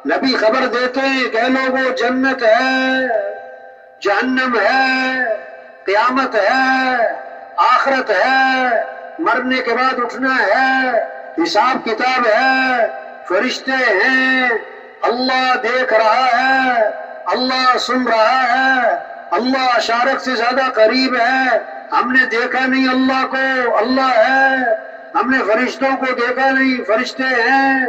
نبی خبر دیتے ہیں کہ لوگوں جنت ہے، جہنم ہے، قیامت ہے، آخرت ہے، مرنے کے بعد اٹھنا ہے، حساب کتاب ہے، فرشتے ہیں، اللہ دیکھ رہا ہے، اللہ سن رہا ہے، اللہ اشارت سے زیادہ قریب ہے. ہم نے دیکھا نہیں اللہ کو، اللہ ہے. ہم نے فرشتوں کو دیکھا نہیں، فرشتے ہیں.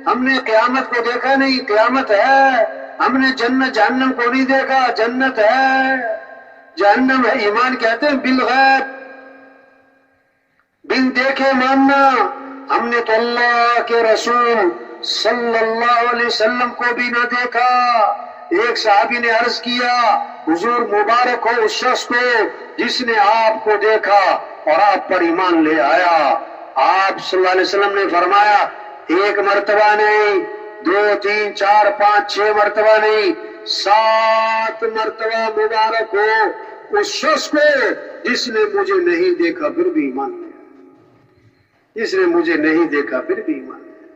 ہم نے قیامت کو دیکھا نہیں، قیامت ہے. ہم نے جنت جہنم کو نہیں دیکھا، جنت ہے، جہنم ہے. ایمان کہتے ہیں بالغیب، بن دیکھے ماننا. ہم نے تو اللہ کے رسول صلی اللہ علیہ وسلم کو بھی نہ دیکھا. ایک صحابی نے عرض کیا حضور مبارک ہو اس شخص کو جس نے آپ کو دیکھا اور آپ پر ایمان لے آیا. آپ صلی اللہ علیہ وسلم نے فرمایا ایک مرتبہ نہیں، 2 3 4 5 6 مرتبہ نہیں، 7 مرتبہ مبارک ہو اس شخص کو جس نے مجھے نہیں دیکھا پھر بھی ایمان لے آیا. جس نے مجھے نہیں دیکھا پھر بھی ایمان لے آیا.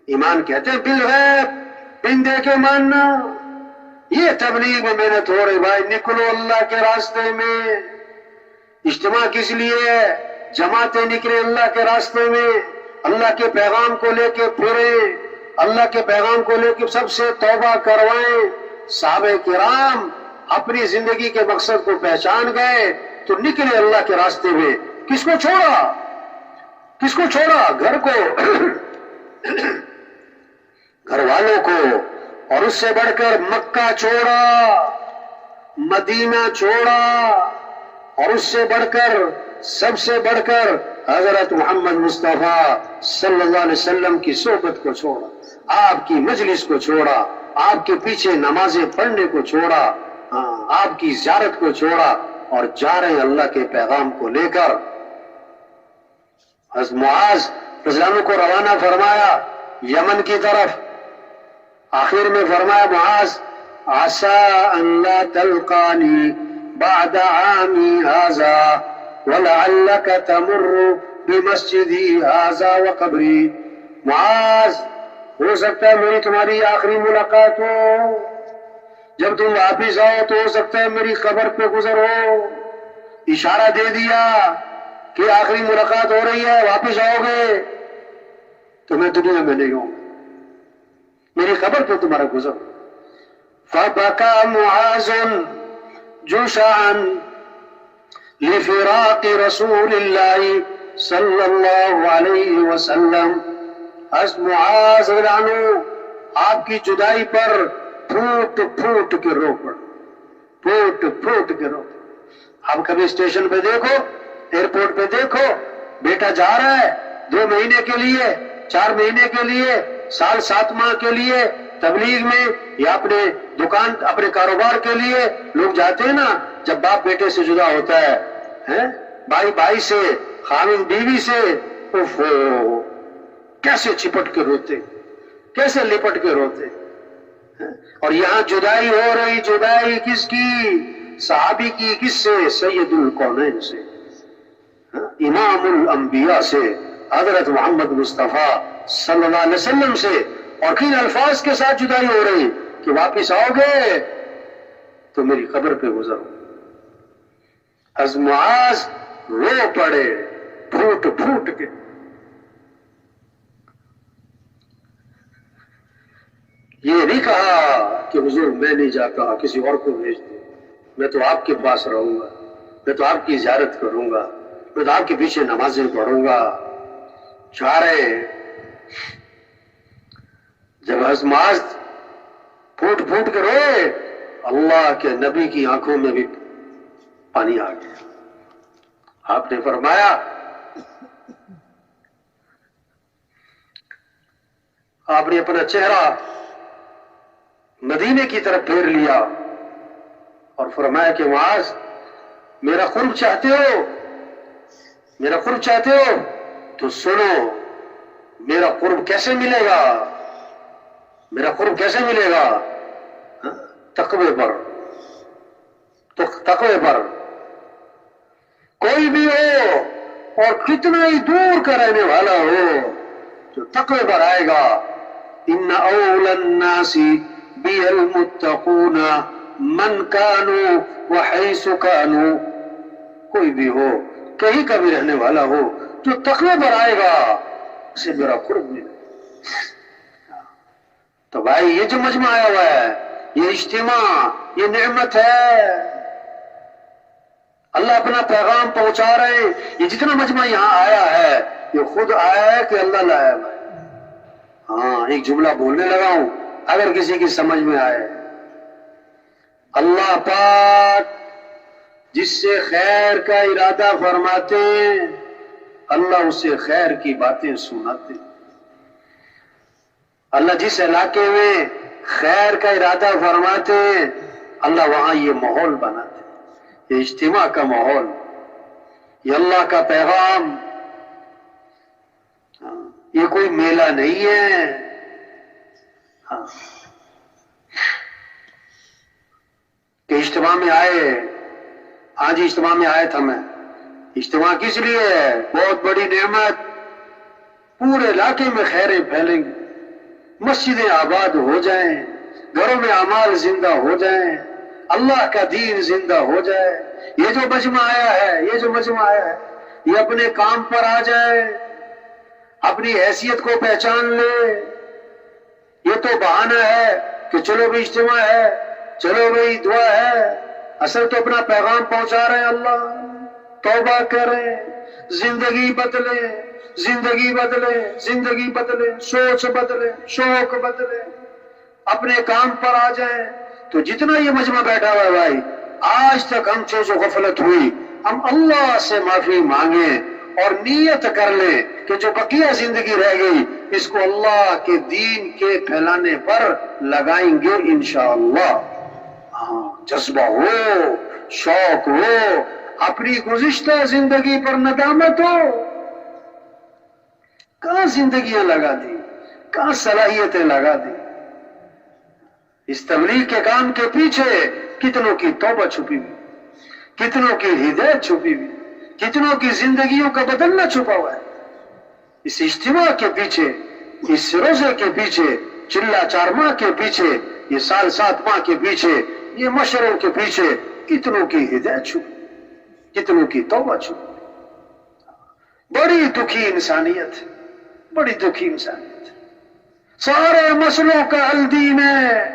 ایمان کہتے ہیں بالغیب، بن دیکھے ماننا. یہ تبلیغ میں محنت ہو رہی بھائی. نکلو اللہ کے راستے میں. اجتماع کس لیے ہے؟ جماعتیں نکلے اللہ کے راستے میں، اللہ کے پیغام کو لے کے پھریں، اللہ کے پیغام کو لے کے سب سے توبہ کروائیں. صحابہ کرام اپنی زندگی کے مقصد کو پہچان گئے تو نکلے اللہ کے راستے میں. کس کو چھوڑا؟ کس کو چھوڑا؟ گھر کو، گھر والوں کو، اور اس سے بڑھ کر مکہ چھوڑا، مدینہ چھوڑا، اور اس سے بڑھ کر سب سے بڑھ کر حضرت محمد مصطفیٰ صلی اللہ علیہ وسلم کی صحبت کو چھوڑا، آپ کی مجلس کو چھوڑا، آپ کے پیچھے نمازیں پڑھنے کو چھوڑا، آپ کی زیارت کو چھوڑا، اور جا رہے ہیں اللہ کے پیغام کو لے کر. حضرت معاذ رضی اللہ عنہ کو روانہ فرمایا یمن کی طرف. آخر میں فرمایا معاذ عسى ان لا تلقاني بعد عامي هذا ولعلك تمر بمسجدي هذا وقبري. معاذ ہو سکتا ہے میری تمہاری آخری ملاقات ہو، جب تم واپس آؤ تو ہو سکتا ہے میری قبر پہ گزرو. اشارہ دے دیا کہ آخری ملاقات ہو رہی ہے، واپس آؤ گے تو میں دنیا میں نہیں ہوں، میری قبر پہ تمہارا گزر. فبكى معاذ جشعا لفراق رسول الله صلی اللہ علیہ وسلم. حضرت معاذ رضی اللہ عنہ آپ کی جدائی پر پھوٹ پھوٹ کے رو پڑ، پھوٹ پھوٹ کے رو. اب کبھی اسٹیشن پہ دیکھو، ایئرپورٹ پہ دیکھو، بیٹا جا رہا ہے 2 مہینے کے لیے، 4 مہینے کے لیے، سال 7 ماہ کے لیے تبلیغ میں، یا اپنے دکان اپنے کاروبار کے لیے. لوگ جاتے ہیں نا جب باپ بیٹے سے جدا ہوتا ہے، بھائی بھائی سے، خاوند بیوی سے، کیسے چپٹ کے روتے، کیسے لپٹ کے روتے. اور یہاں جدائی ہو رہی، جدائی کس کی؟ صحابی کی. کس سے؟ سید الکونین سے، امام الانبیاء سے، حضرت محمد مصطفیٰ صلی اللہ علیہ وسلم سے. اور کن الفاظ کے ساتھ جدائی ہو رہی کہ واپس آؤ گے تو میری قبر پہ گزرو. حضرت معاذ رو پڑے پھوٹ پھوٹ کے. یہ نہیں کہا کہ حضور میں نہیں جاتا، کسی اور کو بھیج دو، میں تو آپ کے پاس رہوں گا، میں تو آپ کی زیارت کروں گا، میں تو آپ کے پیچھے نمازیں پڑھوں گا. جا رہے جب حضرت معاذ پھوٹ پھوٹ کے روئے، اللہ کے نبی کی آنکھوں میں بھی پانی آ گیا. آپ نے فرمایا آپ نے اپنا چہرہ مدینے کی طرف پھیر لیا اور فرمایا کہ معاذ میرا قرب چاہتے ہو، میرا قرب چاہتے ہو تو سنو، میرا قرب کیسے ملے گا؟ میرا قرب کیسے ملے گا؟ تقوی پر. تو تقوی پر کوئی بھی ہو اور کتنا ہی دور کا رہنے والا ہو، جو تقوی پر آئے گا، ان اول الناس بی المتقون من کانوا وحیث کانوا، کوئی بھی ہو کہیں کا بھی رہنے والا ہو جو تقوی پر آئے گا اسے میرا قرب ملے۔ تو بھائی یہ جو مجمع آیا ہوا ہے، یہ اجتماع، یہ نعمت ہے، اللہ اپنا پیغام پہنچا رہے ہیں۔ یہ جتنا مجمع یہاں آیا ہے یہ خود آیا ہے کہ اللہ لایا ہے؟ ہاں، ایک جملہ بولنے لگا ہوں اگر کسی کی سمجھ میں آئے، اللہ پاک جس سے خیر کا ارادہ فرماتے ہیں اللہ اسے خیر کی باتیں سناتے ہیں۔ اللہ جس علاقے میں خیر کا ارادہ فرماتے ہیں اللہ وہاں یہ ماحول بناتے ہیں، یہ اجتماع کا ماحول، یہ اللہ کا پیغام، یہ کوئی میلہ نہیں ہے۔ ہاں، کہ اجتماع میں آئے، آج اجتماع میں آئے تھا میں، اجتماع کس لیے ہے؟ بہت بڑی نعمت، پورے علاقے میں خیریں پھیلیں گی، مسجدیں آباد ہو جائیں، گھروں میں اعمال زندہ ہو جائیں، اللہ کا دین زندہ ہو جائے۔ یہ جو مجمع آیا ہے، یہ جو مجمع آیا ہے یہ اپنے کام پر آ جائے، اپنی حیثیت کو پہچان لے۔ یہ تو بہانہ ہے کہ چلو بھی اجتماع ہے، چلو بھائی دعا ہے، اصل تو اپنا پیغام پہنچا رہے ہیں اللہ۔ توبہ کریں، زندگی بدلے، زندگی بدلے، زندگی بدلے، سوچ بدلے، شوق بدلے، اپنے کام پر آ جائیں۔ تو جتنا یہ مجمع بیٹھا ہوا ہے بھائی، آج تک ہم سے جو غفلت ہوئی ہم اللہ سے معافی مانگیں اور نیت کر لیں کہ جو بقیہ زندگی رہ گئی اس کو اللہ کے دین کے پھیلانے پر لگائیں گے انشاءاللہ۔ ہاں، جذبہ ہو، شوق ہو، اپنی گزشتہ زندگی پر ندامت ہو، کہاں زندگیاں لگا دی، کہاں صلاحیتیں لگا دی۔ اس تبلیغ کے کام کے پیچھے کتنوں کی توبہ چھپی ہوئی، کتنوں کی ہدایت چھپی ہوئی، کتنوں کی زندگیوں کا بدلنا چھپا ہوا ہے۔ اس اجتماع کے پیچھے، اس روزے کے پیچھے، چلہ 4 ماہ کے پیچھے، یہ سال 7 ماہ کے پیچھے، یہ مشوروں کے پیچھے کتنوں کی ہدایت چھپی، کتنوں کی توبہ چھپی۔ بڑی دکھی انسانیت، بڑی دکھی انسانیت۔ سارے مسئلوں کا حل دین ہے،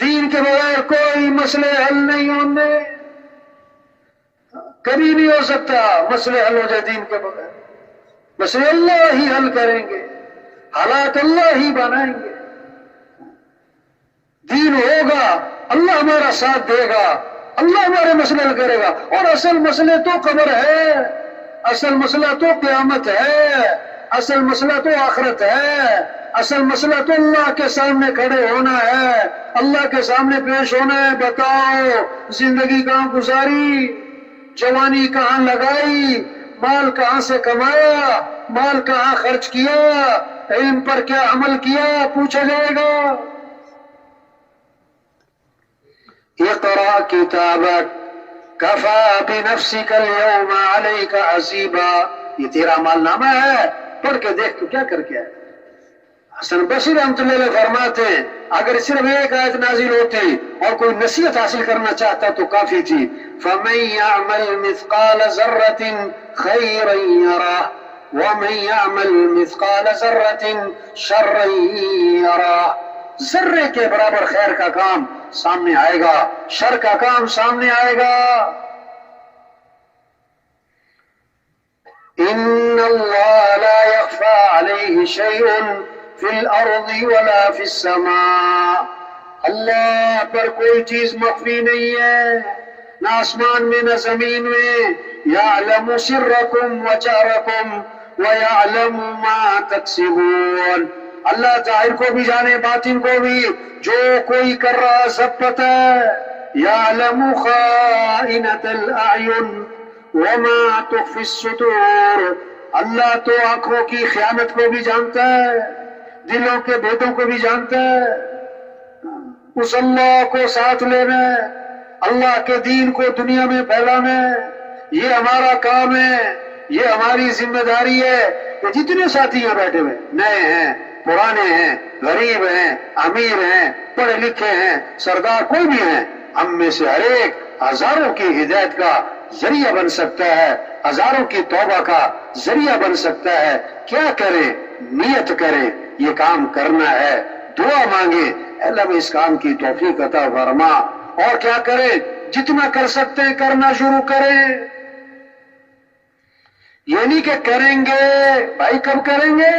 دین کے بغیر کوئی مسئلے حل نہیں ہونے، کبھی نہیں ہو سکتا مسئلے حل ہو جائے دین کے بغیر۔ مسئلے اللہ ہی حل کریں گے، حالات اللہ ہی بنائیں گے، دین ہوگا اللہ ہمارا ساتھ دے گا، اللہ ہمارے مسئلے حل کرے گا۔ اور اصل مسئلے تو قبر ہے، اصل مسئلہ تو قیامت ہے، اصل مسئلہ تو آخرت ہے، اصل مسئلہ تو اللہ کے سامنے کھڑے ہونا ہے، اللہ کے سامنے پیش ہونا ہے۔ بتاؤ زندگی کہاں گزاری، جوانی کہاں لگائی، مال کہاں سے کمایا، مال کہاں خرچ کیا، علم پر کیا عمل کیا، پوچھا جائے گا۔ اقرأ کتابک کفا بنفسک اليوم علیک حسیبا، یہ تیرا مال نامہ ہے، پڑھ کے دیکھ تو کیا کر کے آئے۔ حسن بصری رحمۃ اللہ علیہ فرماتے ہیں اگر صرف ایک آیت نازل ہوتی اور کوئی نصیحت حاصل کرنا چاہتا تو کافی تھی۔ فَمَن يَعْمَلْ مِثْقَالَ ذَرَّةٍ خَيْرًا يَرَهُ وَمَن يَعْمَلْ مِثْقَالَ ذَرَّةٍ شَرًّا يَرَهُ، ذرے کے برابر خیر کا کام سامنے آئے گا، شر کا کام سامنے آئے گا۔ ان اللہ لا يخفى عليه شيء في الارض ولا في السماء، اللہ پر کوئی چیز مخفی نہیں ہے، نہ آسمان میں نہ زمین میں۔ يعلم سركم وجهركم ويعلم ما تكسبون، اللہ ظاہر کو بھی جانے باطن کو بھی، جو کوئی کر رہا سب پتہ ہے۔ يعلم خائنة الأعين وما تخفي الصدور، اللہ تو آنکھوں کی خیانت کو بھی جانتا ہے، دلوں کے بھیدوں کو بھی جانتا ہے۔ اس اللہ کو ساتھ لینا، اللہ کے دین کو دنیا میں پھیلانا، یہ ہمارا کام ہے، یہ ہماری ذمہ داری ہے۔ کہ جتنے ساتھی یہاں بیٹھے ہوئے نئے ہیں، پرانے ہیں، غریب ہیں، امیر ہیں، پڑھے لکھے ہیں، سردار کوئی بھی ہیں، ہم میں سے ہر ایک ہزاروں کی ہدایت کا ذریعہ بن سکتا ہے، ہزاروں کی توبہ کا ذریعہ بن سکتا ہے۔ کیا کریں؟ نیت کریں، یہ کام کرنا ہے، دعا مانگے اللہ میں اس کام کی توفیق عطا فرما، اور کیا کریں؟ جتنا کر سکتے ہیں کرنا شروع کریں۔ یہ نہیں کہ کریں گے بھائی، کب کریں گے؟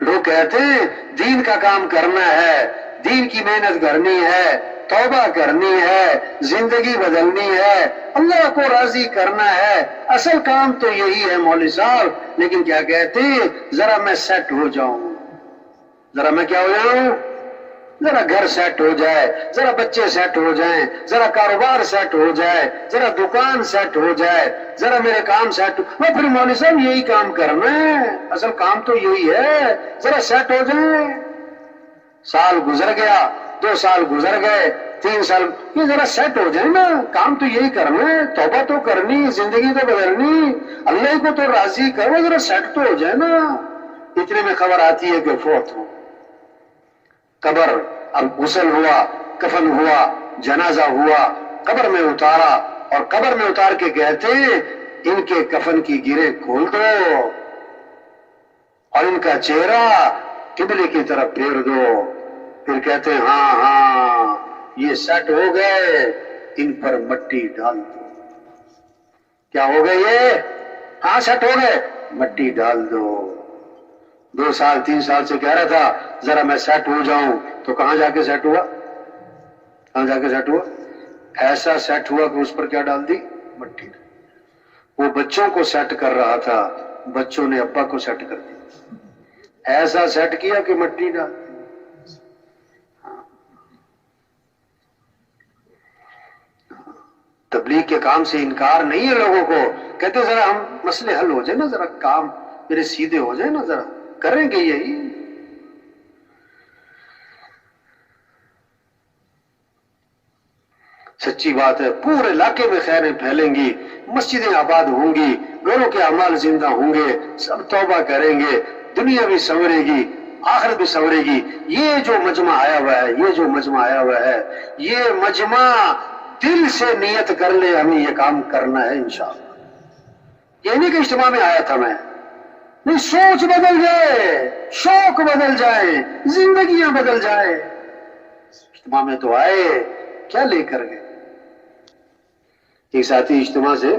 لوگ کہتے ہیں دین کا کام کرنا ہے، دین کی محنت کرنی ہے، توبہ کرنی ہے، زندگی بدلنی ہے، اللہ کو راضی کرنا ہے، اصل کام تو یہی ہے مولوی صاحب۔ لیکن کیا کہتے ہیں؟ ذرا میں سیٹ ہو جاؤں، ذرا میں کیا ہو جاؤں؟ ذرا گھر سیٹ ہو جائے، ذرا بچے سیٹ ہو جائیں، ذرا کاروبار سیٹ ہو جائے، ذرا دکان سیٹ ہو جائے، ذرا میرے کام سیٹ ہو۔ میں پھر مولوی صاحب یہی کام کرنا ہے، اصل کام تو یہی ہے، ذرا سیٹ ہو جائیں۔ سال گزر گیا، 2 سال گزر گئے، 3 سال، یہ ذرا سیٹ ہو جائے نا، کام تو یہی کرنا ہے، توبہ تو کرنی، زندگی تو بدلنی، اللہ کو تو راضی کرو، ذرا سیٹ تو ہو جائے نا۔ اتنے میں خبر آتی ہے کہ فوت ہو، قبر، اب غسل ہوا، کفن ہوا، جنازہ ہوا، قبر میں اتارا، اور قبر میں اتار کے کہتے ہیں ان کے کفن کی گرے کھول دو اور ان کا چہرہ قبلے کی طرف پھیر دو۔ پھر کہتے ہیں ہاں ہاں یہ سیٹ ہو گئے، ان پر مٹی ڈال دو۔ کیا ہو گئے یہ؟ ہاں سیٹ ہو گئے، مٹی ڈال دو۔ 2 سال 3 سال سے کہہ رہا تھا ذرا میں سیٹ ہو جاؤں، تو کہاں جا کے سیٹ ہوا؟ کہاں جا کے سیٹ ہوا؟ ایسا سیٹ ہوا کہ اس پر کیا ڈال دی؟ مٹی۔ وہ بچوں کو سیٹ کر رہا تھا، بچوں نے ابا کو سیٹ کر دیا، ایسا سیٹ کیا کہ مٹی ڈال دی۔ تبلیغ کے کام سے انکار نہیں ہے لوگوں کو، کہتے ذرا ہم مسئلے حل ہو جائے نا، ذرا کام میرے سیدھے ہو جائے نا، ذرا کریں گے یہی۔ سچی بات ہے، پورے علاقے میں خیریں پھیلیں گی، مسجدیں آباد ہوں گی، گھروں کے اعمال زندہ ہوں گے، سب توبہ کریں گے، دنیا بھی سنورے گی، آخرت بھی سنورے گی۔ یہ جو مجمع آیا ہوا ہے، یہ جو مجمع آیا ہوا ہے، یہ مجمع دل سے نیت کر لے ہمیں یہ کام کرنا ہے انشاءاللہ۔ یہ نہیں کہ اجتماع میں آیا تھا میں، نہیں، سوچ بدل جائے، شوق بدل جائے، زندگیاں بدل جائے۔ اجتماع میں تو آئے، کیا لے کر گئے؟ ایک ساتھی اجتماع سے،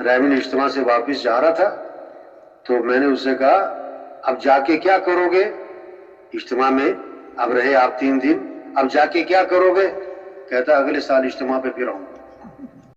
رائمن اجتماع سے واپس جا رہا تھا، تو میں نے اس سے کہا اب جا کے کیا کرو گے؟ اجتماع میں اب رہے آپ 3 دن، اب جا کے کیا کرو گے؟ کہتا اگلے سال اجتماع پہ پھر آؤں۔